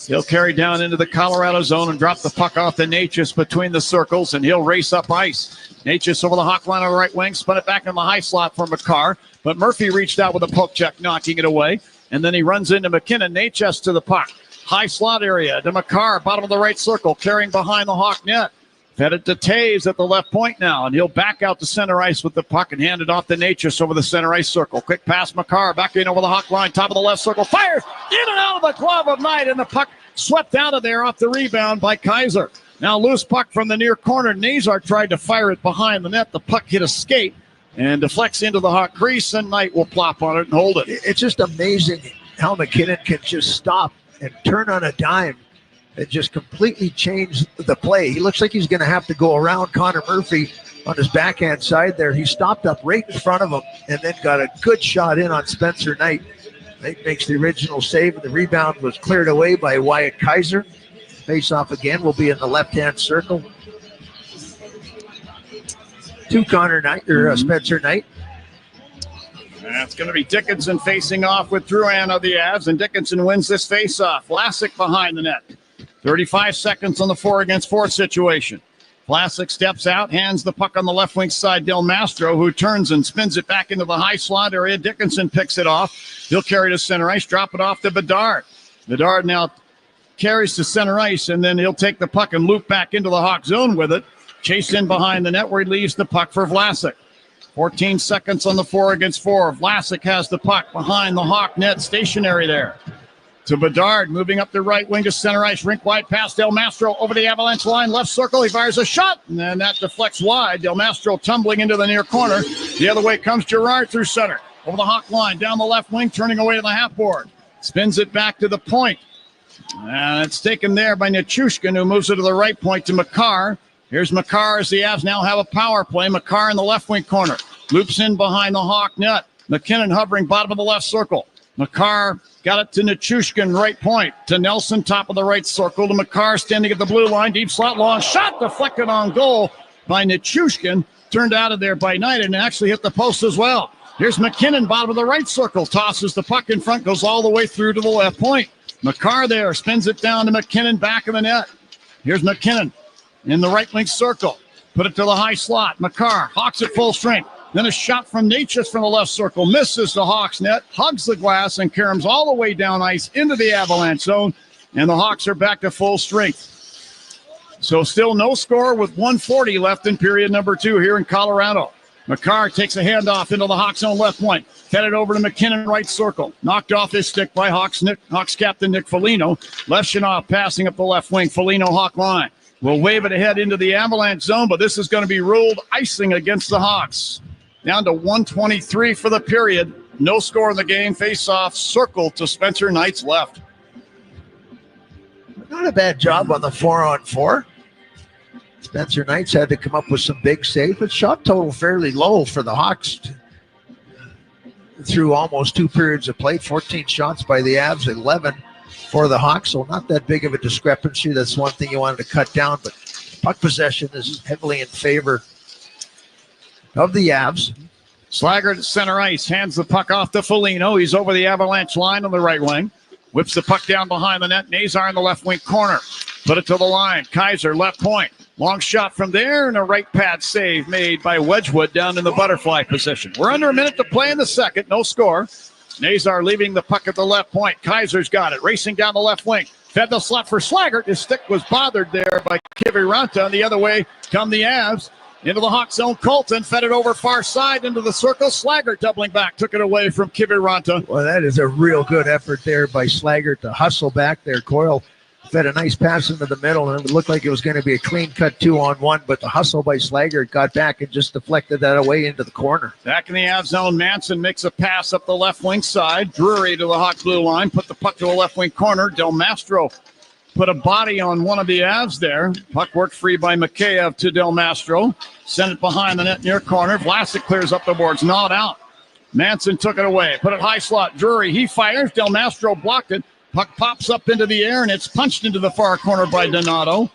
He'll carry down into the Colorado zone and drop the puck off to Natchez between the circles, and he'll race up ice. Natchez over the Hawk line on the right wing, spun it back in the high slot for Makar, but Murphy reached out with a poke check, knocking it away, and then he runs into McKinnon. Natchez to the puck. High slot area to Makar, bottom of the right circle, carrying behind the Hawk net. Fed it to Taves at the left point now, and he'll back out to center ice with the puck and hand it off to Natchez over the center ice circle. Quick pass, Makar back in over the Hawk line, top of the left circle, fires in and out of the glove of Knight, and the puck swept out of there off the rebound by Kaiser. Now loose puck from the near corner. Nazar tried to fire it behind the net. The puck hit a skate and deflects into the Hawk crease, and Knight will plop on it and hold it. It's just amazing how McKinnon can just stop and turn on a dime and just completely change the play. He looks like he's going to have to go around Connor Murphy on his backhand side there. He stopped up right in front of him and then got a good shot in on Spencer Knight. Knight makes the original save, and the rebound was cleared away by Wyatt Kaiser. Face-off again will be in the left-hand circle to Connor Knight, or Spencer Knight. That's going to be Dickinson facing off with Drouin of the Avs, and Dickinson wins this face-off. Vlasic behind the net. 35 seconds on the 4-against-4 situation. Vlasic steps out, hands the puck on the left wing side, Del Mastro, who turns and spins it back into the high slot area. Dickinson picks it off. He'll carry to center ice, drop it off to Bedard. Bedard now carries to center ice, and then he'll take the puck and loop back into the Hawk zone with it. Chase in behind the net where he leaves the puck for Vlasic. 14 seconds on the 4-against-4. Vlasic has the puck behind the Hawk net, stationary there. To Bedard, moving up the right wing to center ice, rink wide pass. Del Mastro over the Avalanche line, left circle. He fires a shot, and then that deflects wide. Del Mastro tumbling into the near corner. The other way comes Girard through center. Over the Hawk line, down the left wing, turning away to the half board. Spins it back to the point. And it's taken there by Nichushkin, who moves it to the right point to Makar. Here's Makar as the Avs now have a power play. Makar in the left wing corner. Loops in behind the Hawk net. McKinnon hovering bottom of the left circle. Makar got it to Nichushkin, right point. To Nelson, top of the right circle. To Makar, standing at the blue line. Deep slot, long shot, deflected on goal by Nichushkin. Turned out of there by Knight and actually hit the post as well. Here's McKinnon, bottom of the right circle. Tosses the puck in front, goes all the way through to the left point. Makar there, spins it down to McKinnon, back of the net. Here's McKinnon in the right wing circle. Put it to the high slot. Makar, Hawks at full strength. Then a shot from Natchez from the left circle. Misses the Hawks net. Hugs the glass and caroms all the way down ice into the Avalanche zone. And the Hawks are back to full strength. So still no score with 1:40 left in period number 2 here in Colorado. Makar takes a handoff into the Hawks zone left point. Fed it over to McKinnon right circle. Knocked off his stick by Hawks captain Nick Foligno. Lefshunov passing up the left wing. Foligno Hawk line. Will wave it ahead into the Avalanche zone, but this is going to be ruled icing against the Hawks. Down to 1:23 for the period. No score in the game. Face-off circle to Spencer Knight's left. Not a bad job on the 4-on-4. Spencer Knight's had to come up with some big saves, but shot total fairly low for the Hawks through almost 2 periods of play. 14 shots by the Avs, 11 for the Hawks, so not that big of a discrepancy. That's one thing you wanted to cut down, but puck possession is heavily in favor of the Avs. Slaggert at center ice, hands the puck off to Foligno. He's over the Avalanche line on the right wing. Whips the puck down behind the net. Nazar in the left wing corner. Put it to the line. Kaiser, left point. Long shot from there and a right pad save made by Wedgwood down in the butterfly position. We're under a minute to play in the second. No score. Nazar leaving the puck at the left point. Kaiser's got it. Racing down the left wing. Fed the slot for Slaggert. His stick was bothered there by Kiviranta. The other way come the Avs. Into the Hawk zone. Colton fed it over far side into the circle. Slaggert doubling back. Took it away from Kiviranta. Well, that is a real good effort there by Slaggert to hustle back there. Coyle fed a nice pass into the middle, and it looked like it was going to be a clean cut 2-on-1, but the hustle by Slaggert got back and just deflected that away into the corner. Back in the Avs zone, Manson makes a pass up the left wing side. Drury to the Hawk blue line, put the puck to the left wing corner. Del Mastro put a body on one of the Avs there. Puck worked free by Mikheyev to Del Mastro. Sent it behind the net near corner. Vlasic clears up the boards, gnawed out. Manson took it away, put it high slot. Drury, he fires. Del Mastro blocked it. Puck pops up into the air, and it's punched into the far corner by Donato.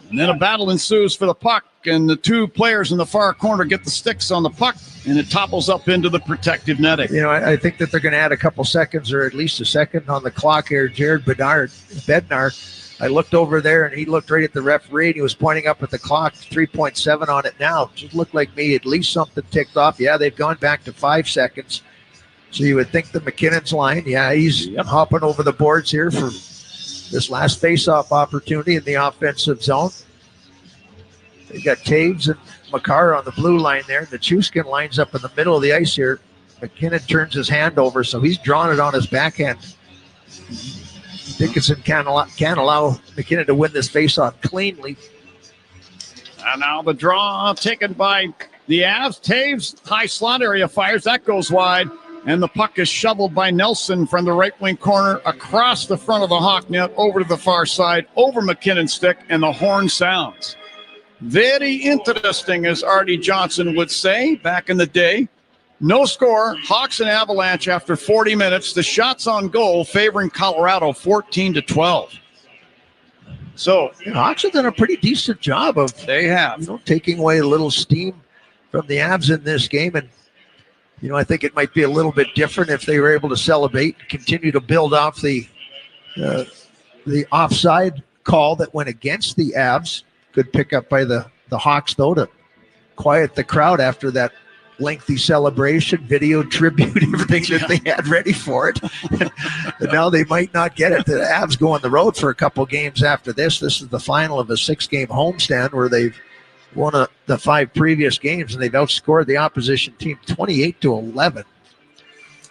And then a battle ensues for the puck, and the two players in the far corner get the sticks on the puck, and it topples up into the protective netting. You know, I think that they're going to add a couple seconds or at least a second on the clock here. Jared Bednar, I looked over there, and he looked right at the referee, and he was pointing up at the clock, 3.7 on it now. It just looked like me, at least something ticked off. Yeah, they've gone back to 5 seconds. So you would think the McKinnon's line, he's hopping over the boards here for this last face-off opportunity in the offensive zone. They got Taves and Makar on the blue line there. The Chuskin lines up in the middle of the ice here. McKinnon turns his hand over, so he's drawn it on his backhand. Dickinson can't allow McKinnon to win this face-off cleanly. And now the draw taken by the Avs. Taves, high slot area fires. That goes wide. And the puck is shoveled by Nelson from the right wing corner across the front of the Hawk net over to the far side, over McKinnon's stick, and the horn sounds. Very interesting, as Artie Johnson would say back in the day. No score, Hawks and Avalanche after 40 minutes. The shots on goal favoring Colorado 14-12. So the Hawks have done a pretty decent job of taking away a little steam from the Avs in this game. And I think it might be a little bit different if they were able to celebrate, continue to build off the offside call that went against the Avs. Good pickup by the Hawks, though, to quiet the crowd after that lengthy celebration, video tribute, everything that they had ready for it. And now they might not get it. The Avs go on the road for a couple games after this. This is the final of a 6-game homestand where they've won the 5 previous games, and they've outscored the opposition team 28-11.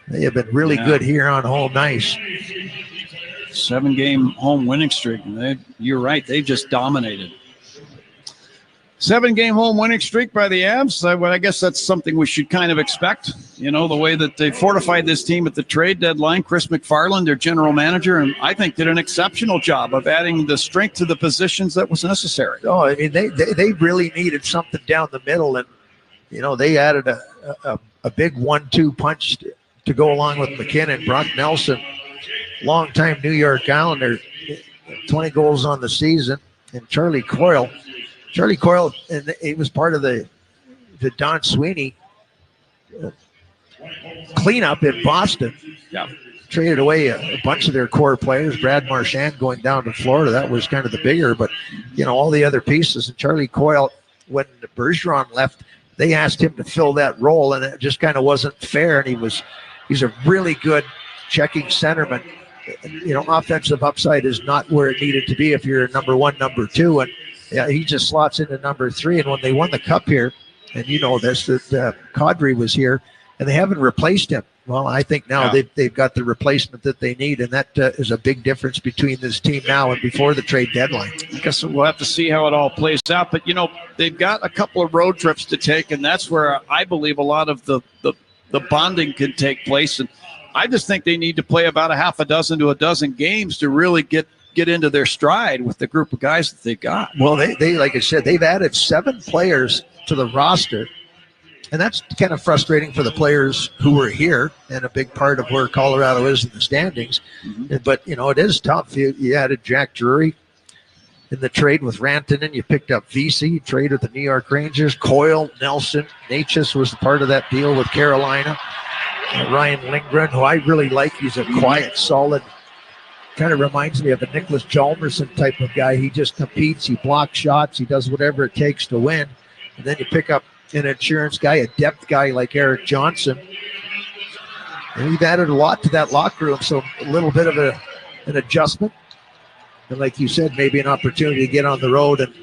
They have been really good here on home ice. 7-game home winning streak. You're right. They've just dominated. 7-game home winning streak by the Avs. I guess that's something we should kind of expect. The way that they fortified this team at the trade deadline. Chris McFarland, their general manager, and I think did an exceptional job of adding the strength to the positions that was necessary. Oh, I mean, they really needed something down the middle, and they added a big 1-2 punch to go along with McKinnon. Brock Nelson, longtime New York Islander, 20 goals on the season, and Charlie Coyle, and he was part of the Don Sweeney cleanup in Boston. Yeah. Traded away a bunch of their core players. Brad Marchand going down to Florida. That was kind of the bigger, but all the other pieces. And Charlie Coyle, when Bergeron left, they asked him to fill that role, and it just kind of wasn't fair. And he's a really good checking centerman. Offensive upside is not where it needed to be if you're number 1, number 2, and he just slots into number 3. And when they won the cup here, and this, that Kadri was here, and they haven't replaced him. Well, I think now they've got the replacement that they need, and that is a big difference between this team now and before the trade deadline. I guess we'll have to see how it all plays out. But, they've got a couple of road trips to take, and that's where I believe a lot of the bonding can take place. And I just think they need to play about a half a dozen to a dozen games to really get into their stride with the group of guys that they've got. Well, they like I said, they've added 7 players to the roster, and that's kind of frustrating for the players who were here and a big part of where Colorado is in the standings. Mm-hmm. But, it is tough. You added Jack Drury in the trade with Rantanen. You picked up VC, trade with the New York Rangers. Coyle, Nelson, Natchez was part of that deal with Carolina. Ryan Lindgren, who I really like. He's a quiet, solid kind of reminds me of a Nicholas Hjalmarsson type of guy. He just competes, he blocks shots, he does whatever it takes to win. And then you pick up an insurance guy, a depth guy like Eric Johnson. And we've added a lot to that locker room, so a little bit of an adjustment. And like you said, maybe an opportunity to get on the road and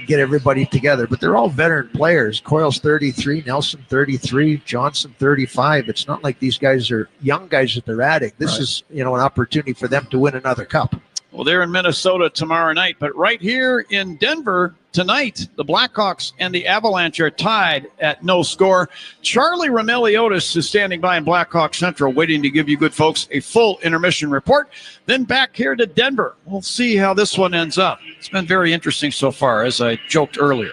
get everybody together. But they're all veteran players. Coyle's 33, Nelson 33, Johnson 35. It's not like these guys are young guys that they're adding. This is, an opportunity for them to win another cup. Well, they're in Minnesota tomorrow night, but right here in Denver tonight, the Blackhawks and the Avalanche are tied at no score. Charlie Romeliotis is standing by in Blackhawk Central, waiting to give you good folks a full intermission report. Then back here to Denver. We'll see how this one ends up. It's been very interesting so far, as I joked earlier.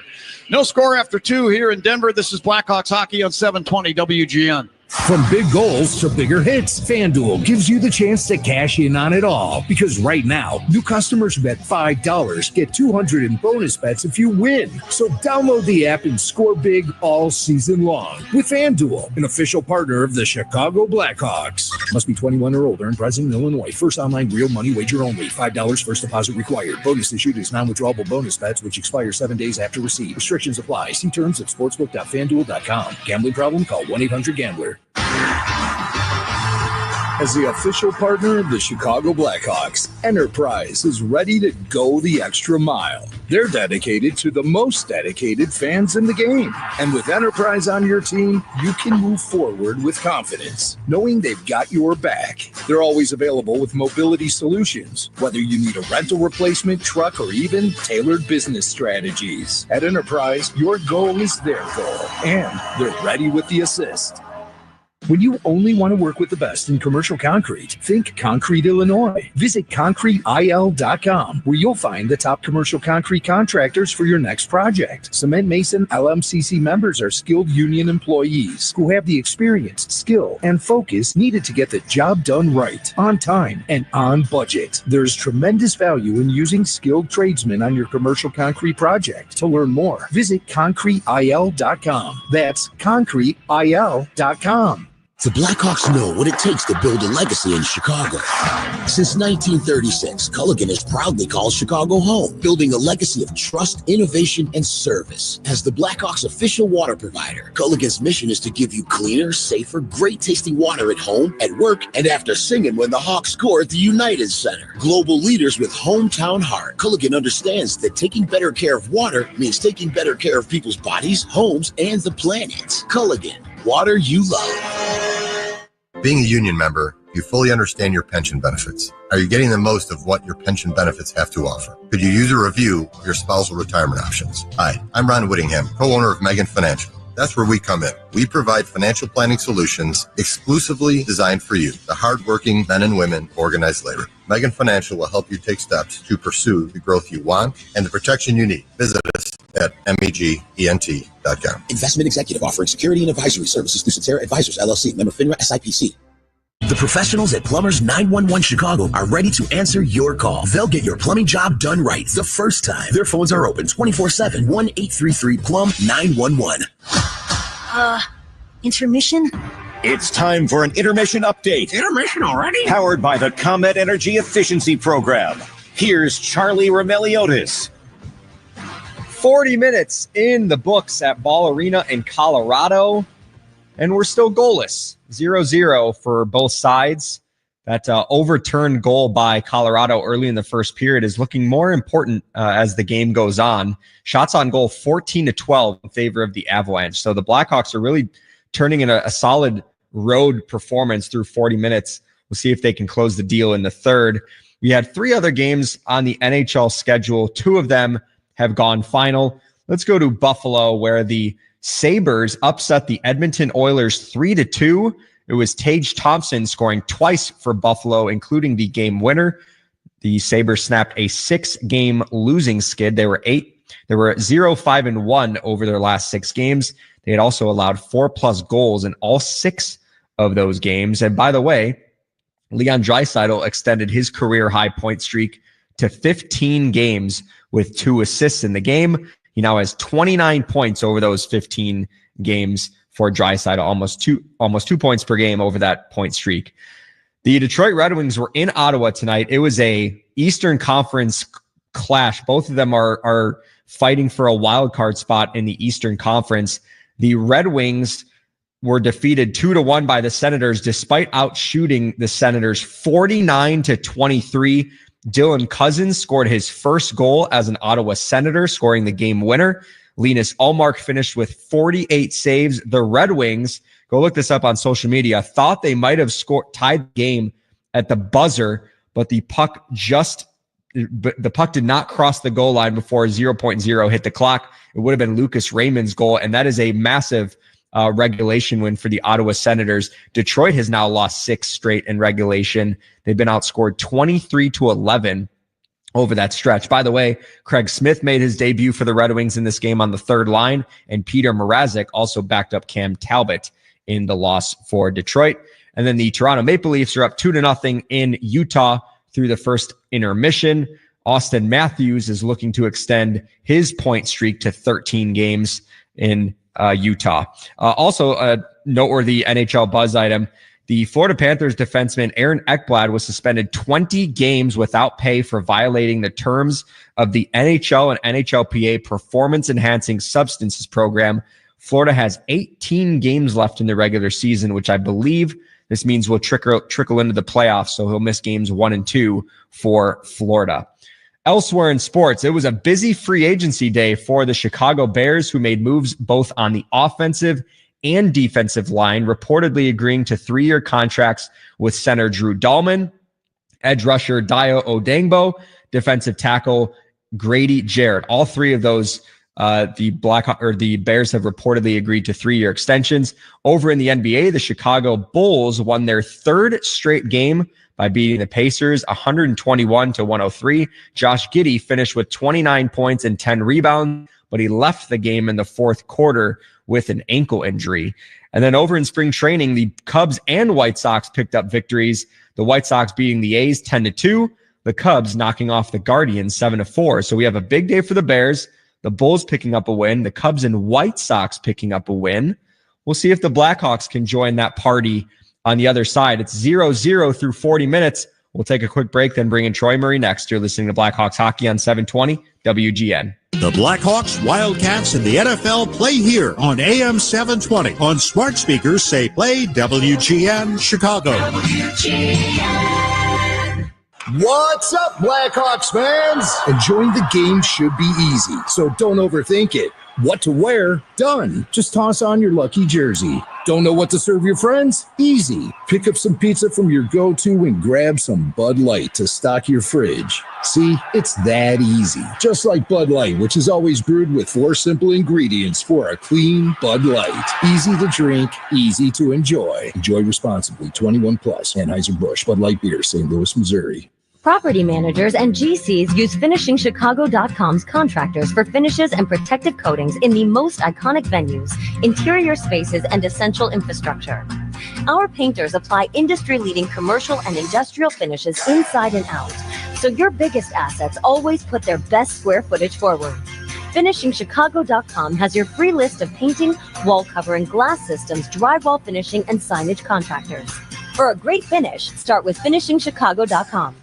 No score after 2 here in Denver. This is Blackhawks hockey on 720 WGN. From big goals to bigger hits, FanDuel gives you the chance to cash in on it all. Because right now, new customers who bet $5 get $200 in bonus bets if you win. So download the app and score big all season long with FanDuel, an official partner of the Chicago Blackhawks. Must be 21 or older and present in Illinois. First online real money wager only. $5 first deposit required. Bonus issued is non-withdrawable bonus bets which expire 7 days after receipt. Restrictions apply. See terms at sportsbook.fanduel.com. Gambling problem? Call 1-800-GAMBLER. As the official partner of the Chicago Blackhawks, Enterprise is ready to go the extra mile. They're dedicated to the most dedicated fans in the game. And with Enterprise on your team, you can move forward with confidence, knowing they've got your back. They're always available with mobility solutions, whether you need a rental replacement, truck, or even tailored business strategies. At Enterprise, your goal is their goal, and they're ready with the assist. When you only want to work with the best in commercial concrete, think Concrete Illinois. Visit ConcreteIL.com, where you'll find the top commercial concrete contractors for your next project. Cement Mason LMCC members are skilled union employees who have the experience, skill, and focus needed to get the job done right, on time, and on budget. There's tremendous value in using skilled tradesmen on your commercial concrete project. To learn more, visit ConcreteIL.com. That's ConcreteIL.com. The Blackhawks know what it takes to build a legacy in Chicago. Since 1936, Culligan has proudly called Chicago home, building a legacy of trust, innovation, and service. As the Blackhawks' official water provider, Culligan's mission is to give you cleaner, safer, great-tasting water at home, at work, and after singing when the Hawks score at the United Center. Global leaders with hometown heart, Culligan understands that taking better care of water means taking better care of people's bodies, homes, and the planet. Culligan, water you love. Being a union member, you fully understand your pension benefits. Are you getting the most of what your pension benefits have to offer? Could you use a review of your spousal retirement options? Hi, I'm Ron Whittingham, co-owner of Megan Financial. That's where we come in. We provide financial planning solutions exclusively designed for you, the hardworking men and women of organized labor. Megan Financial will help you take steps to pursue the growth you want and the protection you need. Visit us at megent.com. Investment executive offering security and advisory services through Cetera Advisors, LLC, member FINRA SIPC. The professionals at Plumbers 911 Chicago are ready to answer your call. They'll get your plumbing job done right the first time. Their phones are open 24/7, 1-833-PLUM-911. Intermission? It's time for an intermission update. Intermission already? Powered by the ComEd Energy Efficiency Program. Here's Charlie Romeliotis. 40 minutes in the books at Ball Arena in Colorado, and we're still goalless. 0-0 for both sides. That overturned goal by Colorado early in the first period is looking more important as the game goes on. Shots on goal 14-12 in favor of the Avalanche. So the Blackhawks are really turning in a solid road performance through 40 minutes. We'll see if they can close the deal in the third. We had 3 other games on the NHL schedule. 2 of them have gone final. Let's go to Buffalo, where the Sabres upset the Edmonton Oilers 3-2. It was Tage Thompson scoring twice for Buffalo, including the game winner. The Sabres snapped a 6-game losing skid. They were 0-5-1 over their last 6 games. They had also allowed 4+ goals in all 6 of those games. And by the way, Leon Draisaitl extended his career high point streak to 15 games with 2 assists in the game. He now has 29 points over those 15 games for Draisaitl, almost 2 points per game over that point streak. The Detroit Red Wings were in Ottawa tonight. It was a Eastern Conference clash. Both of them are fighting for a wild card spot in the Eastern Conference. The Red Wings were defeated 2-1 by the Senators, despite outshooting the Senators 49-23. Dylan Cousins scored his first goal as an Ottawa Senator, scoring the game winner. Linus Ullmark finished with 48 saves. The Red Wings, go look this up on social media, thought they might have tied the game at the buzzer, but the puck did not cross the goal line before 0.0 hit the clock. It would have been Lucas Raymond's goal, and that is a massive regulation win for the Ottawa Senators. Detroit has now lost 6 straight in regulation. They've been outscored 23-11 over that stretch. By the way, Craig Smith made his debut for the Red Wings in this game on the third line, and Peter Mrazek also backed up Cam Talbot in the loss for Detroit. And then the Toronto Maple Leafs are up 2-0 in Utah through the first intermission. Austin Matthews is looking to extend his point streak to 13 games in Utah. Also a noteworthy NHL buzz item. The Florida Panthers defenseman Aaron Ekblad was suspended 20 games without pay for violating the terms of the NHL and NHLPA performance-enhancing substances program. Florida has 18 games left in the regular season, which I believe this means will trickle into the playoffs, so he'll miss games 1 and 2 for Florida. Elsewhere in sports, it was a busy free agency day for the Chicago Bears, who made moves both on the offensive and defensive line, reportedly agreeing to 3-year contracts with center Drew Dahlman, edge rusher Dio Odengbo, defensive tackle Grady Jarrett. All 3 of those, the Bears have reportedly agreed to 3-year extensions. Over in the NBA, the Chicago Bulls won their 3rd straight game by beating the Pacers 121-103. Josh Giddey finished with 29 points and 10 rebounds, but he left the game in the 4th quarter with an ankle injury. And then over in spring training, the Cubs and White Sox picked up victories. The White Sox beating the A's 10-2, the Cubs knocking off the Guardians 7-4. So we have a big day for the Bears, the Bulls picking up a win, the Cubs and White Sox picking up a win. We'll see if the Blackhawks can join that party on the other side. It's 0-0 through 40 minutes. We'll take a quick break, then bring in Troy Murray next. You're listening to Blackhawks Hockey on 720 WGN. The Blackhawks, Wildcats, and the NFL play here on AM 720. On smart speakers, say play WGN Chicago. WGN. What's up, Blackhawks fans? Enjoying the game should be easy, so don't overthink it. What to wear? Done. Just toss on your lucky jersey. Don't know what to serve your friends? Easy. Pick up some pizza from your go-to and grab some Bud Light to stock your fridge. See, it's that easy. Just like Bud Light, which is always brewed with 4 simple ingredients for a clean Bud Light. Easy to drink, easy to enjoy. Enjoy responsibly. 21 plus. Anheuser-Busch Bud Light Beer, St. Louis, Missouri. Property managers and GCs use FinishingChicago.com's contractors for finishes and protective coatings in the most iconic venues, interior spaces, and essential infrastructure. Our painters apply industry-leading commercial and industrial finishes inside and out, so your biggest assets always put their best square footage forward. FinishingChicago.com has your free list of painting, wall covering, glass systems, drywall finishing, and signage contractors. For a great finish, start with FinishingChicago.com.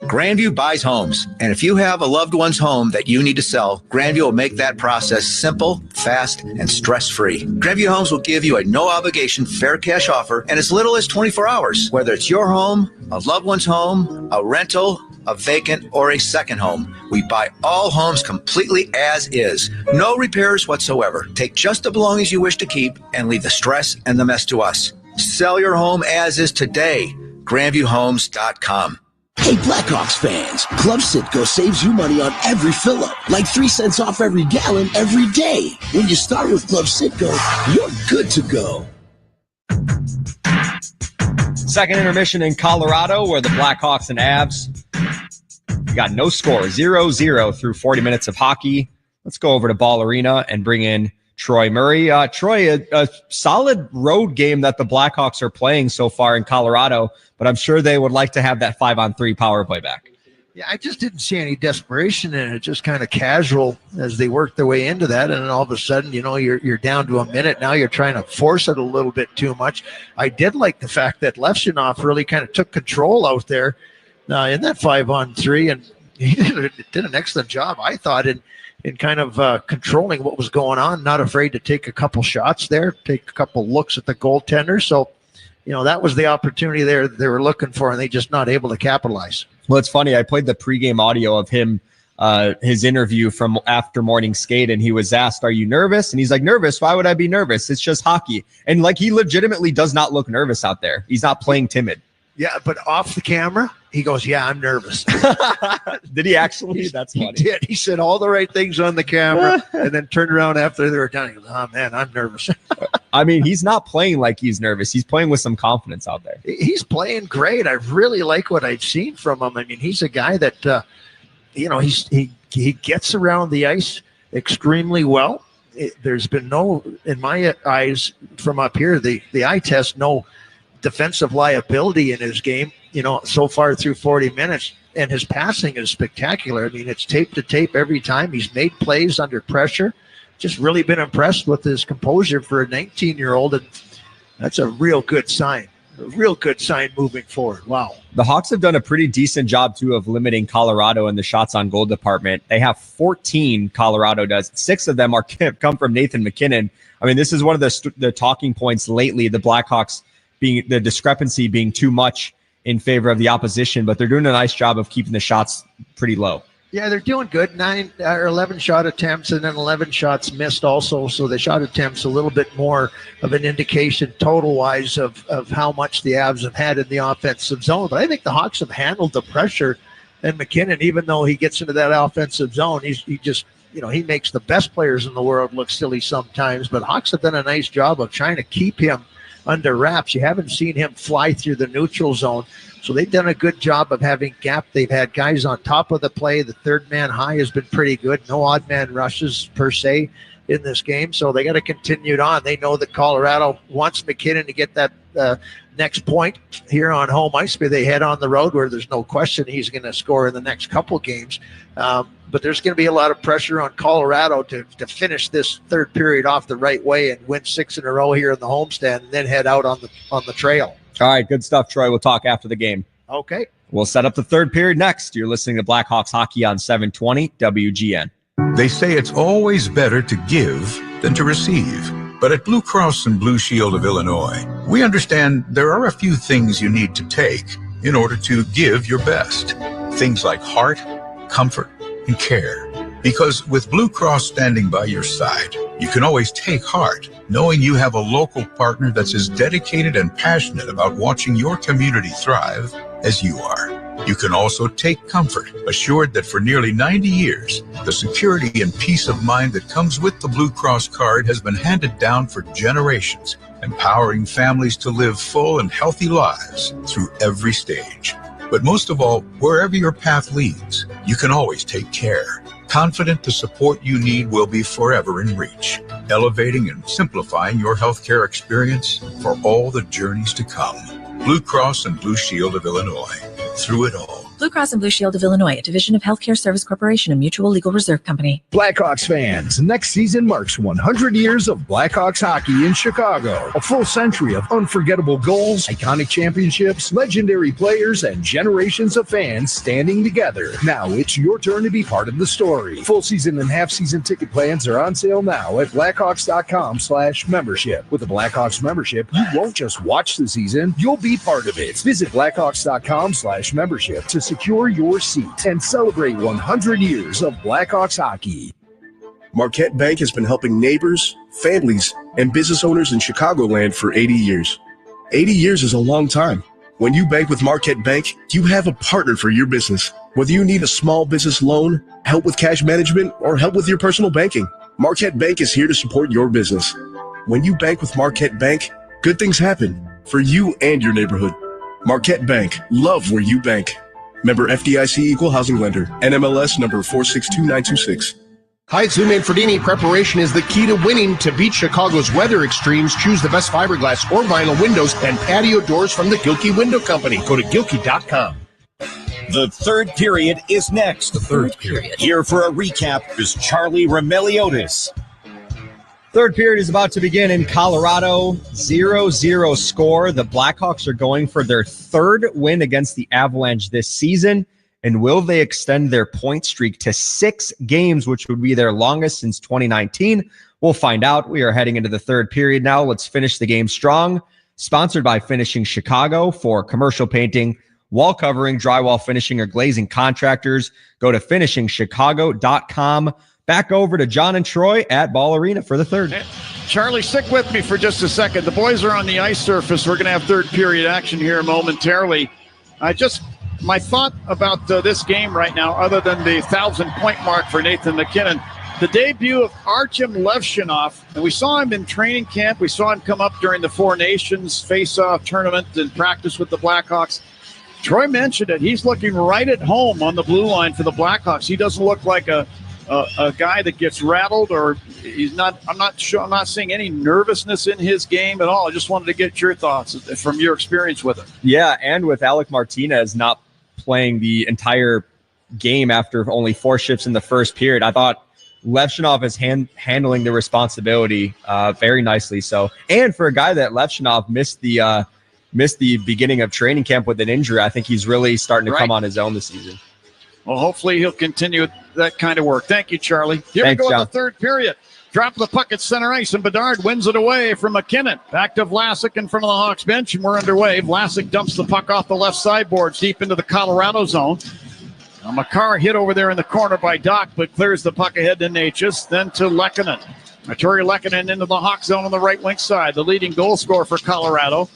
Grandview buys homes, and if you have a loved one's home that you need to sell, Grandview will make that process simple, fast, and stress-free. Grandview Homes will give you a no-obligation fair cash offer in as little as 24 hours. Whether it's your home, a loved one's home, a rental, a vacant, or a second home, we buy all homes completely as is. No repairs whatsoever. Take just the belongings you wish to keep and leave the stress and the mess to us. Sell your home as is today. GrandviewHomes.com. Hey, Blackhawks fans, Club Citgo saves you money on every fill-up, like 3 cents off every gallon every day. When you start with Club Citgo, you're good to go. Second intermission in Colorado, where the Blackhawks and Avs got no score, 0-0 through 40 minutes of hockey. Let's go over to Ball Arena and bring in Troy Murray. Troy, a solid road game that the Blackhawks are playing so far in Colorado, but I'm sure they would like to have that 5-on-3 power play back. Yeah, I just didn't see any desperation in it. Just kind of casual as they worked their way into that, and then all of a sudden, you're down to a minute. Now you're trying to force it a little bit too much. I did like the fact that Lefshinov really kind of took control out there in that 5-on-3, and he did an excellent job, I thought, in kind of controlling what was going on. Not afraid to take a couple shots there, take a couple looks at the goaltender. So, that was the opportunity there they were looking for, and they just not able to capitalize. Well, it's funny. I played the pregame audio of him, his interview from after morning skate, and he was asked, "Are you nervous?" And he's like, "Nervous? Why would I be nervous? It's just hockey." And he legitimately does not look nervous out there. He's not playing timid. Yeah, but off the camera, he goes, "Yeah, I'm nervous." Did he actually? That's funny. He did. He said all the right things on the camera, and then turned around after they were done. He goes, "Oh man, I'm nervous." I mean, he's not playing like he's nervous. He's playing with some confidence out there. He's playing great. I really like what I've seen from him. I mean, he's a guy that, he gets around the ice extremely well. There's been no, in my eyes, from up here, the eye test, no defensive liability in his game, so far through 40 minutes. And his passing is spectacular. I mean, it's tape to tape every time. He's made plays under pressure. Just really been impressed with his composure for a 19-year-old, and that's a real good sign. A real good sign moving forward. Wow. The Hawks have done a pretty decent job, too, of limiting Colorado in the shots on goal department. They have 14, Colorado does. 6 of them come from Nathan MacKinnon. I mean, this is one of the talking points lately, the Blackhawks being the discrepancy being too much in favor of the opposition, but they're doing a nice job of keeping the shots pretty low. Yeah, they're doing good. 9 or 11 shot attempts and then 11 shots missed also. So the shot attempts a little bit more of an indication total-wise of how much the Avs have had in the offensive zone. But I think the Hawks have handled the pressure. And MacKinnon, even though he gets into that offensive zone, he just, he makes the best players in the world look silly sometimes. But Hawks have done a nice job of trying to keep him under wraps. You haven't seen him fly through the neutral zone. So they've done a good job of having gap. They've had guys on top of the play. The third man high has been pretty good. No odd man rushes per se in this game. So they got to continue it on. They know that Colorado wants MacKinnon to get that next point here on home ice. They head on the road where there's no question he's going to score in the next couple games. But there's going to be a lot of pressure on Colorado to finish this third period off the right way and win 6 in a row here in the homestand and then head out on the trail. All right, good stuff, Troy. We'll talk after the game. Okay. We'll set up the third period next. You're listening to Blackhawks Hockey on 720 WGN. They say it's always better to give than to receive. But at Blue Cross and Blue Shield of Illinois, we understand there are a few things you need to take in order to give your best. Things like heart, comfort, and care. Because with Blue Cross standing by your side, you can always take heart, knowing you have a local partner that's as dedicated and passionate about watching your community thrive as you are. You can also take comfort, assured that for nearly 90 years, the security and peace of mind that comes with the Blue Cross card has been handed down for generations, empowering families to live full and healthy lives through every stage. But most of all, wherever your path leads, you can always take care. Confident the support you need will be forever in reach, elevating and simplifying your healthcare experience for all the journeys to come. Blue Cross and Blue Shield of Illinois. Through it all. Blue Cross and Blue Shield of Illinois, a division of Healthcare Service Corporation, a mutual legal reserve company. Blackhawks fans, next season marks 100 years of Blackhawks hockey in Chicago. A full century of unforgettable goals, iconic championships, legendary players, and generations of fans standing together. Now it's your turn to be part of the story. Full season and half season ticket plans are on sale now at Blackhawks.com/membership. With a Blackhawks membership, you won't just watch the season, you'll be part of it. Visit Blackhawks.com/membership to secure your seat and celebrate 100 years of Blackhawks hockey. Marquette Bank has been helping neighbors, families, and business owners in Chicagoland for 80 years. 80 years is a long time. When you bank with Marquette Bank, you have a partner for your business. Whether you need a small business loan, help with cash management, or help with your personal banking, Marquette Bank is here to support your business. When you bank with Marquette Bank, good things happen for you and your neighborhood. Marquette Bank, love where you bank. Member FDIC Equal Housing Lender, NMLS number 462926. Hi, it's Lou Manfredini. Preparation is the key to winning. To beat Chicago's weather extremes, choose the best fiberglass or vinyl windows and patio doors from the Gilkey Window Company. Go to Gilkey.com. The third period is next. The third period. Here for a recap is Charlie Remeliotis. Third period is about to begin in Colorado. 0-0 score. The Blackhawks are going for their third win against the Avalanche this season. And will they extend their point streak to 6 games, which would be their longest since 2019? We'll find out. We are heading into the third period now. Let's finish the game strong. Sponsored by Finishing Chicago. For commercial painting, wall covering, drywall finishing, or glazing contractors, go to finishingchicago.com. Back over to John and Troy at Ball Arena for the third. Hey, Charlie, stick with me for just a second. The boys are on the ice surface. We're going to have third period action here momentarily. My thought about this game right now, other than the 1,000-point mark for Nathan MacKinnon, the debut of Artem Levshunov, and we saw him in training camp. We saw him come up during the Four Nations face-off tournament and practice with the Blackhawks. Troy mentioned it. He's looking right at home on the blue line for the Blackhawks. He doesn't look like a guy that gets rattled, or he's not. I'm not seeing any nervousness in his game at all. I just wanted to get your thoughts from your experience with him. Yeah, and with Alec Martinez not playing the entire game after only 4 shifts in the first period, I thought Levshunov is handling the responsibility very nicely. So, and for a guy that Levshunov missed the beginning of training camp with an injury, I think he's really starting to come on his own this season. Well, hopefully he'll continue that kind of work. Thank you, Charlie. Here we go in the third period. Drop the puck at center ice, and Bedard wins it away from MacKinnon. Back to Vlasic in front of the Hawks bench, and we're underway. Vlasic dumps the puck off the left sideboards deep into the Colorado zone. Now Makar hit over there in the corner by Doc, but clears the puck ahead to Natchez, then to Lehkonen. Artturi Lehkonen into the Hawk zone on the right wing side. The leading goal scorer for Colorado.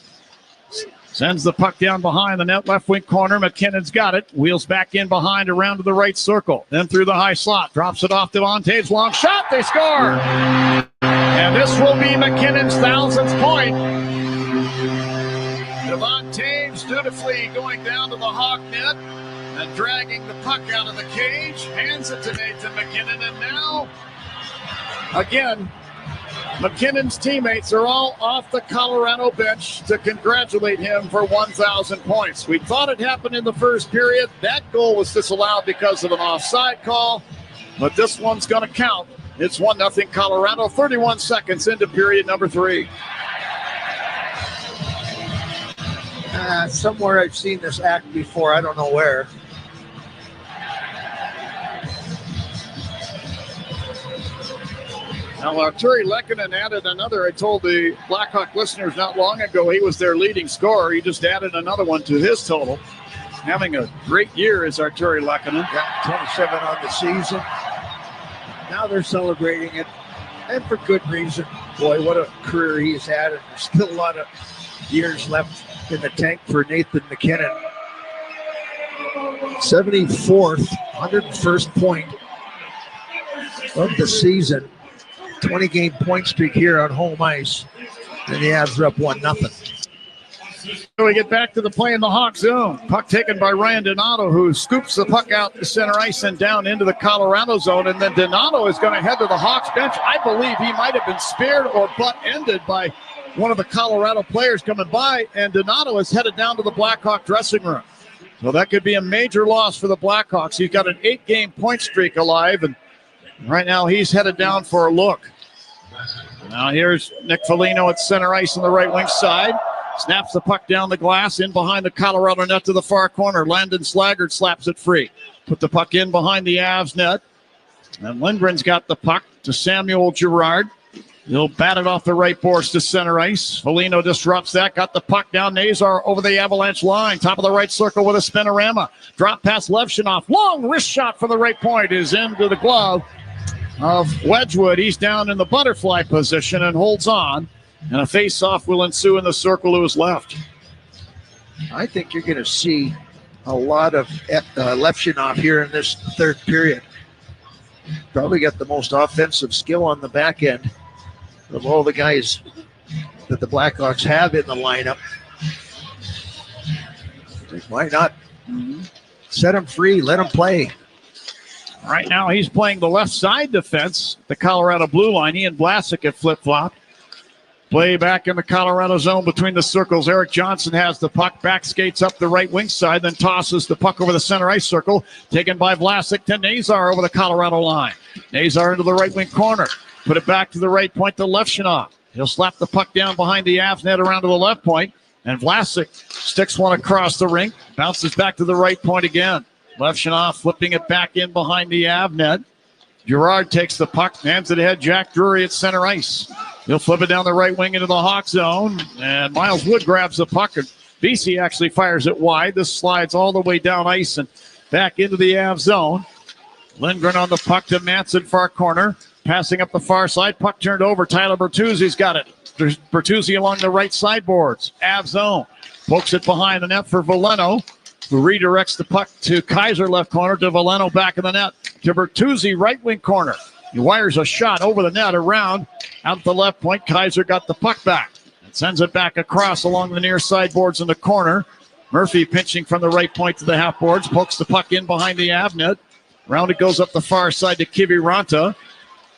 Sends the puck down behind the net, left wing corner. McKinnon's got it. Wheels back in behind, around to the right circle. Then through the high slot. Drops it off to Montage. Long shot. They score. And this will be McKinnon's 1,000th point. Devon Taves dutifully going down to the Hawk net and dragging the puck out of the cage. Hands it to Nathan MacKinnon. And now, again, McKinnon's teammates are all off the Colorado bench to congratulate him for 1,000 points. We thought it happened in the first period. That goal was disallowed because of an offside call, but this one's going to count. It's 1-0 Colorado, 31 seconds into period number 3. Somewhere I've seen this act before. I don't know where. Now, Artturi Lehkonen added another. I told the Blackhawk listeners not long ago he was their leading scorer. He just added another one to his total. Having a great year is Artturi Lehkonen. Got 27 on the season. Now they're celebrating it, and for good reason. Boy, what a career he's had, and there's still a lot of years left in the tank for Nathan MacKinnon. 74th, 101st point of the season. 20-game point streak here on home ice, and the Avs are up 1-0. So we get back to the play in the Hawk zone. Puck taken by Ryan Donato, who scoops the puck out to center ice and down into the Colorado zone. And then Donato is going to head to the Hawks bench. I believe he might have been speared or butt-ended by one of the Colorado players coming by, and Donato is headed down to the Blackhawk dressing room. So that could be a major loss for the Blackhawks. He's got an 8-game point streak alive, and right now he's headed down for a look. Now here's Nick Foligno at center ice on the right wing side. Snaps the puck down the glass, in behind the Colorado net to the far corner. Landon Slaggert slaps it free. Put the puck in behind the Avs net. And Lindgren's got the puck to Samuel Girard. He'll bat it off the right boards to center ice. Foligno disrupts that. Got the puck down. Nazar over the Avalanche line. Top of the right circle with a spinorama. Drop past Levshunov. Long wrist shot from the right point is into the glove of Wedgwood. He's down in the butterfly position and holds on. And a face-off will ensue in the circle to his left. I think you're going to see a lot of Levshunov here in this third period. Probably got the most offensive skill on the back end of all the guys that the Blackhawks have in the lineup. Why not set him free, let him play? Right now he's playing the left side defense, the Colorado blue line. He and Vlasic have flip-flopped. Play back in the Colorado zone between the circles. Eric Johnson has the puck, back skates up the right wing side, then tosses the puck over the center ice circle, taken by Vlasic to Nazar over the Colorado line. Nazar into the right wing corner. Put it back to the right point to Levshunov. He'll slap the puck down behind the Avs net around to the left point, and Vlasic sticks one across the rink, bounces back to the right point again. Levshunov flipping it back in behind the Av net. Girard takes the puck, hands it ahead. Jack Drury at center ice. He'll flip it down the right wing into the Hawk zone, and Miles Wood grabs the puck, and BC actually fires it wide. This slides all the way down ice and back into the Av zone. Lindgren on the puck to Manson, far corner. Passing up the far side, puck turned over. Tyler Bertuzzi's got it. Bertuzzi along the right sideboards. Av zone. Pokes it behind the net for Veleno, who redirects the puck to Kaiser left corner, to Veleno back in the net, to Bertuzzi right wing corner. He wires a shot over the net around out the left point. Kaiser got the puck back and sends it back across along the near sideboards in the corner. Murphy pinching from the right point to the half boards, pokes the puck in behind the Av net. Round it goes up the far side to Kiviranta.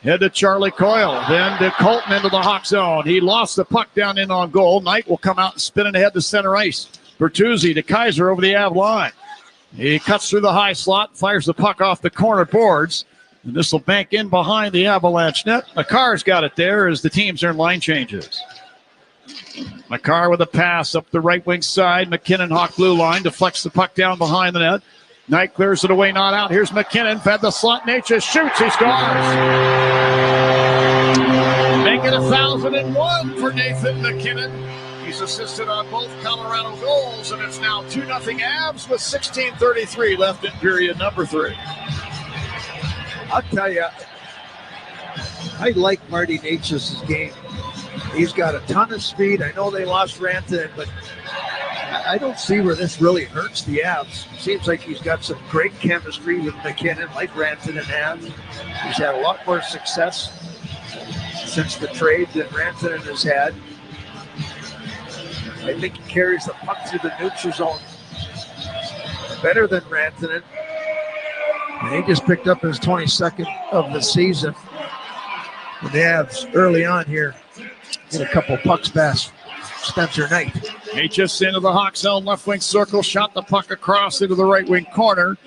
Head to Charlie Coyle, then to Colton into the Hawk zone. He lost the puck down in on goal. Knight will come out and spin it ahead to center ice. Bertuzzi to Kaiser over the Av line. He cuts through the high slot, fires the puck off the corner boards. And this will bank in behind the Avalanche net. McCarr's got it there as the teams are in line changes. McCarr with a pass up the right wing side. McKinnon, Hawk blue line, deflects the puck down behind the net. Knight clears it away, not out. Here's McKinnon, fed the slot. Natchez shoots, he scores. Make it 1,001 for Nathan McKinnon. He's assisted on both Colorado goals, and it's now 2-0 Avs with 16:33 left in period number 3. I'll tell you, I like Marty Natchez's game. He's got a ton of speed. I know they lost Rantanen, but I don't see where this really hurts the Avs. Seems like he's got some great chemistry with McKinnon, like Rantanen has. He's had a lot more success since the trade than Rantanen has had. I think he carries the puck through the neutral zone better than Rantanen. And he just picked up his 22nd of the season. The Avs early on here get a couple pucks past Spencer Knight. Natchez into the Hawk zone, left wing circle, shot the puck across into the right wing corner.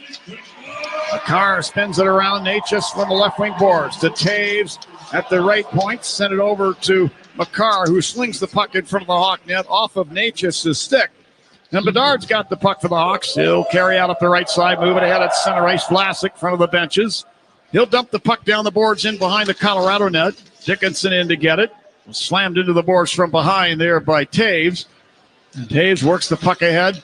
McCarr spins it around. Natchez from the left wing boards to Taves at the right point. Sent it over to McCarr, who slings the puck in front of the Hawk net off of Natchez's stick. And Bedard's got the puck for the Hawks. He'll carry out up the right side, move it ahead at center ice. Vlasic, front of the benches. He'll dump the puck down the boards in behind the Colorado net. Dickinson in to get it. Slammed into the boards from behind there by Taves. And Taves works the puck ahead.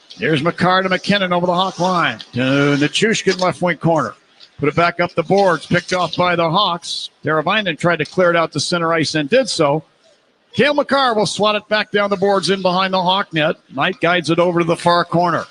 Here's McCarr to McKinnon over the Hawk line. To Nichushkin left wing corner. Put it back up the boards. Picked off by the Hawks. Teravainen tried to clear it out to center ice and did so. Cale McCarr will swat it back down the boards in behind the Hawk net. Knight guides it over to the far corner.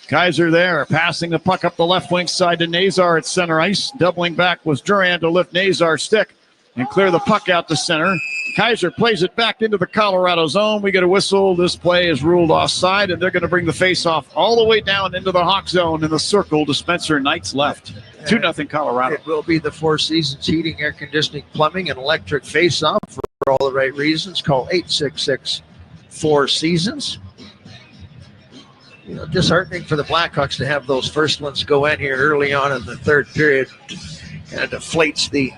Kaiser there, passing the puck up the left wing side to Nazar at center ice. Doubling back was Duran to lift Nazar's stick and clear the puck out to center. Kaiser plays it back into the Colorado zone. We get a whistle. This play is ruled offside, and they're going to bring the face-off all the way down into the Hawk zone in the circle to Spencer Knight's left. 2-0 Colorado. It will be the Four Seasons Heating, Air Conditioning, Plumbing, and Electric face-off for all the right reasons. Call 866-4Seasons. You know, disheartening for the Blackhawks to have those first ones go in here early on in the third period. Kind of deflates the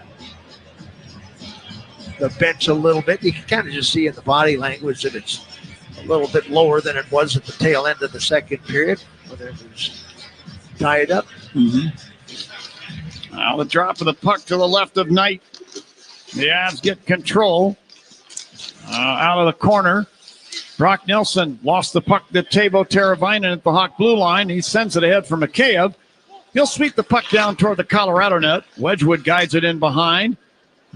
bench a little bit. You can kind of just see in the body language that it's a little bit lower than it was at the tail end of the second period when it was tied up. Now the drop of the puck to the left of Knight. The Avs get control out of the corner. Brock Nelson lost the puck to Teuvo Teravainen at the Hawk blue line. He sends it ahead for Mikheyev. He'll sweep the puck down toward the Colorado net. Wedgwood guides it in behind.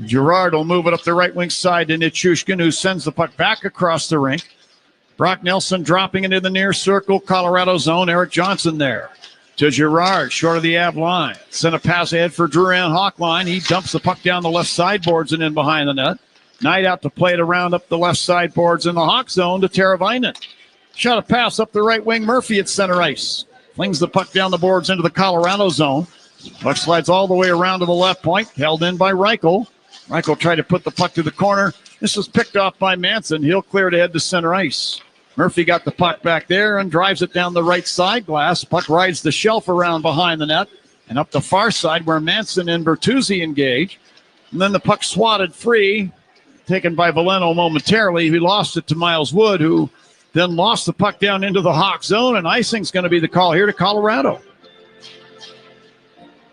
Girard will move it up the right wing side to Nichushkin, who sends the puck back across the rink. Brock Nelson dropping into the near circle, Colorado zone. Eric Johnson there to Girard, short of the Av line. Sent a pass ahead for Duran Hawk line. He dumps the puck down the left sideboards and in behind the net. Knight out to play it around up the left sideboards in the Hawk zone to Teravainen. Shot a pass up the right wing. Murphy at center ice. Flings the puck down the boards into the Colorado zone. Puck slides all the way around to the left point. Held in by Reichel. Reichel tried to put the puck to the corner. This was picked off by Manson. He'll clear to head to center ice. Murphy got the puck back there and drives it down the right side glass. Puck rides the shelf around behind the net and up the far side where Manson and Bertuzzi engage. And then the puck swatted free, taken by Valeno momentarily. He lost it to Miles Wood, who then lost the puck down into the Hawk zone, and icing's going to be the call here to Colorado.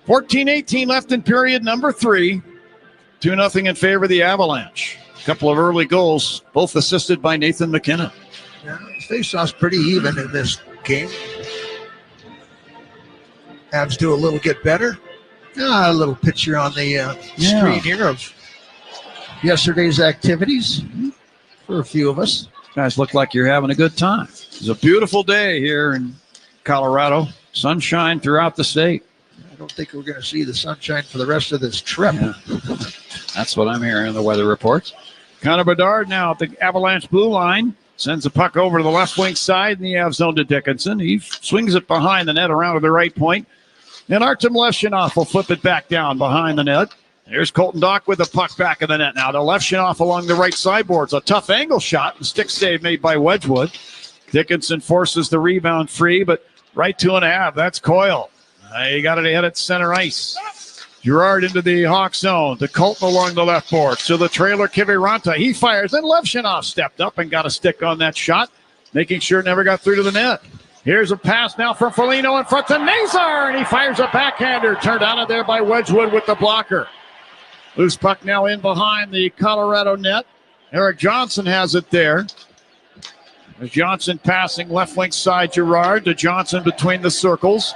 14-18 left in period number 3. 2-0 in favor of the Avalanche. A couple of early goals, both assisted by Nathan McKinnon. Yeah, face-off's pretty even in this game. Avs do a little get better. A little picture on the screen here of yesterday's activities for a few of us. Guys look like you're having a good time. It's a beautiful day here in Colorado. Sunshine throughout the state. I don't think we're going to see the sunshine for the rest of this trip. Yeah. That's what I'm hearing in the weather reports. Connor Bedard now at the Avalanche blue line. Sends the puck over to the left wing side in the Avs zone to Dickinson. He swings it behind the net around to the right point. And Artem Levshunov will flip it back down behind the net. There's Colton Dach with the puck back in the net now to Levshunov along the right sideboards. A tough angle shot and stick save made by Wedgwood. Dickinson forces the rebound free, but right 2.5. That's Coyle. He got it ahead at center ice. Girard into the Hawk zone to Colton along the left boards. To the trailer, Kiviranta. He fires, and Levshunov stepped up and got a stick on that shot, making sure it never got through to the net. Here's a pass now from Foligno in front to Nazar, and he fires a backhander. Turned out of there by Wedgwood with the blocker. Loose puck now in behind the Colorado net. Eric Johnson has it there. There's Johnson passing left wing side, Girard to Johnson between the circles.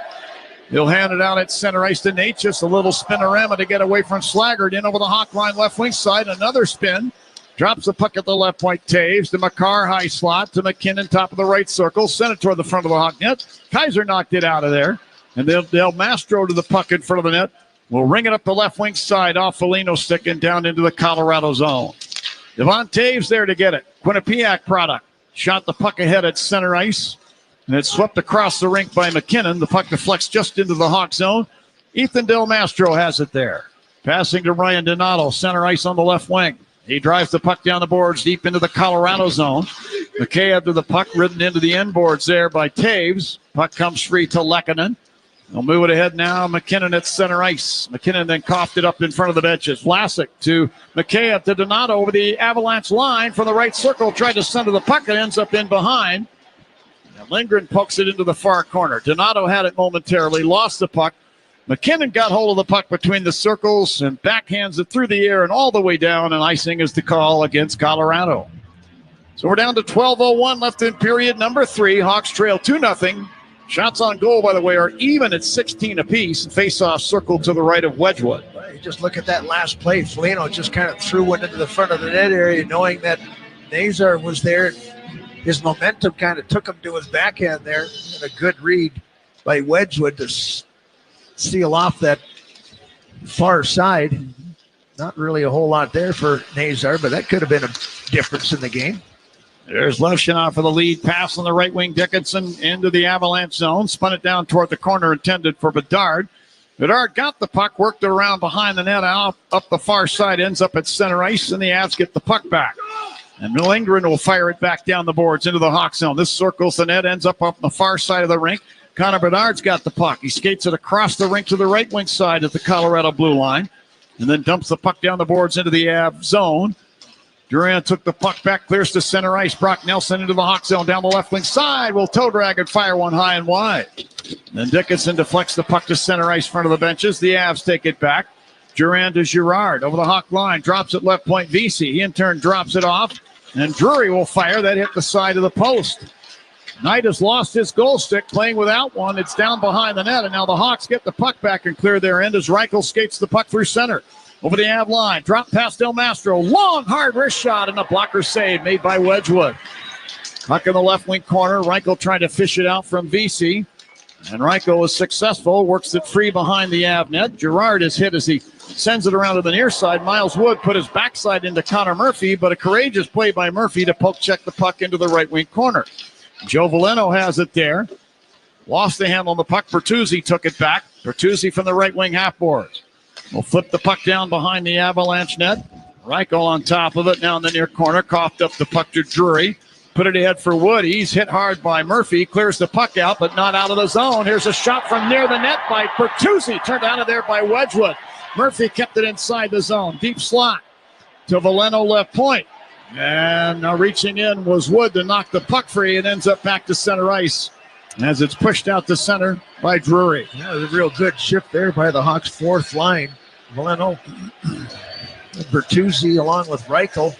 He'll hand it out at center ice to Nate. Just a little spinorama to get away from Slaggert. In over the Hawk line left wing side. Another spin. Drops the puck at the left point. Taves to Makar, high slot to McKinnon, top of the right circle. Sent it toward the front of the Hawk net. Kaiser knocked it out of there. And Del Mastro to the puck in front of the net. Will ring it up the left wing side off Foligno's stick and down into the Colorado zone. Devon Taves there to get it. Quinnipiac product. Shot the puck ahead at center ice. And it's swept across the rink by McKinnon. The puck deflects just into the Hawk zone. Ethan Del Mastro has it there. Passing to Ryan Donato, center ice on the left wing. He drives the puck down the boards deep into the Colorado zone. McKay to the puck, ridden into the end boards there by Taves. Puck comes free to Lehkonen. They'll move it ahead now. McKinnon at center ice. McKinnon then coughed it up in front of the benches. Vlasic to McKay to Donato over the Avalanche line from the right circle. Tried to center the puck. It ends up in behind. And Lindgren pokes it into the far corner. Donato had it momentarily, lost the puck. McKinnon got hold of the puck between the circles and backhands it through the air and all the way down, and icing is the call against Colorado. So we're down to 12:01 left in period number 3. Hawks trail 2-0. Shots on goal, by the way, are even at 16 apiece. Face-off circled to the right of Wedgwood. You just look at that last play. Foligno just kind of threw one into the front of the net area, knowing that Nazar was there. His momentum kind of took him to his backhand there, and a good read by Wedgwood to seal off that far side. Not really a whole lot there for Nazar, but that could have been a difference in the game. There's Levshunov for the lead pass on the right wing. Dickinson into the Avalanche zone. Spun it down toward the corner intended for Bedard. Bedard got the puck, worked it around behind the net, out up the far side, ends up at center ice, and the Avs get the puck back. And Lindgren will fire it back down the boards into the Hawk zone. This circles the net, ends up the far side of the rink. Connor Bedard's got the puck. He skates it across the rink to the right wing side at the Colorado blue line, and then dumps the puck down the boards into the Av zone. Durant took the puck back, clears to center ice. Brock Nelson into the Hawk zone down the left wing side. Will toe drag and fire one high and wide. Then Dickinson deflects the puck to center ice, front of the benches. The Avs take it back. Durant to Girard over the Hawk line. Drops it left point. Vesey. He in turn drops it off. And Drury will fire. That hit the side of the post. Knight has lost his goal stick, playing without one. It's down behind the net, and now the Hawks get the puck back and clear their end as Reichel skates the puck through center. Over the Av line, drop past Del Mastro. Long, hard wrist shot, and a blocker save made by Wedgwood. Puck in the left wing corner. Reichel trying to fish it out from Vesey. And Reichel is successful, works it free behind the Av net. Girard is hit as he sends it around to the near side. Miles Wood put his backside into Connor Murphy, but a courageous play by Murphy to poke check the puck into the right wing corner. Joe Valeno has it there. Lost the handle on the puck. Bertuzzi took it back. Bertuzzi from the right wing half boards. Will flip the puck down behind the Avalanche net. Reichel on top of it, now in the near corner, coughed up the puck to Drury. Put it ahead for Wood. He's hit hard by Murphy. Clears the puck out, but not out of the zone. Here's a shot from near the net by Bertuzzi. Turned out of there by Wedgwood. Murphy kept it inside the zone. Deep slot to Veleno left point. And now reaching in was Wood to knock the puck free. It ends up back to center ice as it's pushed out to center by Drury. Yeah, a real good shift there by the Hawks' fourth line. Veleno, Bertuzzi along with Reichel.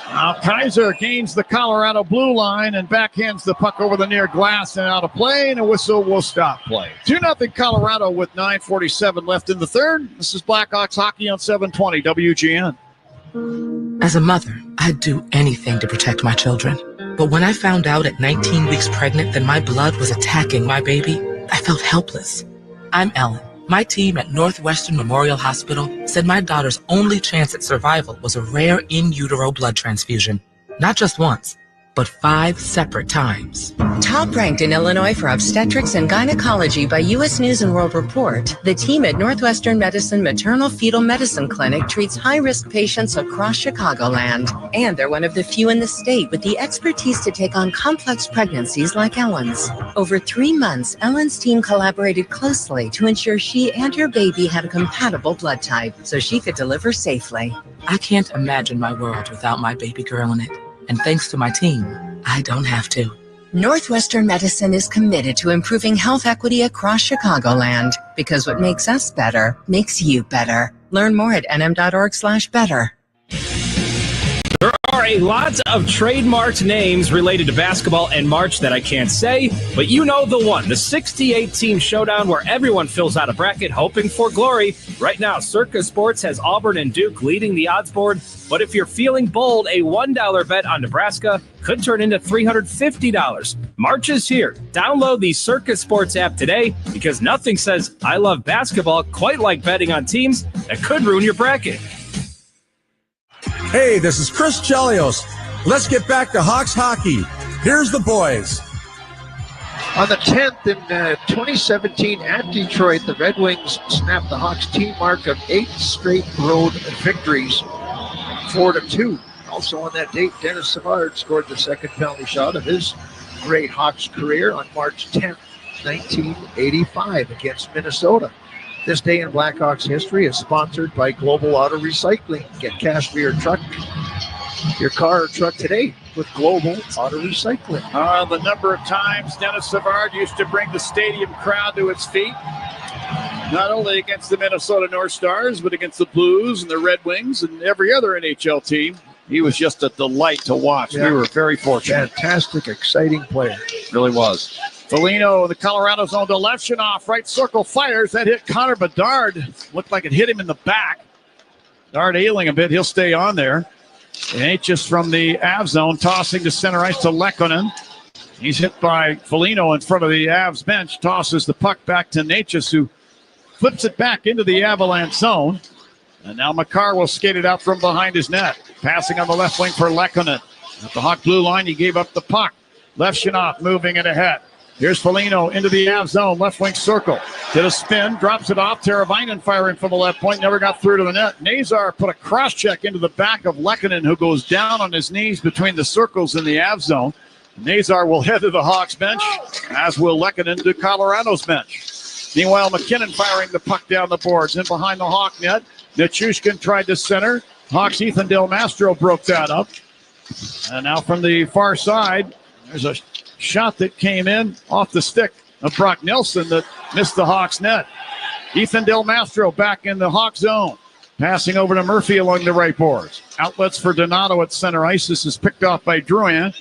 Now Kaiser gains the Colorado blue line and backhands the puck over the near glass and out of play, and a whistle will stop play. 2-0 Colorado with 9:47 left in the third. This is Blackhawks hockey on 720 WGN. As a mother, I'd do anything to protect my children. But when I found out at 19 weeks pregnant that my blood was attacking my baby, I felt helpless. I'm Ellen. My team at Northwestern Memorial Hospital said my daughter's only chance at survival was a rare in utero blood transfusion. Not just once, but 5 separate times. Top ranked in Illinois for obstetrics and gynecology by U.S. News & World Report, the team at Northwestern Medicine Maternal Fetal Medicine Clinic treats high-risk patients across Chicagoland. And they're one of the few in the state with the expertise to take on complex pregnancies like Ellen's. Over 3 months, Ellen's team collaborated closely to ensure she and her baby had a compatible blood type so she could deliver safely. I can't imagine my world without my baby girl in it. And thanks to my team, I don't have to. Northwestern Medicine is committed to improving health equity across Chicagoland because what makes us better makes you better. Learn more at nm.org/better. There are a lot of trademarked names related to basketball and March that I can't say, but you know the one, the 68-team showdown where everyone fills out a bracket hoping for glory. Right now, Circa Sports has Auburn and Duke leading the odds board, but if you're feeling bold, a $1 bet on Nebraska could turn into $350. March is here. Download the Circa Sports app today because nothing says I love basketball quite like betting on teams that could ruin your bracket. Hey, this is Chris Chelios. Let's get back to Hawks hockey. Here's the boys. On the 10th in 2017 at Detroit, the Red Wings snapped the Hawks team mark of 8 straight road victories, 4-2. Also on that date, Dennis Savard scored the second penalty shot of his great Hawks career on March 10th, 1985 against Minnesota. This day in Blackhawks history is sponsored by Global Auto Recycling. Get cash for your truck, your car or truck today with Global Auto Recycling. The number of times Dennis Savard used to bring the stadium crowd to its feet, not only against the Minnesota North Stars, but against the Blues and the Red Wings and every other NHL team. He was just a delight to watch. Yeah. We were very fortunate. Fantastic, exciting player. Really was. Foligno, the Colorado zone to Levshinoff. Right circle fires. That hit Connor Bedard. Looked like it hit him in the back. Bedard ailing a bit. He'll stay on there. And ain't just from the Avs zone. Tossing to center ice to Lekkonen. He's hit by Foligno in front of the Avs bench. Tosses the puck back to Natchez, who flips it back into the Avalanche zone. And now Makar will skate it out from behind his net. Passing on the left wing for Lekkonen. At the Hawk blue line, he gave up the puck. Levshinoff moving it ahead. Here's Foligno into the Avs zone, left wing circle. Did a spin, drops it off. Teravainen firing from the left point, never got through to the net. Nazar put a cross check into the back of Lekkonen, who goes down on his knees between the circles in the Avs zone. Nazar will head to the Hawks bench, as will Lekkonen to Colorado's bench. Meanwhile, McKinnon firing the puck down the boards. In behind the Hawk net, Nichushkin tried to center. Hawks' Ethan Del Mastro broke that up. And now from the far side, there's a shot that came in off the stick of Brock Nelson that missed the Hawks net. Ethan Del Mastro back in the Hawk zone. Passing over to Murphy along the right boards. Outlets for Donato at center ice. This is picked off by Drouin.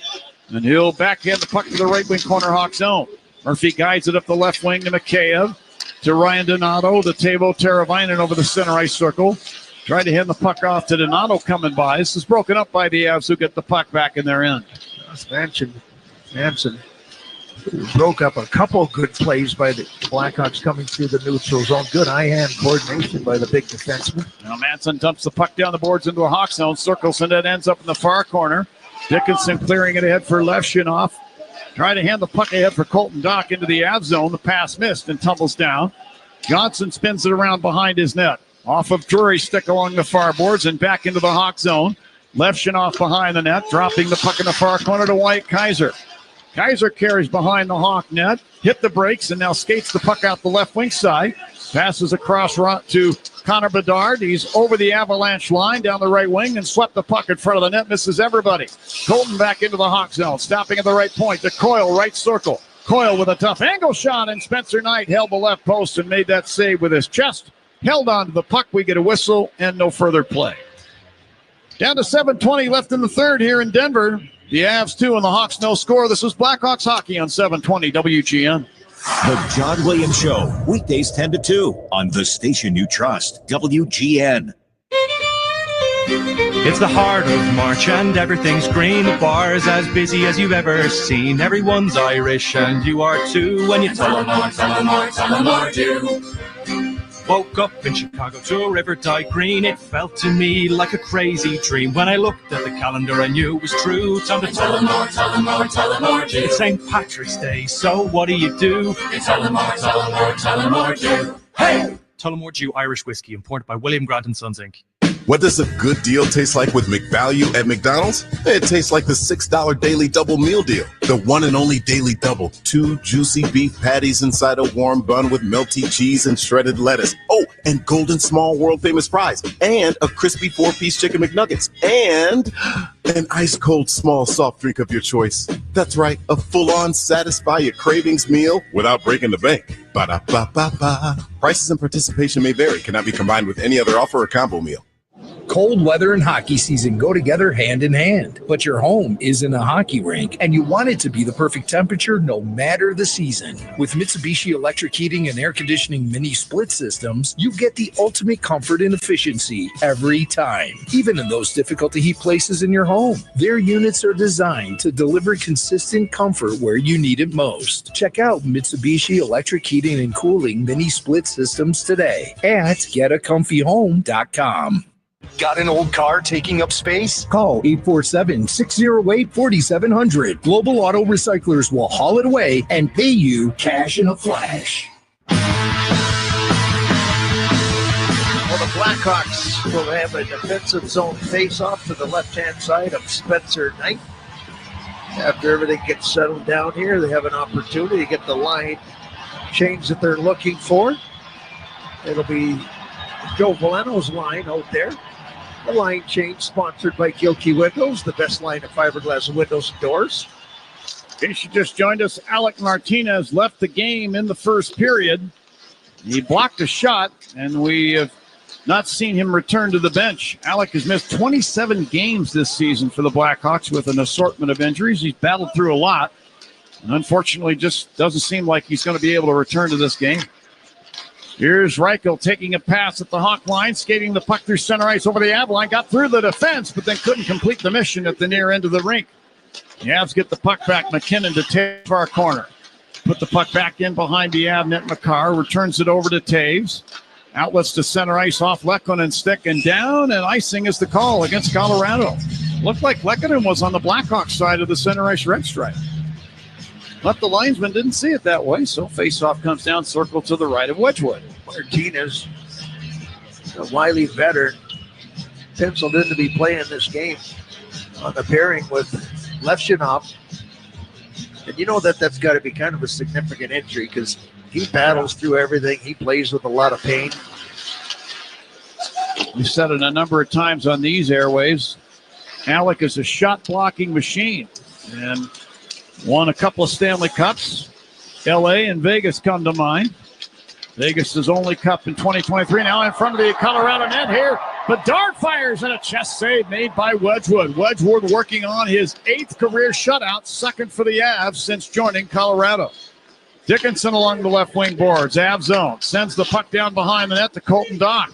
And he'll backhand the puck to the right wing corner Hawk zone. Murphy guides it up the left wing to Mikheyev. To Ryan Donato. To Teuvo Teravainen over the center ice circle. Tried to hand the puck off to Donato coming by. This is broken up by the Avs, who get the puck back in their end. Manson broke up a couple good plays by the Blackhawks coming through the neutral zone. Good eye-hand coordination by the big defenseman. Now Manson dumps the puck down the boards into a Hawk zone, circles, and it ends up in the far corner. Dickinson clearing it ahead for Levshinoff. Trying to hand the puck ahead for Colton Dock into the Avs zone. The pass missed and tumbles down. Johnson spins it around behind his net. Off of Drury's stick along the far boards and back into the Hawk zone. Levshinoff behind the net, dropping the puck in the far corner to Wyatt Kaiser. Kaiser carries behind the Hawk net, hit the brakes, and now skates the puck out the left wing side. Passes across to Connor Bedard. He's over the Avalanche line down the right wing and swept the puck in front of the net. Misses everybody. Colton back into the Hawk zone. Stopping at the right point to Coyle, right circle. Coyle with a tough angle shot, and Spencer Knight held the left post and made that save with his chest. Held on to the puck. We get a whistle and no further play. Down to 7:20 left in the third here in Denver. The Avs 2 and the Hawks no score. This is Blackhawks hockey on 720 WGN. The John Williams Show, weekdays 10 to 2 on the station you trust, WGN. It's the heart of March and everything's green. The bar's as busy as you've ever seen. Everyone's Irish and you are too. When you tell them more, do. Woke up in Chicago to a river dyed green. It felt to me like a crazy dream. When I looked at the calendar, I knew it was true. Time to tell them more, do. It's St. Patrick's Day, so what do? You tell them more, do. Hey! Tullamore Dew Irish Whiskey, imported by William Grant & Sons, Inc. What does a good deal taste like with McValue at McDonald's? It tastes like the $6 daily double meal deal. The one and only daily double. 2 juicy beef patties inside a warm bun with melty cheese and shredded lettuce. Oh, and golden small world famous fries. And a crispy 4-piece chicken McNuggets. And an ice cold small soft drink of your choice. That's right, a full-on satisfy your cravings meal without breaking the bank. Ba-da-ba-ba-ba. Prices and participation may vary. Cannot be combined with any other offer or combo meal. Cold weather and hockey season go together hand in hand, but your home isn't a hockey rink and you want it to be the perfect temperature no matter the season. With Mitsubishi electric heating and air conditioning mini split systems, you get the ultimate comfort and efficiency every time, even in those difficult to heat places in your home. Their units are designed to deliver consistent comfort where you need it most. Check out Mitsubishi electric heating and cooling mini split systems today at getacomfyhome.com. Got an old car taking up space? Call 847-608-4700. Global Auto Recyclers will haul it away and pay you cash in a flash. Well, the Blackhawks will have a defensive zone face-off to the left-hand side of Spencer Knight. After everything gets settled down here, they have an opportunity to get the line change that they're looking for. It'll be Joe Valeno's line out there. The line change sponsored by Gilkey Windows, the best line of fiberglass windows and doors. In case you just joined us, Alec Martinez left the game in the first period. He blocked a shot, and we have not seen him return to the bench. Alec has missed 27 games this season for the Blackhawks with an assortment of injuries. He's battled through a lot, and unfortunately just doesn't seem like he's going to be able to return to this game. Here's Reichel taking a pass at the Hawk line, skating the puck through center ice over the Avalanche, got through the defense, but then couldn't complete the mission at the near end of the rink. The Avs get the puck back. McKinnon to Taves far corner. Put the puck back in behind the Av net. Makar returns it over to Taves. Outlets to center ice off Lehkonen's stick and down, and icing is the call against Colorado. Looked like Lehkonen was on the Blackhawks side of the center ice red stripe. But the linesman didn't see it that way, so face-off comes down, circle to the right of Wedgwood. Martinez, a wily veteran, penciled in to be playing this game on the pairing with Levshinoff. And you know that's got to be kind of a significant injury because he battles through everything. He plays with a lot of pain. We've said it a number of times on these airwaves. Alec is a shot-blocking machine and won a couple of Stanley Cups. L.A. and Vegas come to mind. Vegas' only cup in 2023. Now in front of the Colorado net here. Bedard fires and a chest save made by Wedgwood. Wedgwood working on his 8th career shutout, second for the Avs since joining Colorado. Dickinson along the left wing boards. Av zone. Sends the puck down behind the net to Colton Dock.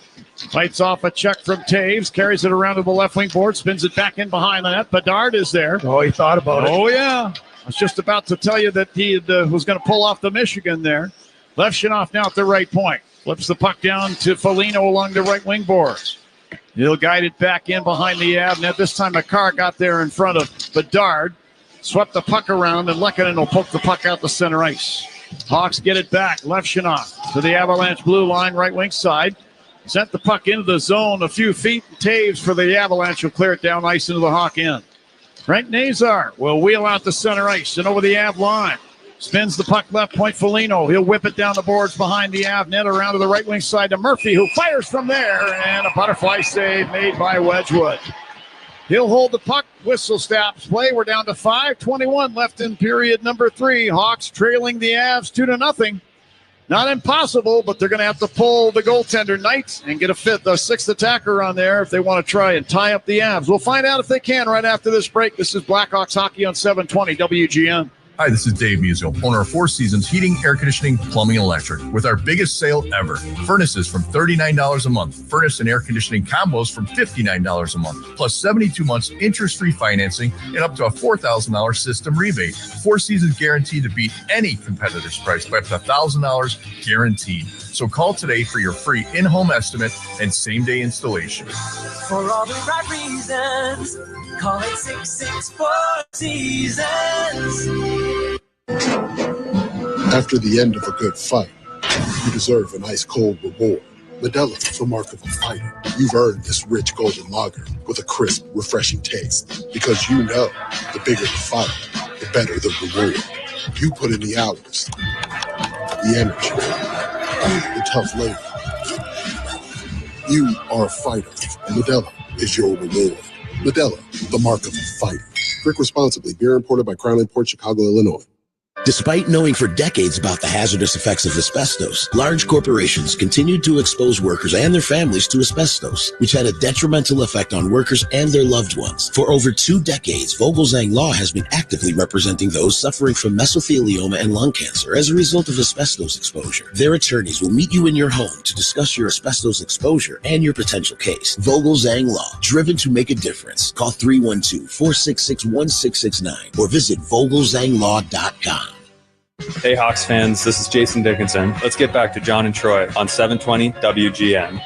Fights off a check from Taves. Carries it around to the left wing board. Spins it back in behind the net. Bedard is there. Oh, he thought about it. Oh, yeah. I was just about to tell you that he was going to pull off the Michigan there. Levshinoff now at the right point. Flips the puck down to Foligno along the right wing boards. He'll guide it back in behind the Av net. This time Makar got there in front of Bedard. Swept the puck around, and Lehkonen will poke the puck out the center ice. Hawks get it back. Levshinoff to the Avalanche blue line, right wing side. Sent the puck into the zone a few feet. Taves for the Avalanche will clear it down ice into the Hawk end. Frank Nazar will wheel out the center ice and over the Av line. Spins the puck left point, Foligno. He'll whip it down the boards behind the Av net around to the right wing side to Murphy, who fires from there, and a butterfly save made by Wedgwood. He'll hold the puck. Whistle stops play. We're down to 5:21 left in period number 3. Hawks trailing the Avs 2-0. Not impossible, but they're going to have to pull the goaltender Knight and get a sixth attacker on there if they want to try and tie up the Avs. We'll find out if they can right after this break. This is Blackhawks Hockey on 720 WGN. Hi, this is Dave Musial, owner of Four Seasons Heating, Air Conditioning, Plumbing, and Electric, with our biggest sale ever. Furnaces from $39 a month. Furnace and air conditioning combos from $59 a month. Plus 72 months interest-free financing and up to a $4,000 system rebate. Four Seasons guaranteed to beat any competitor's price by up to $1,000 guaranteed. So call today for your free in-home estimate and same-day installation. For all the right reasons, call 866-4 Seasons. After the end of a good fight, you deserve an ice-cold reward. Modelo is the mark of a fighter. You've earned this rich golden lager with a crisp, refreshing taste. Because you know, the bigger the fight, the better the reward. You put in the hours, the energy, the tough labor. You are a fighter, and Modelo is your reward. Modelo, the mark of a fighter. Drink responsibly. Beer imported by Crown Imports, Chicago, Illinois. Despite knowing for decades about the hazardous effects of asbestos, large corporations continued to expose workers and their families to asbestos, which had a detrimental effect on workers and their loved ones. For over 2 decades, Vogelzang Law has been actively representing those suffering from mesothelioma and lung cancer as a result of asbestos exposure. Their attorneys will meet you in your home to discuss your asbestos exposure and your potential case. Vogelzang Law, driven to make a difference. Call 312-466-1669 or visit vogelzanglaw.com. Hey Hawks fans, this is Jason Dickinson. Let's get back to John and Troy on 720 WGN.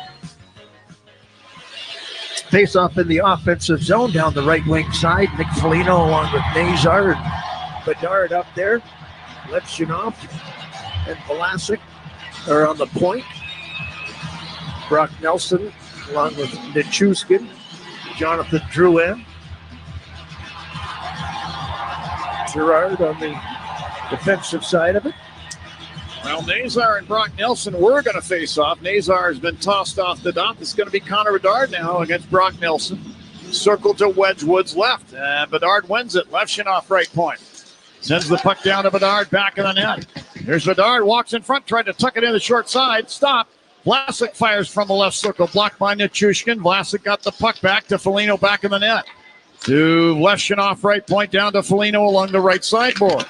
Face off in the offensive zone down the right wing side. Nick Foligno along with Nazar and Bedard up there. Levshunov and Vlasic are on the point. Brock Nelson along with Nichushkin, Jonathan Drouin. Gerard on the defensive side of it. Well, Nazar and Brock Nelson were going to face off. Nazar has been tossed off the dot. It's going to be Connor Bedard now against Brock Nelson. Circle to Wedgwood's left. Bedard wins it. Levshunov right point. Sends the puck down to Bedard, back of the net. Here's Bedard, walks in front, tried to tuck it in the short side. Stop. Vlasic fires from the left circle, blocked by Nichushkin. Vlasic got the puck back to Foligno, back in the net. To Levshunov, right point, down to Foligno along the right sideboard.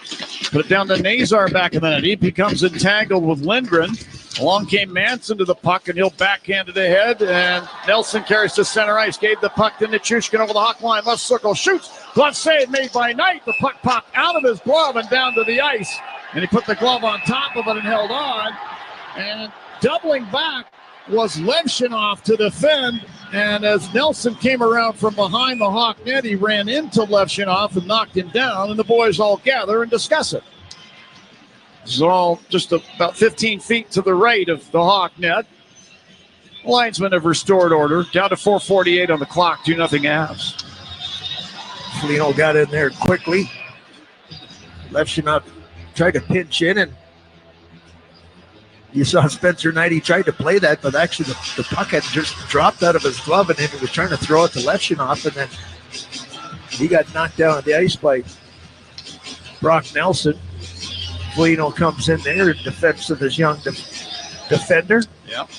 Put it down to Nazar, back in the net. He becomes entangled with Lindgren. Along came Manson to the puck, and he'll backhand it ahead. And Nelson carries to center ice. Gave the puck to Nichushkin over the Hawk line. Left circle, shoots. Glove save made by Knight. The puck popped out of his glove and down to the ice. And he put the glove on top of it and held on. And doubling back was Levshunov to defend. And as Nelson came around from behind the Hawk net, he ran into Levshunov and knocked him down, and the boys all gather and discuss it. This is all just about 15 feet to the right of the Hawk net. Linesmen have restored order. Down to 4:48 on the clock, 2-0 Avs. Foligno got in there quickly. Levshunov tried to pinch in, and you saw Spencer Knight, he tried to play that, but actually the puck had just dropped out of his glove, and he was trying to throw it to Levshunov, and then he got knocked down on the ice by Brock Nelson. Foligno comes in there in defense of his young defender. Yep.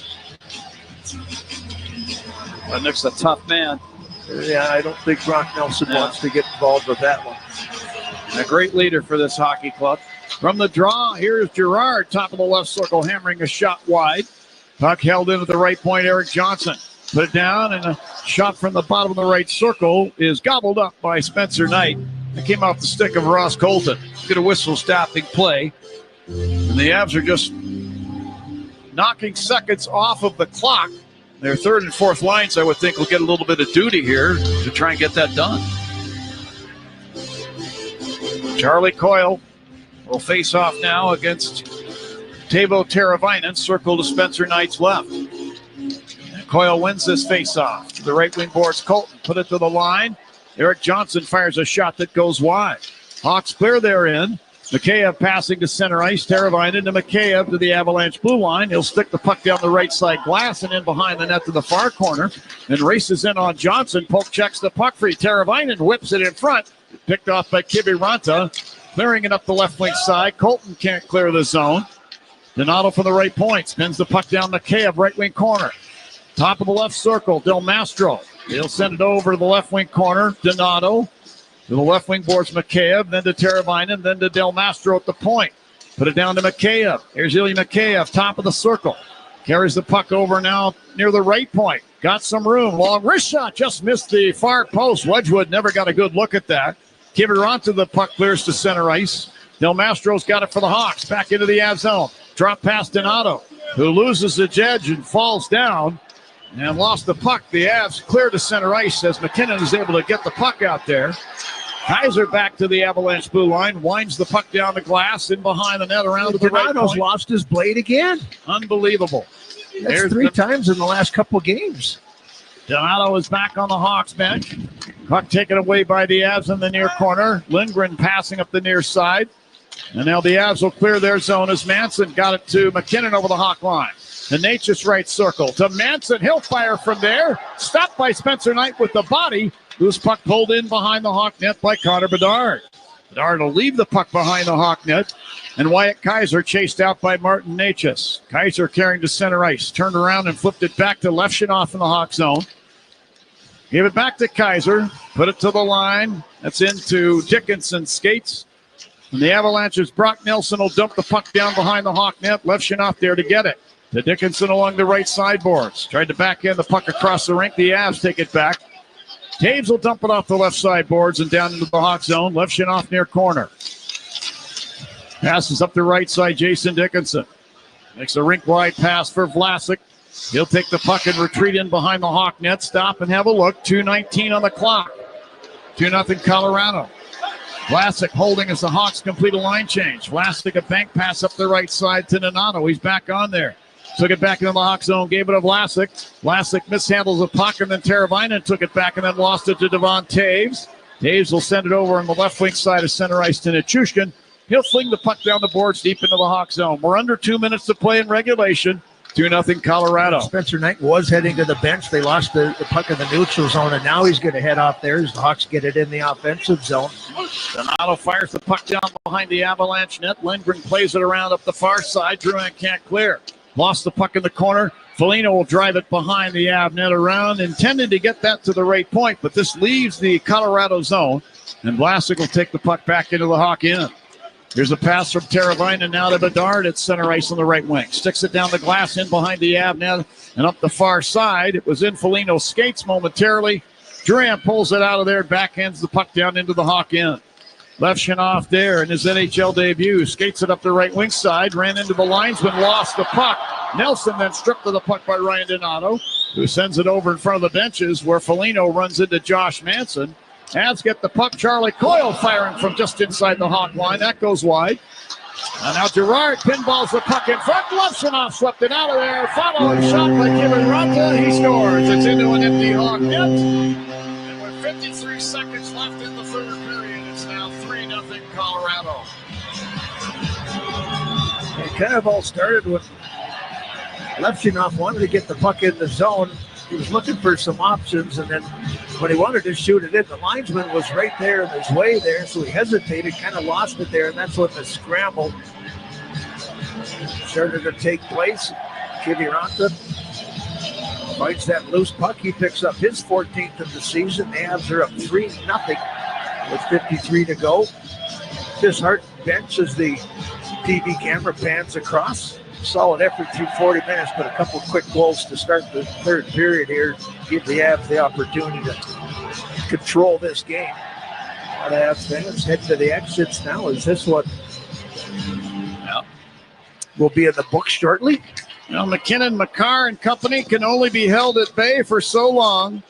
But Nick's a tough man. Yeah, I don't think Brock Nelson wants to get involved with that one. And a great leader for this hockey club. From the draw, here's Gerard, top of the left circle, hammering a shot wide. Puck held into the right point, Eric Johnson. Put it down, and a shot from the bottom of the right circle is gobbled up by Spencer Knight. It came off the stick of Ross Colton. Get a whistle stopping play. And the Avs are just knocking seconds off of the clock. Their third and fourth lines, I would think, will get a little bit of duty here to try and get that done. Charlie Coyle will face off now against Teuvo Teravainen, circle to Spencer Knight's left. Coyle wins this faceoff. To the right wing boards, Colton put it to the line. Eric Johnson fires a shot that goes wide. Hawks clear their end. Mikheyev passing to center ice. Teravainen to Mikheyev to the Avalanche blue line. He'll stick the puck down the right side glass and in behind the net to the far corner. And races in on Johnson. Polk checks the puck free. Teravainen whips it in front. Picked off by Kiviranta. Clearing it up the left wing side. Colton can't clear the zone. Donato from the right point. Spins the puck down Mikheyev, right wing corner. Top of the left circle. Del Mastro. He'll send it over to the left wing corner. Donato. To the left wing boards Mikheyev, then to Teravainen, then to Del Mastro at the point. Put it down to Mikheyev. Here's Ilya Mikheyev, top of the circle. Carries the puck over now near the right point. Got some room. Long wrist shot, just missed the far post. Wedgwood never got a good look at that. Kiviranta, the puck clears to center ice. Del Mastro's got it for the Hawks. Back into the Av zone. Drop past Donato, who loses the edge and falls down and lost the puck. The Avs clear to center ice as McKinnon is able to get the puck out there. Kaiser back to the Avalanche blue line, winds the puck down the glass, in behind the net, around to the right Donato's point. lost his blade again. Unbelievable. That's three times in the last couple games. Donato is back on the Hawks bench. Puck taken away by the Avs in the near corner. Lindgren passing up the near side. And now the Avs will clear their zone as Manson got it to McKinnon over the Hawk line. The Nature's right circle to Manson. He'll fire from there. Stopped by Spencer Knight with the body. Loose puck pulled in behind the Hawk net by Connor Bedard. Bedard will leave the puck behind the Hawk net. And Wyatt Kaiser chased out by Martin Necas. Kaiser carrying to center ice. Turned around and flipped it back to Levshinoff in the Hawk zone. Give it back to Kaiser. Put it to the line. That's into Dickinson skates. And the Avalanche's Brock Nelson will dump the puck down behind the Hawk net. Levshinoff there to get it. To Dickinson along the right sideboards. Tried to backhand the puck across the rink. The Avs take it back. Taves will dump it off the left side boards and down into the Hawk zone. Levshinoff near corner. Passes up the right side, Jason Dickinson. Makes a rink-wide pass for Vlasic. He'll take the puck and retreat in behind the Hawk net. Stop and have a look. 2:19 on the clock. 2-0 Colorado. Vlasic holding as the Hawks complete a line change. Vlasic a bank pass up the right side to Donato. He's back on there. Took it back into the Hawk zone, gave it to Vlasic. Vlasic mishandles the puck, and then Teravainen took it back and then lost it to Devon Taves. Taves will send it over on the left wing side of center ice to Nichushkin. He'll fling the puck down the boards deep into the Hawk zone. We're under 2 minutes to play in regulation. 2-0 Colorado. Spencer Knight was heading to the bench. They lost the puck in the neutral zone, and now he's going to head off there as the Hawks get it in the offensive zone. Donato fires the puck down behind the Avalanche net. Lindgren plays it around up the far side. Drouin can't clear. Lost the puck in the corner. Foligno will drive it behind the Av net around, intended to get that to the right point, but this leaves the Colorado zone, and Vlasic will take the puck back into the Hawk end. Here's a pass from Teravainen now to Bedard at center ice on the right wing. Sticks it down the glass in behind the Av net and up the far side. It was in Foligno's skates momentarily. Drouin pulls it out of there, backhands the puck down into the Hawk end. Levshinoff there in his NHL debut. Skates it up the right wing side. Ran into the linesman. Lost the puck. Nelson then stripped of the puck by Ryan Donato, who sends it over in front of the benches where Foligno runs into Josh Manson. Avs get the puck. Charlie Coyle firing from just inside the Hawk line. That goes wide. And now Girard pinballs the puck in front. Levshinoff swept it out of there. Following shot by Kiviranta. He scores. It's into an empty Hawk net. And with 53 seconds left in the third period, it's now 3-0 Colorado. It kind of all started with Levshinoff wanted to get the puck in the zone. He was looking for some options, and then when he wanted to shoot it in, the linesman was right there in his way there, so he hesitated, kind of lost it there, and that's when the scramble started to take place. Kiviranta finds that loose puck. He picks up his 14th of the season. The Avs are up 3-0 with 53 to go. This Hart bench as the TV camera pans across. Solid effort through 40 minutes, but a couple quick goals to start the third period here. Give the Avs the opportunity to control this game. The Avs fans head to the exits now. Is this what will be in the book shortly? Well, McKinnon, Makar, and company can only be held at bay for so long.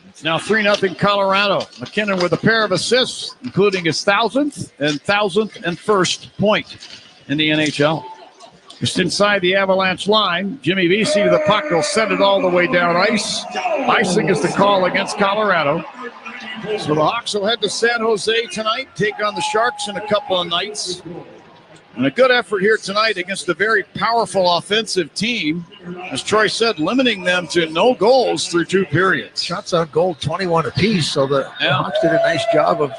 It's now 3-0 Colorado. McKinnon with a pair of assists, including his 1,000th and 1,001st point in the NHL. Just inside the Avalanche line. Jimmy Vesey to the puck. He'll send it all the way down ice. Icing is the call against Colorado. So the Hawks will head to San Jose tonight, take on the Sharks in a couple of nights. And a good effort here tonight against a very powerful offensive team. As Troy said, limiting them to no goals through 2 periods. Shots on goal, 21 apiece. So the Hawks did a nice job of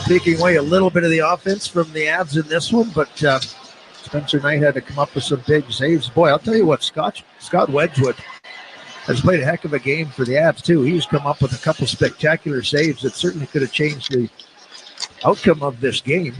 taking away a little bit of the offense from the Avs in this one. But Spencer Knight had to come up with some big saves. Boy, I'll tell you what, Scott Wedgwood has played a heck of a game for the Avs, too. He's come up with a couple spectacular saves that certainly could have changed the outcome of this game.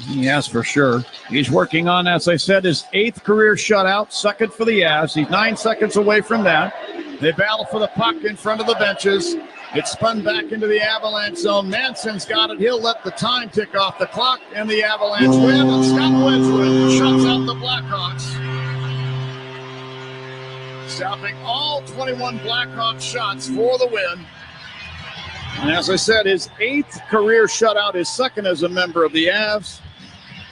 Yes, for sure. He's working on, as I said, his 8th career shutout, second for the Avs. He's 9 seconds away from that. They battle for the puck in front of the benches. It's spun back into the Avalanche zone. Manson's got it. He'll let the time tick off the clock, and the Avalanche win. And Scott Wedgwood shuts out the Blackhawks, stopping all 21 Blackhawks shots for the win. And as I said, his 8th career shutout, his second as a member of the Avs.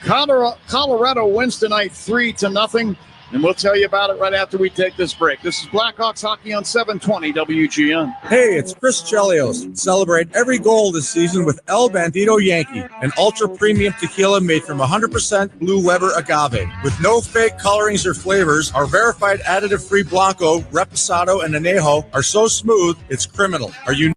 Colorado wins tonight 3-0. And we'll tell you about it right after we take this break. This is Blackhawks Hockey on 720 WGN. Hey, it's Chris Chelios. Celebrate every goal this season with El Bandito Yankee, an ultra-premium tequila made from 100% Blue Weber agave. With no fake colorings or flavors, our verified additive-free Blanco, Reposado, and Anejo are so smooth, it's criminal. Are you